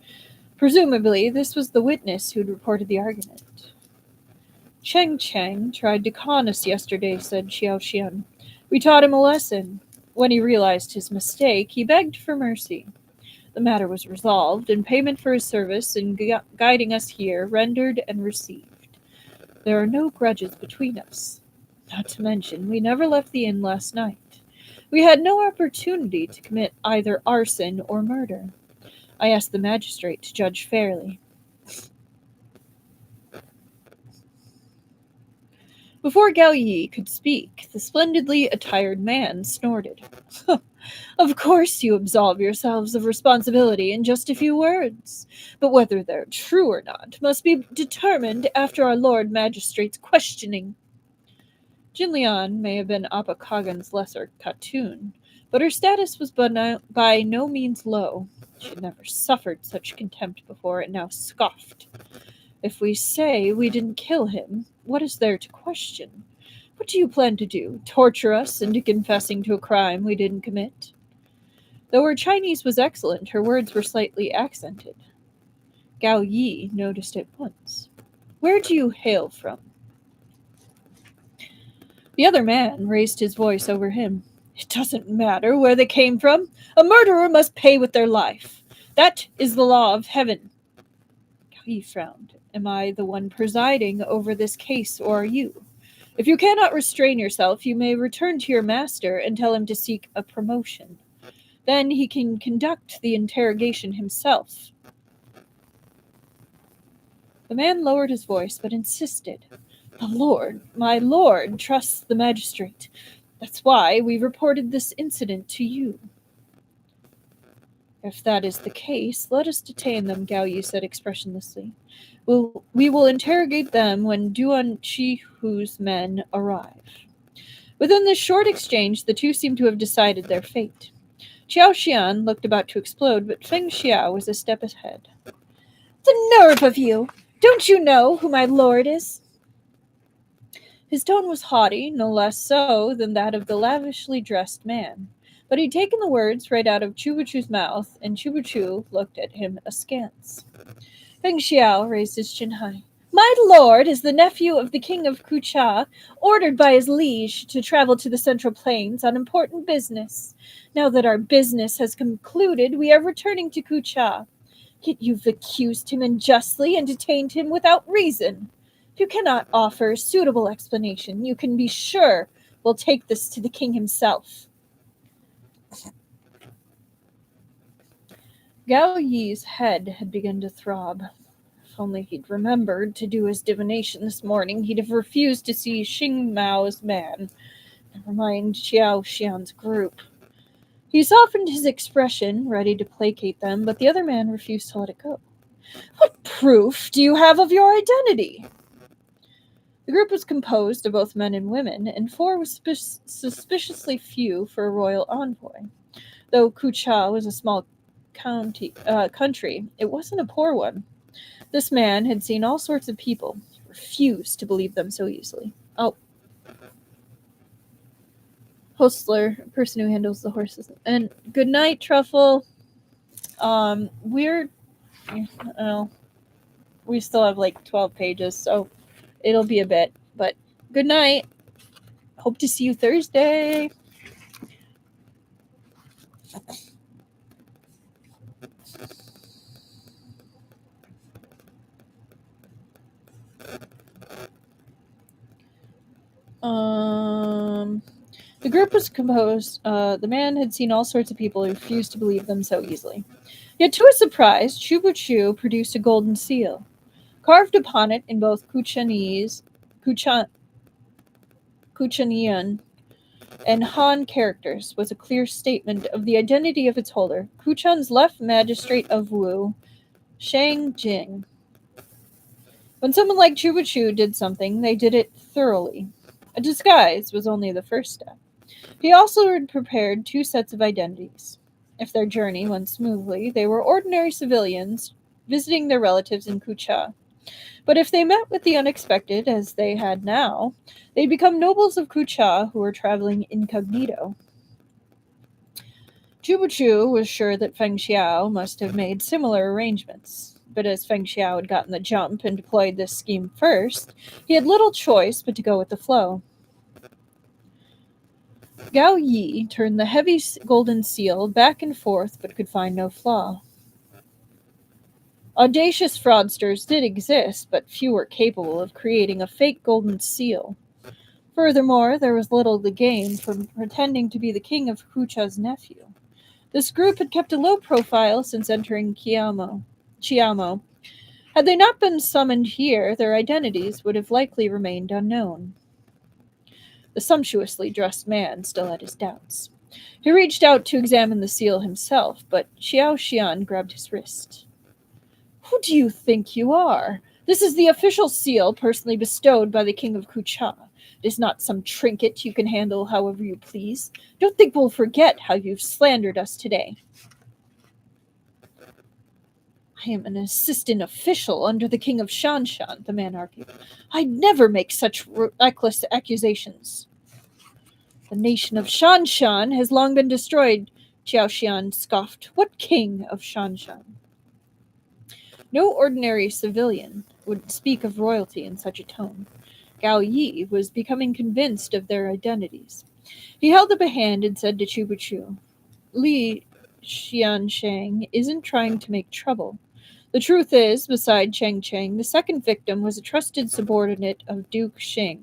Presumably, this was the witness who'd reported the argument. Cheng Cheng tried to con us yesterday, said Xiao Xian. We taught him a lesson. When he realized his mistake, he begged for mercy. The matter was resolved, and payment for his service in guiding us here rendered and received. There are no grudges between us. Not to mention, we never left the inn last night. We had no opportunity to commit either arson or murder. I asked the magistrate to judge fairly. Before Gao Yi could speak, the splendidly attired man snorted. Of course you absolve yourselves of responsibility in just a few words, but whether they're true or not must be determined after our Lord Magistrate's questioning. Jin Lian may have been Appa Kagan's lesser Khatun, but her status was by no means low. She had never suffered such contempt before and now scoffed. If we say we didn't kill him, what is there to question? What do you plan to do? Torture us into confessing to a crime we didn't commit? Though her Chinese was excellent, her words were slightly accented. Gao Yi noticed at once. Where do you hail from? The other man raised his voice over him. It doesn't matter where they came from. A murderer must pay with their life. That is the law of heaven. Gao Yi frowned. Am I the one presiding over this case, or are you? If you cannot restrain yourself, you may return to your master and tell him to seek a promotion. Then he can conduct the interrogation himself. The man lowered his voice, but insisted. The Lord, my lord, trusts the magistrate. That's why we reported this incident to you. If that is the case, let us detain them, Gao Yi said expressionlessly. We will interrogate them when Duan Chihu's men arrive. Within this short exchange, the two seemed to have decided their fate. Xiao Xian looked about to explode, but Feng Xiao was a step ahead. The nerve of you! Don't you know who my lord is? His tone was haughty, no less so than that of the lavishly dressed man. But he'd taken the words right out of Chubuchu's mouth, and Chubuchu looked at him askance. Feng Xiao raised his chin high. My lord is the nephew of the king of Kucha, ordered by his liege to travel to the Central Plains on important business. Now that our business has concluded, we are returning to Kucha. Yet you've accused him unjustly and detained him without reason. If you cannot offer a suitable explanation, you can be sure we'll take this to the king himself. Gao Yi's head had begun to throb. If only he'd remembered to do his divination this morning, he'd have refused to see Xing Mao's man. Never mind Xiao Xian's group. He softened his expression, ready to placate them, but the other man refused to let it go. What proof do you have of your identity? The group was composed of both men and women, and four was suspiciously few for a royal envoy. Though Kucha was a small country, it wasn't a poor one. This man had seen all sorts of people. He refused to believe them so easily. Oh. Hostler, person who handles the horses. And good night, Truffle. We still have like 12 pages, so it'll be a bit. But good night. Hope to see you Thursday. The group was composed. The man had seen all sorts of people who refused to believe them so easily. Yet to his surprise, Chubuchu produced a golden seal. Carved upon it in both Kuchanian and Han characters was a clear statement of the identity of its holder, Kuchan's left magistrate of Wu, Shang Jing. When someone like Chubachu did something, they did it thoroughly. A disguise was only the first step. He also had prepared two sets of identities. If their journey went smoothly, they were ordinary civilians visiting their relatives in Kucha. But if they met with the unexpected, as they had now, they'd become nobles of Kucha who were traveling incognito. Chubuchu was sure that Feng Xiao must have made similar arrangements. But as Feng Xiao had gotten the jump and deployed this scheme first, he had little choice but to go with the flow. Gao Yi turned the heavy golden seal back and forth but could find no flaw. Audacious fraudsters did exist, but few were capable of creating a fake golden seal. Furthermore, there was little to gain from pretending to be the king of Kucha's nephew. This group had kept a low profile since entering Chiamo. Had they not been summoned here, their identities would have likely remained unknown. The sumptuously dressed man still had his doubts. He reached out to examine the seal himself, but Xiao Xian grabbed his wrist. Who do you think you are? This is the official seal personally bestowed by the king of Kucha. It is not some trinket you can handle however you please. Don't think we'll forget how you've slandered us today. I am an assistant official under the king of Shanshan, the man argued. I'd never make such reckless accusations. The nation of Shanshan has long been destroyed, Xiao Xian scoffed. What king of Shanshan? No ordinary civilian would speak of royalty in such a tone. Gao Yi was becoming convinced of their identities. He held up a hand and said to Chubuchu, Li Xiansheng isn't trying to make trouble. The truth is, beside Cheng Cheng, the second victim was a trusted subordinate of Duke Xing.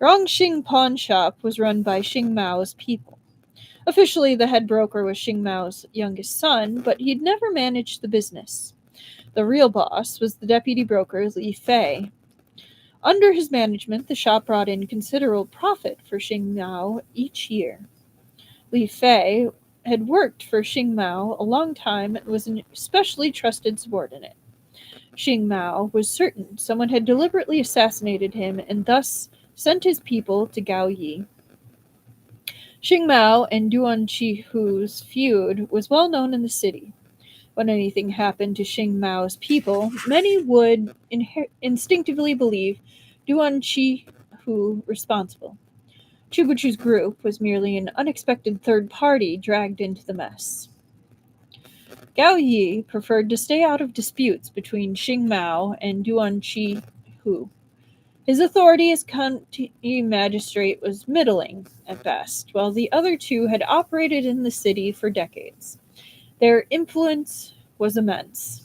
Rongxing Pawn Shop was run by Xing Mao's people. Officially, the head broker was Xing Mao's youngest son, but he'd never managed the business. The real boss was the deputy broker, Li Fei. Under his management, the shop brought in considerable profit for Xing Mao each year. Li Fei had worked for Xing Mao a long time and was an especially trusted subordinate. Xing Mao was certain someone had deliberately assassinated him and thus sent his people to Gao Yi. Xing Mao and Duan Qihu's feud was well known in the city. When anything happened to Xing Mao's people, many would instinctively believe Duan Qihu responsible. Chubuchu's group was merely an unexpected third party dragged into the mess. Gao Yi preferred to stay out of disputes between Xing Mao and Duan Qihu. His authority as county magistrate was middling at best, while the other two had operated in the city for decades. Their influence was immense.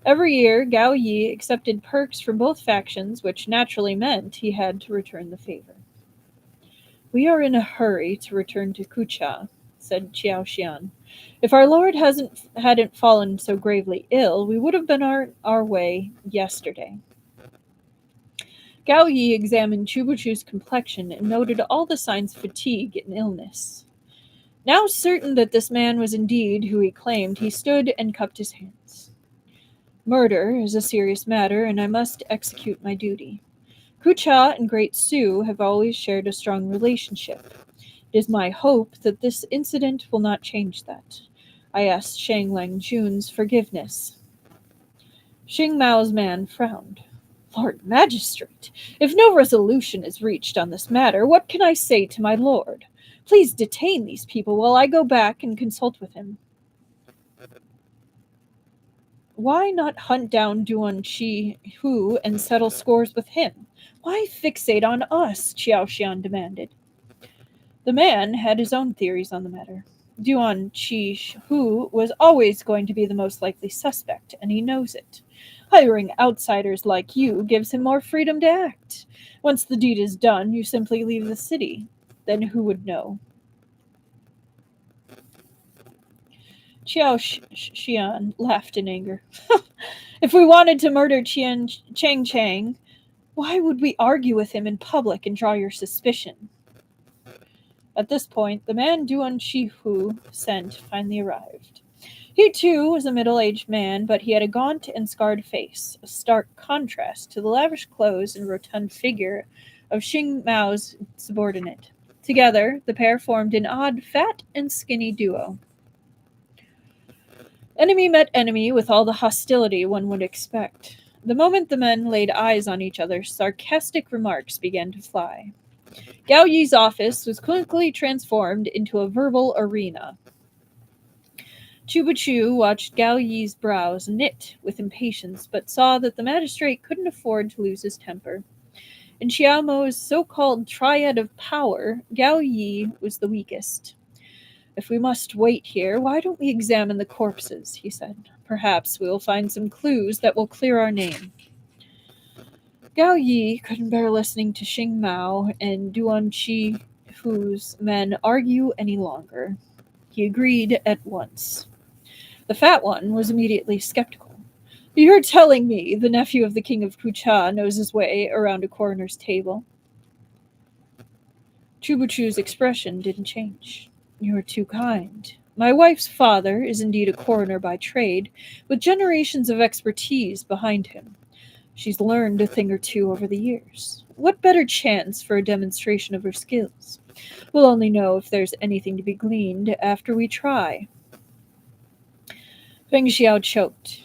Every year, Gao Yi accepted perks from both factions, which naturally meant he had to return the favor. We are in a hurry to return to Kucha, said Xiao Xian. If our lord hadn't fallen so gravely ill, we would have been on our way yesterday. Gao Yi examined Chubuchu's complexion and noted all the signs of fatigue and illness. Now certain that this man was indeed who he claimed, he stood and cupped his hands. Murder is a serious matter, and I must execute my duty. Kucha and Great Su have always shared a strong relationship. It is my hope that this incident will not change that. I ask Shang Lang Jun's forgiveness. Xing Mao's man frowned. Lord Magistrate, if no resolution is reached on this matter, what can I say to my lord? Please detain these people while I go back and consult with him. Why not hunt down Duan Qihu and settle scores with him? Why fixate on us? Xiao Xian demanded. The man had his own theories on the matter. Duan Qihu was always going to be the most likely suspect, and he knows it. Hiring outsiders like you gives him more freedom to act. Once the deed is done, you simply leave the city. Then who would know? Xiao Xian laughed in anger. If we wanted to murder Cheng Chang, why would we argue with him in public and draw your suspicion? At this point, the man Duan Qihu sent finally arrived. He too was a middle-aged man, but he had a gaunt and scarred face, a stark contrast to the lavish clothes and rotund figure of Xing Mao's subordinate. Together, the pair formed an odd, fat and skinny duo. Enemy met enemy with all the hostility one would expect. The moment the men laid eyes on each other, sarcastic remarks began to fly. Gao Yi's office was quickly transformed into a verbal arena. Chubachu watched Gao Yi's brows knit with impatience, but saw that the magistrate couldn't afford to lose his temper. In Xiaomo's so-called triad of power, Gao Yi was the weakest. If we must wait here, why don't we examine the corpses, he said. Perhaps we will find some clues that will clear our name. Gao Yi couldn't bear listening to Xing Mao and Duan Qi Hu's men argue any longer. He agreed at once. The fat one was immediately skeptical. You're telling me the nephew of the king of Kucha knows his way around a coroner's table? Chubuchu's expression didn't change. You're too kind. My wife's father is indeed a coroner by trade, with generations of expertise behind him. She's learned a thing or two over the years. What better chance for a demonstration of her skills? We'll only know if there's anything to be gleaned after we try. Feng Xiao choked.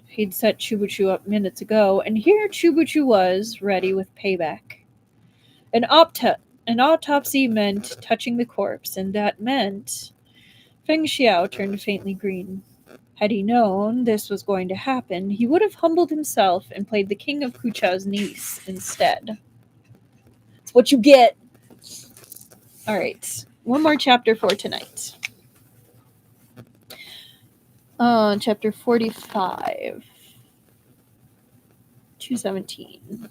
He'd set Chubuchu up minutes ago, and here Chubuchu was, ready with payback. An autopsy meant touching the corpse, and that meant... Feng Xiao turned faintly green. Had he known this was going to happen, he would have humbled himself and played the king of Kucha's niece instead. It's what you get! Alright, one more chapter for tonight. Chapter 45. 217.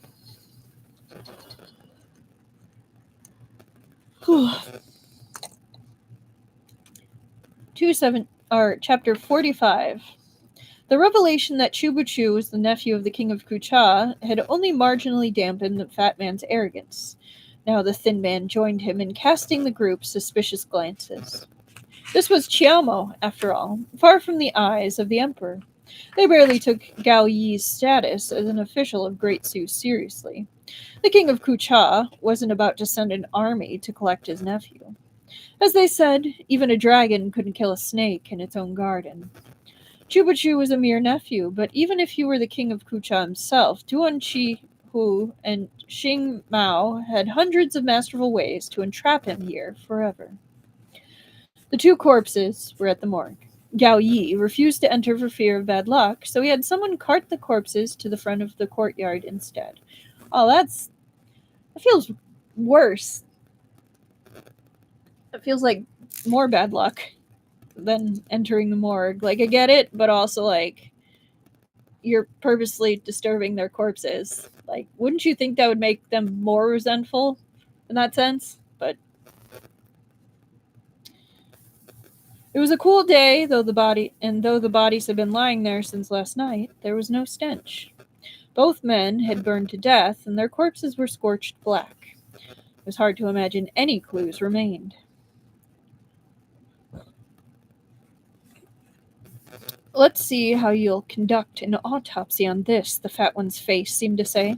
Chapter 45. The revelation that Chubuchu was the nephew of the king of Kucha had only marginally dampened the fat man's arrogance. Now the thin man joined him in casting the group suspicious glances. This was Qiamo, after all, far from the eyes of the emperor. They barely took Gao Yi's status as an official of Great Su seriously. The king of Kucha wasn't about to send an army to collect his nephew. As they said, even a dragon couldn't kill a snake in its own garden. Chubachu was a mere nephew, but even if he were the king of Kucha himself, Duan Qi Hu and Xing Mao had hundreds of masterful ways to entrap him here forever. The two corpses were at the morgue. Gao Yi refused to enter for fear of bad luck, so he had someone cart the corpses to the front of the courtyard instead. Oh, that feels worse. It feels like more bad luck than entering the morgue. Like, I get it, but also, like, you're purposely disturbing their corpses. Like, wouldn't you think that would make them more resentful in that sense? But it was a cool day, though the bodies had been lying there since last night, there was no stench. Both men had burned to death, and their corpses were scorched black. It was hard to imagine any clues remained. Let's see how you'll conduct an autopsy on this, the fat one's face seemed to say.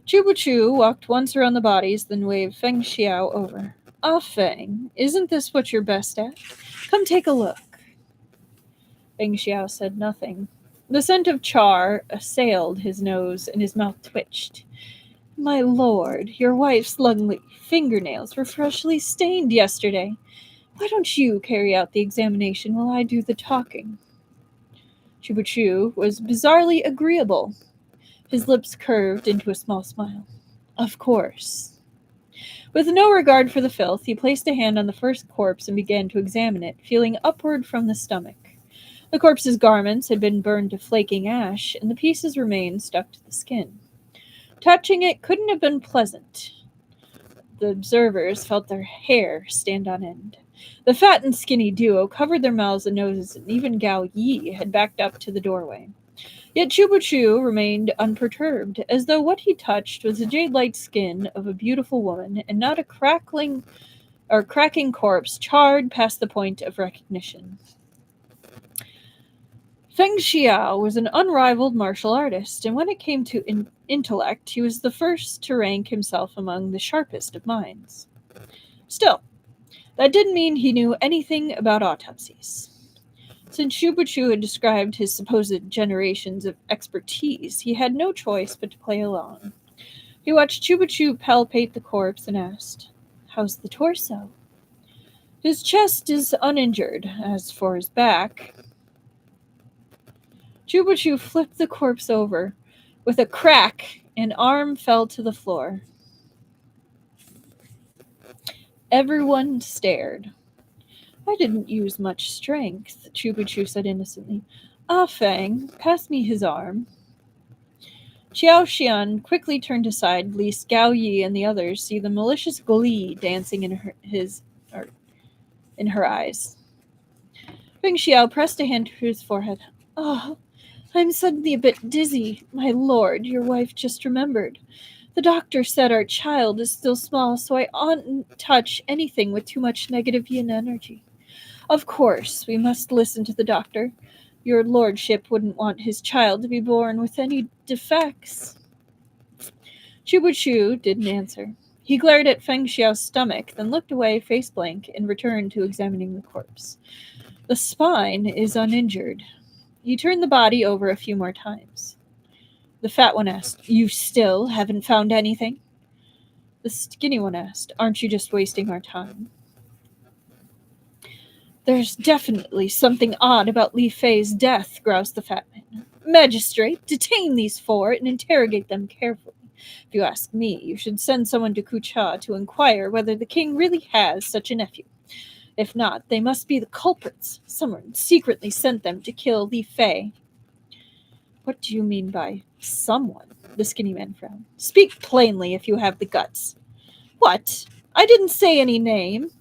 Chubuchu walked once around the bodies, then waved Feng Xiao over. Ah, Feng, isn't this what you're best at? Come take a look. Feng Xiao said nothing. The scent of char assailed his nose, and his mouth twitched. My lord, your wife's lovely fingernails were freshly stained yesterday. Why don't you carry out the examination while I do the talking? Chubuchu was bizarrely agreeable. His lips curved into a small smile. Of course. With no regard for the filth, he placed a hand on the first corpse and began to examine it, feeling upward from the stomach. The corpse's garments had been burned to flaking ash, and the pieces remained stuck to the skin. Touching it couldn't have been pleasant. The observers felt their hair stand on end. The fat and skinny duo covered their mouths and noses, and even Gao Yi had backed up to the doorway. Yet Chubuchu remained unperturbed, as though what he touched was the jade-like skin of a beautiful woman, and not a cracking corpse charred past the point of recognition. Feng Xiao was an unrivaled martial artist, and when it came to intellect, he was the first to rank himself among the sharpest of minds. Still, that didn't mean he knew anything about autopsies. Since Shubuchu had described his supposed generations of expertise, he had no choice but to play along. He watched Shubuchu palpate the corpse and asked, "How's the torso?" "His chest is uninjured. As for his back..." Shubuchu flipped the corpse over. With a crack, an arm fell to the floor. Everyone stared. "I didn't use much strength," Shubuchu said innocently. "Ah Fang, pass me his arm." Xiao Xian quickly turned aside, lest Gao Yi and the others see the malicious glee dancing in her eyes. Feng Xiao pressed a hand to his forehead. "Oh, I'm suddenly a bit dizzy. My lord, your wife just remembered. The doctor said our child is still small, so I oughtn't touch anything with too much negative yin energy. Of course, we must listen to the doctor. Your lordship wouldn't want his child to be born with any defects." Chubuchu didn't answer. He glared at Feng Xiao's stomach, then looked away face blank and returned to examining the corpse. "The spine is uninjured." He turned the body over a few more times. The fat one asked, "You still haven't found anything?" The skinny one asked, "Aren't you just wasting our time?" "There's definitely something odd about Li Fei's death," groused the fat man. "Magistrate, detain these four and interrogate them carefully. If you ask me, you should send someone to Kucha to inquire whether the king really has such a nephew. If not, they must be the culprits. Someone secretly sent them to kill Li Fei." "What do you mean by someone?" The skinny man frowned. "Speak plainly if you have the guts." "What? I didn't say any name."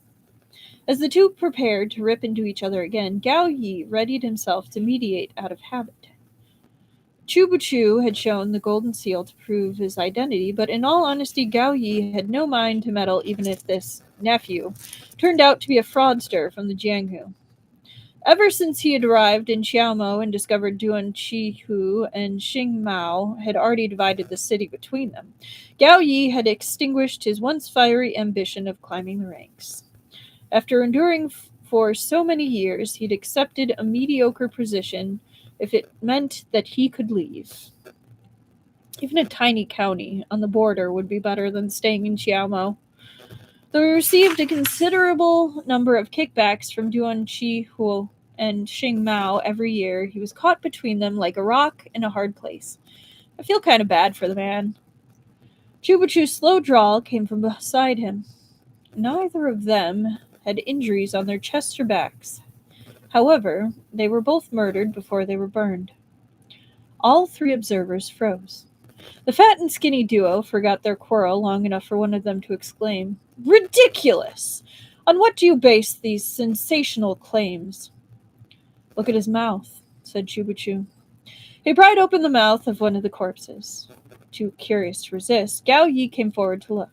As the two prepared to rip into each other again, Gao Yi readied himself to mediate out of habit. Chubuchu had shown the golden seal to prove his identity, but in all honesty, Gao Yi had no mind to meddle even if this nephew turned out to be a fraudster from the Jianghu. Ever since he had arrived in Xiaomo and discovered Duan Qihu and Xing Mao had already divided the city between them, Gao Yi had extinguished his once fiery ambition of climbing the ranks. After enduring for so many years, he'd accepted a mediocre position if it meant that he could leave. Even a tiny county on the border would be better than staying in Xiaomo. Though he received a considerable number of kickbacks from Duan Qihu and Xing Mao every year, he was caught between them like a rock in a hard place. I feel kind of bad for the man. Chubuchu's slow drawl came from beside him. Neither of them had injuries on their chests or backs. However, they were both murdered before they were burned. All three observers froze. The fat and skinny duo forgot their quarrel long enough for one of them to exclaim, "Ridiculous! On what do you base these sensational claims?" "Look at his mouth," said Chubuchu. He pried open the mouth of one of the corpses. Too curious to resist, Gao Yi came forward to look.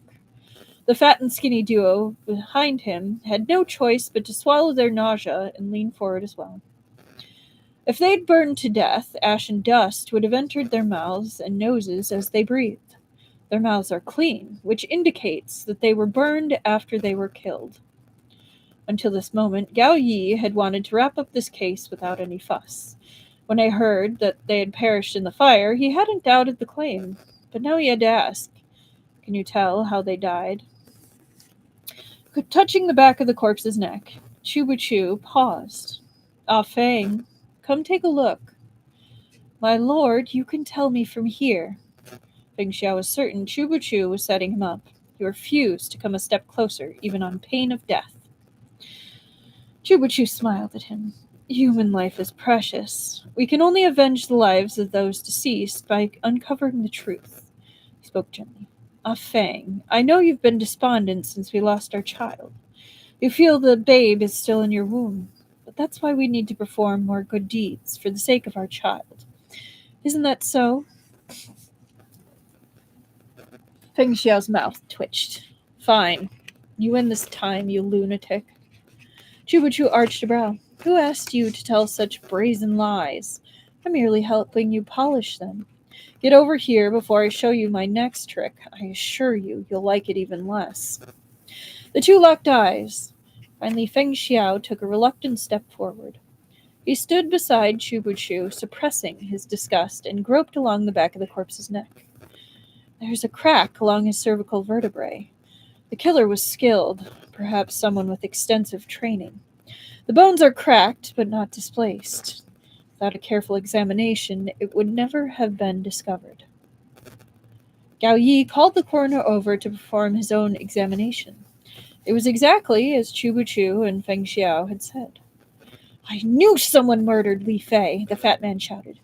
The fat and skinny duo behind him had no choice but to swallow their nausea and lean forward as well. If they'd burned to death, ash and dust would have entered their mouths and noses as they breathed. Their mouths are clean, which indicates that they were burned after they were killed. Until this moment, Gao Yi had wanted to wrap up this case without any fuss. When I heard that they had perished in the fire, he hadn't doubted the claim. But now he had to ask, "Can you tell how they died?" Touching the back of the corpse's neck, Chubuchu paused. "Ah Feng, come take a look." "My lord, you can tell me from here." Feng Xiao was certain Chubuchu was setting him up. He refused to come a step closer, even on pain of death. Chubuchu smiled at him. "Human life is precious. We can only avenge the lives of those deceased by uncovering the truth." He spoke gently. "Ah Feng, I know you've been despondent since we lost our child. You feel the babe is still in your womb. But that's why we need to perform more good deeds for the sake of our child. Isn't that so?" Feng Xiao's mouth twitched. "Fine. You win this time, you lunatic." Chubuchu arched a brow. Who asked you to tell such brazen lies? I'm merely helping you polish them. Get over here before I show you my next trick. I assure you, you'll like it even less. The two locked eyes. Finally, Feng Xiao took a reluctant step forward. He stood beside Chubuchu, suppressing his disgust, and groped along the back of the corpse's neck. There's a crack along his cervical vertebrae. The killer was skilled, perhaps someone with extensive training. The bones are cracked, but not displaced. Without a careful examination, it would never have been discovered. Gao Yi called the coroner over to perform his own examination. It was exactly as Chubuchu and Feng Xiao had said. I knew someone murdered Li Fei, the fat man shouted.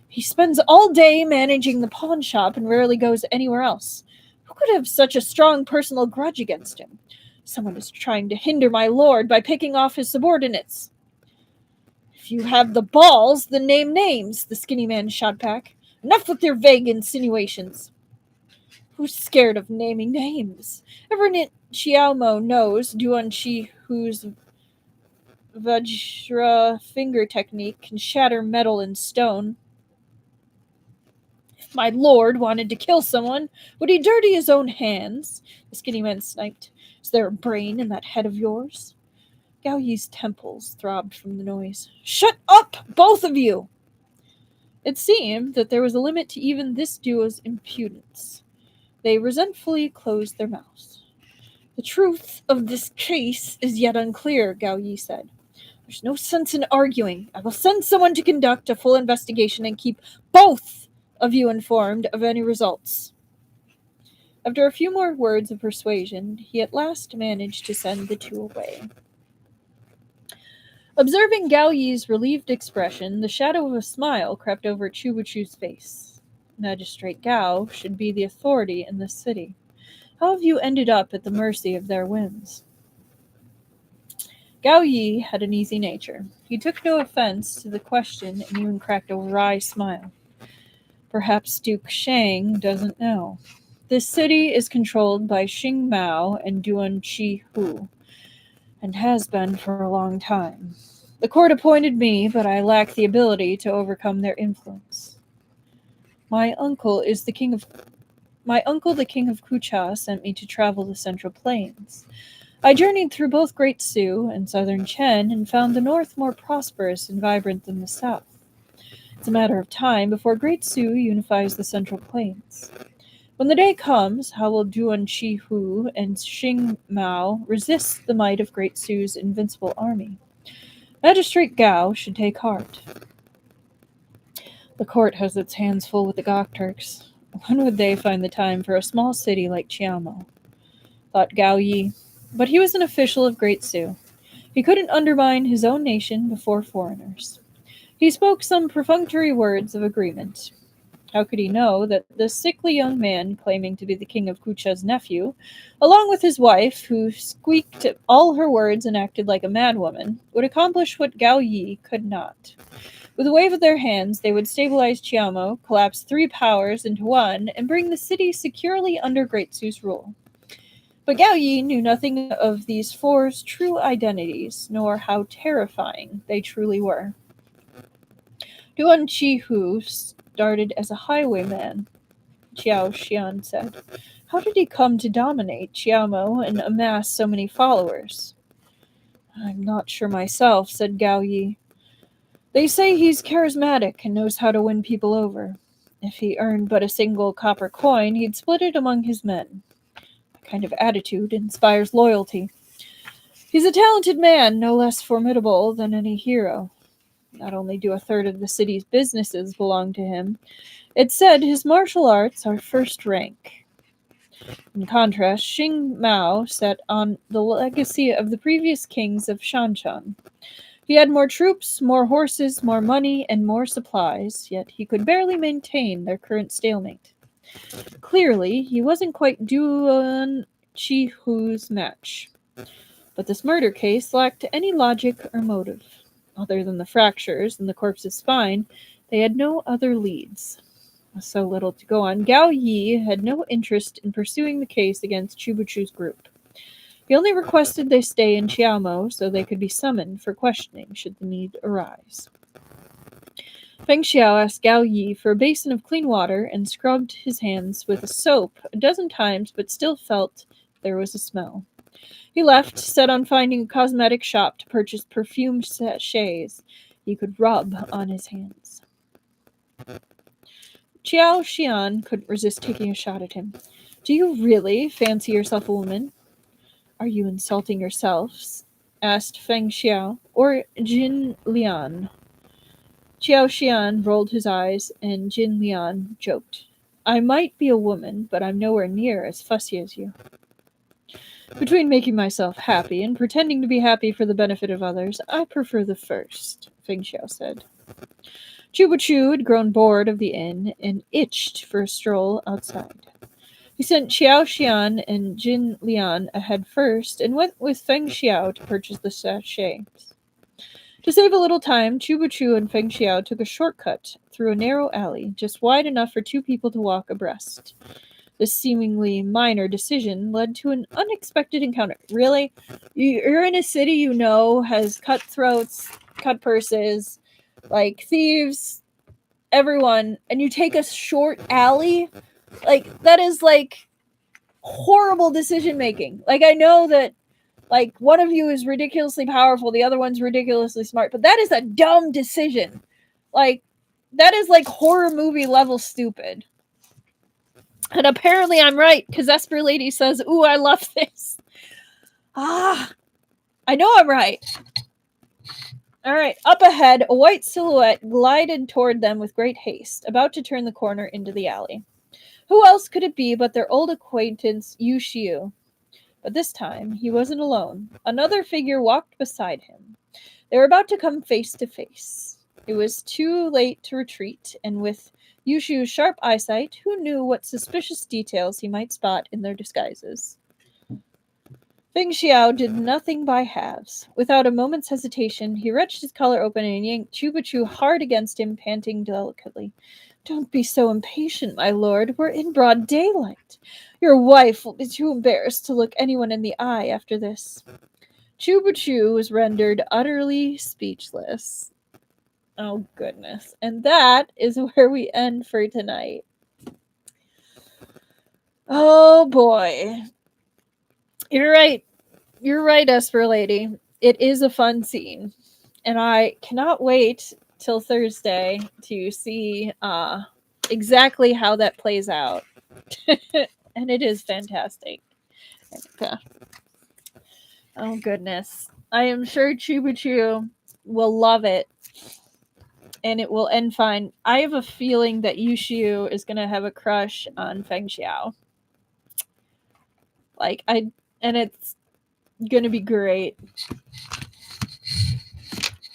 He spends all day managing the pawn shop and rarely goes anywhere else. Who could have such a strong personal grudge against him? Someone is trying to hinder my lord by picking off his subordinates. If you have the balls, then name names, the skinny man shot back. Enough with your vague insinuations. Who's scared of naming names? Everyone Xiaomo knows Duanqi, whose Vajra finger technique can shatter metal and stone. If my lord wanted to kill someone, would he dirty his own hands? The skinny man sniped. Is there a brain in that head of yours? Gao Yi's temples throbbed from the noise. Shut up, both of you! It seemed that there was a limit to even this duo's impudence. They resentfully closed their mouths. The truth of this case is yet unclear, Gao Yi said. There's no sense in arguing. I will send someone to conduct a full investigation and keep both of you informed of any results. After a few more words of persuasion, he at last managed to send the two away. Observing Gao Yi's relieved expression, the shadow of a smile crept over Chubuchu's face. Magistrate Gao should be the authority in this city. How have you ended up at the mercy of their whims? Gao Yi had an easy nature. He took no offense to the question and even cracked a wry smile. Perhaps Duke Shang doesn't know. This city is controlled by Xing Mao and Duan Qi Hu, and has been for a long time. The court appointed me, but I lack the ability to overcome their influence. My uncle, the king of Kucha, sent me to travel the Central Plains. I journeyed through both Great Su and Southern Chen and found the north more prosperous and vibrant than the south. It's a matter of time before Great Su unifies the Central Plains. When the day comes, how will Duan Qi Hu and Xing Mao resist the might of Great Su's invincible army? Magistrate Gao should take heart. The court has its hands full with the Gok Turks. When would they find the time for a small city like Qiamo? Thought Gao Yi. But he was an official of Great Su. He couldn't undermine his own nation before foreigners. He spoke some perfunctory words of agreement. How could he know that the sickly young man claiming to be the king of Kucha's nephew, along with his wife, who squeaked all her words and acted like a madwoman, would accomplish what Gao Yi could not? With a wave of their hands, they would stabilize Qiamo, collapse three powers into one, and bring the city securely under Great Su's rule. But Gao Yi knew nothing of these four's true identities, nor how terrifying they truly were. Duan Qi Hu started as a highwayman, Qiao Xian said. How did he come to dominate Qiamo and amass so many followers? I'm not sure myself, said Gao Yi. They say he's charismatic and knows how to win people over. If he earned but a single copper coin, he'd split it among his men. That kind of attitude inspires loyalty. He's a talented man, no less formidable than any hero. Not only do a third of the city's businesses belong to him, it's said his martial arts are first rank. In contrast, Xing Mao sat on the legacy of the previous kings of Shanshan. He had more troops, more horses, more money, and more supplies, yet he could barely maintain their current stalemate. Clearly, he wasn't quite Duan Qi Hu's match. But this murder case lacked any logic or motive. Other than the fractures in the corpse's spine, they had no other leads. With so little to go on, Gao Yi had no interest in pursuing the case against Chubuchu's group. He only requested they stay in Qiaomo so they could be summoned for questioning should the need arise. Feng Xiao asked Gao Yi for a basin of clean water and scrubbed his hands with a soap a dozen times, but still felt there was a smell. He left, set on finding a cosmetic shop to purchase perfumed sachets he could rub on his hands. Qiao Xian couldn't resist taking a shot at him. Do you really fancy yourself a woman? Are you insulting yourselves? Asked Feng Xiao, or Jin Lian. Qiao Xian rolled his eyes, and Jin Lian joked. I might be a woman, but I'm nowhere near as fussy as you. Between making myself happy and pretending to be happy for the benefit of others, I prefer the first, Feng Xiao said. Chuba Chu had grown bored of the inn and itched for a stroll outside. He sent Qiao Xian and Jin Lian ahead first and went with Feng Xiao to purchase the sachets. To save a little time, Chuba Chu and Feng Xiao took a shortcut through a narrow alley, just wide enough for two people to walk abreast. This seemingly minor decision led to an unexpected encounter. Really? You're in a city you know has cutthroats, cut purses, like thieves, everyone, and you take a short alley? Like, that is like horrible decision making. Like, I know that like one of you is ridiculously powerful, the other one's ridiculously smart, but that is a dumb decision. Like, that is like horror movie level stupid. And apparently I'm right, because Esper Lady says, ooh, I love this. I know I'm right. Alright, up ahead, a white silhouette glided toward them with great haste, about to turn the corner into the alley. Who else could it be but their old acquaintance, Yu Xiu? But this time, he wasn't alone. Another figure walked beside him. They were about to come face to face. It was too late to retreat, and with Yu Xiu's sharp eyesight, who knew what suspicious details he might spot in their disguises? Feng Xiao did nothing by halves. Without a moment's hesitation, he wrenched his collar open and yanked Chuba Chu hard against him, panting delicately. Don't be so impatient, my lord. We're in broad daylight. Your wife will be too embarrassed to look anyone in the eye after this. Chuba Chu was rendered utterly speechless. Oh, goodness. And that is where we end for tonight. Oh, boy. You're right. You're right, Esper Lady. It is a fun scene. And I cannot wait till Thursday to see exactly how that plays out. And it is fantastic. Okay. Oh, goodness. I am sure Chuba Chu will love it. And it will end fine. I have a feeling that Yu Xiu is going to have a crush on Feng Xiao. And it's going to be great.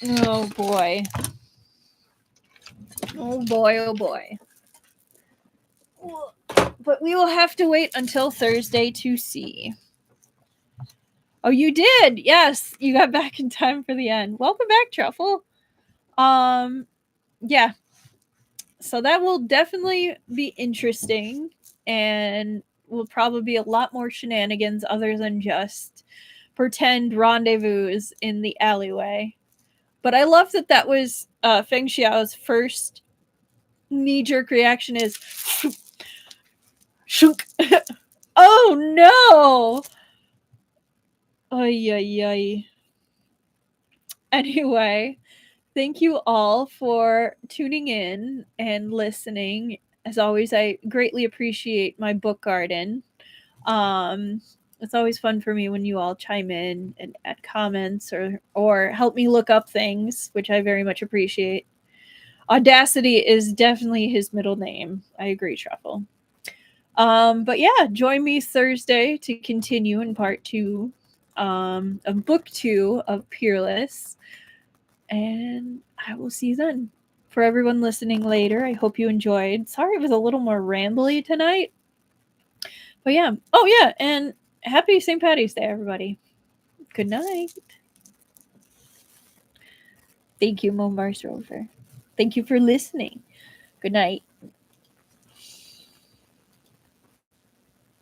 Oh, boy. Oh, boy, oh, boy. But we will have to wait until Thursday to see. Oh, you did! Yes, you got back in time for the end. Welcome back, Truffle. Yeah. So that will definitely be interesting, and will probably be a lot more shenanigans other than just pretend rendezvous in the alleyway. But I love that was Feng Xiao's first knee-jerk reaction is shunk. Oh no! Ay, ay, ay. Anyway, thank you all for tuning in and listening. As always, I greatly appreciate my book garden. It's always fun for me when you all chime in and add comments or help me look up things, which I very much appreciate. Audacity is definitely his middle name. I agree, Truffle. But yeah, join me Thursday to continue in part 2 of book 2 of Peerless. And I will see you then. For everyone listening later, I hope you enjoyed. Sorry it was a little more rambly tonight. But yeah. Oh yeah, and happy St. Patty's Day, everybody. Good night. Thank you, Mo Mars Rover. Thank you for listening. Good night.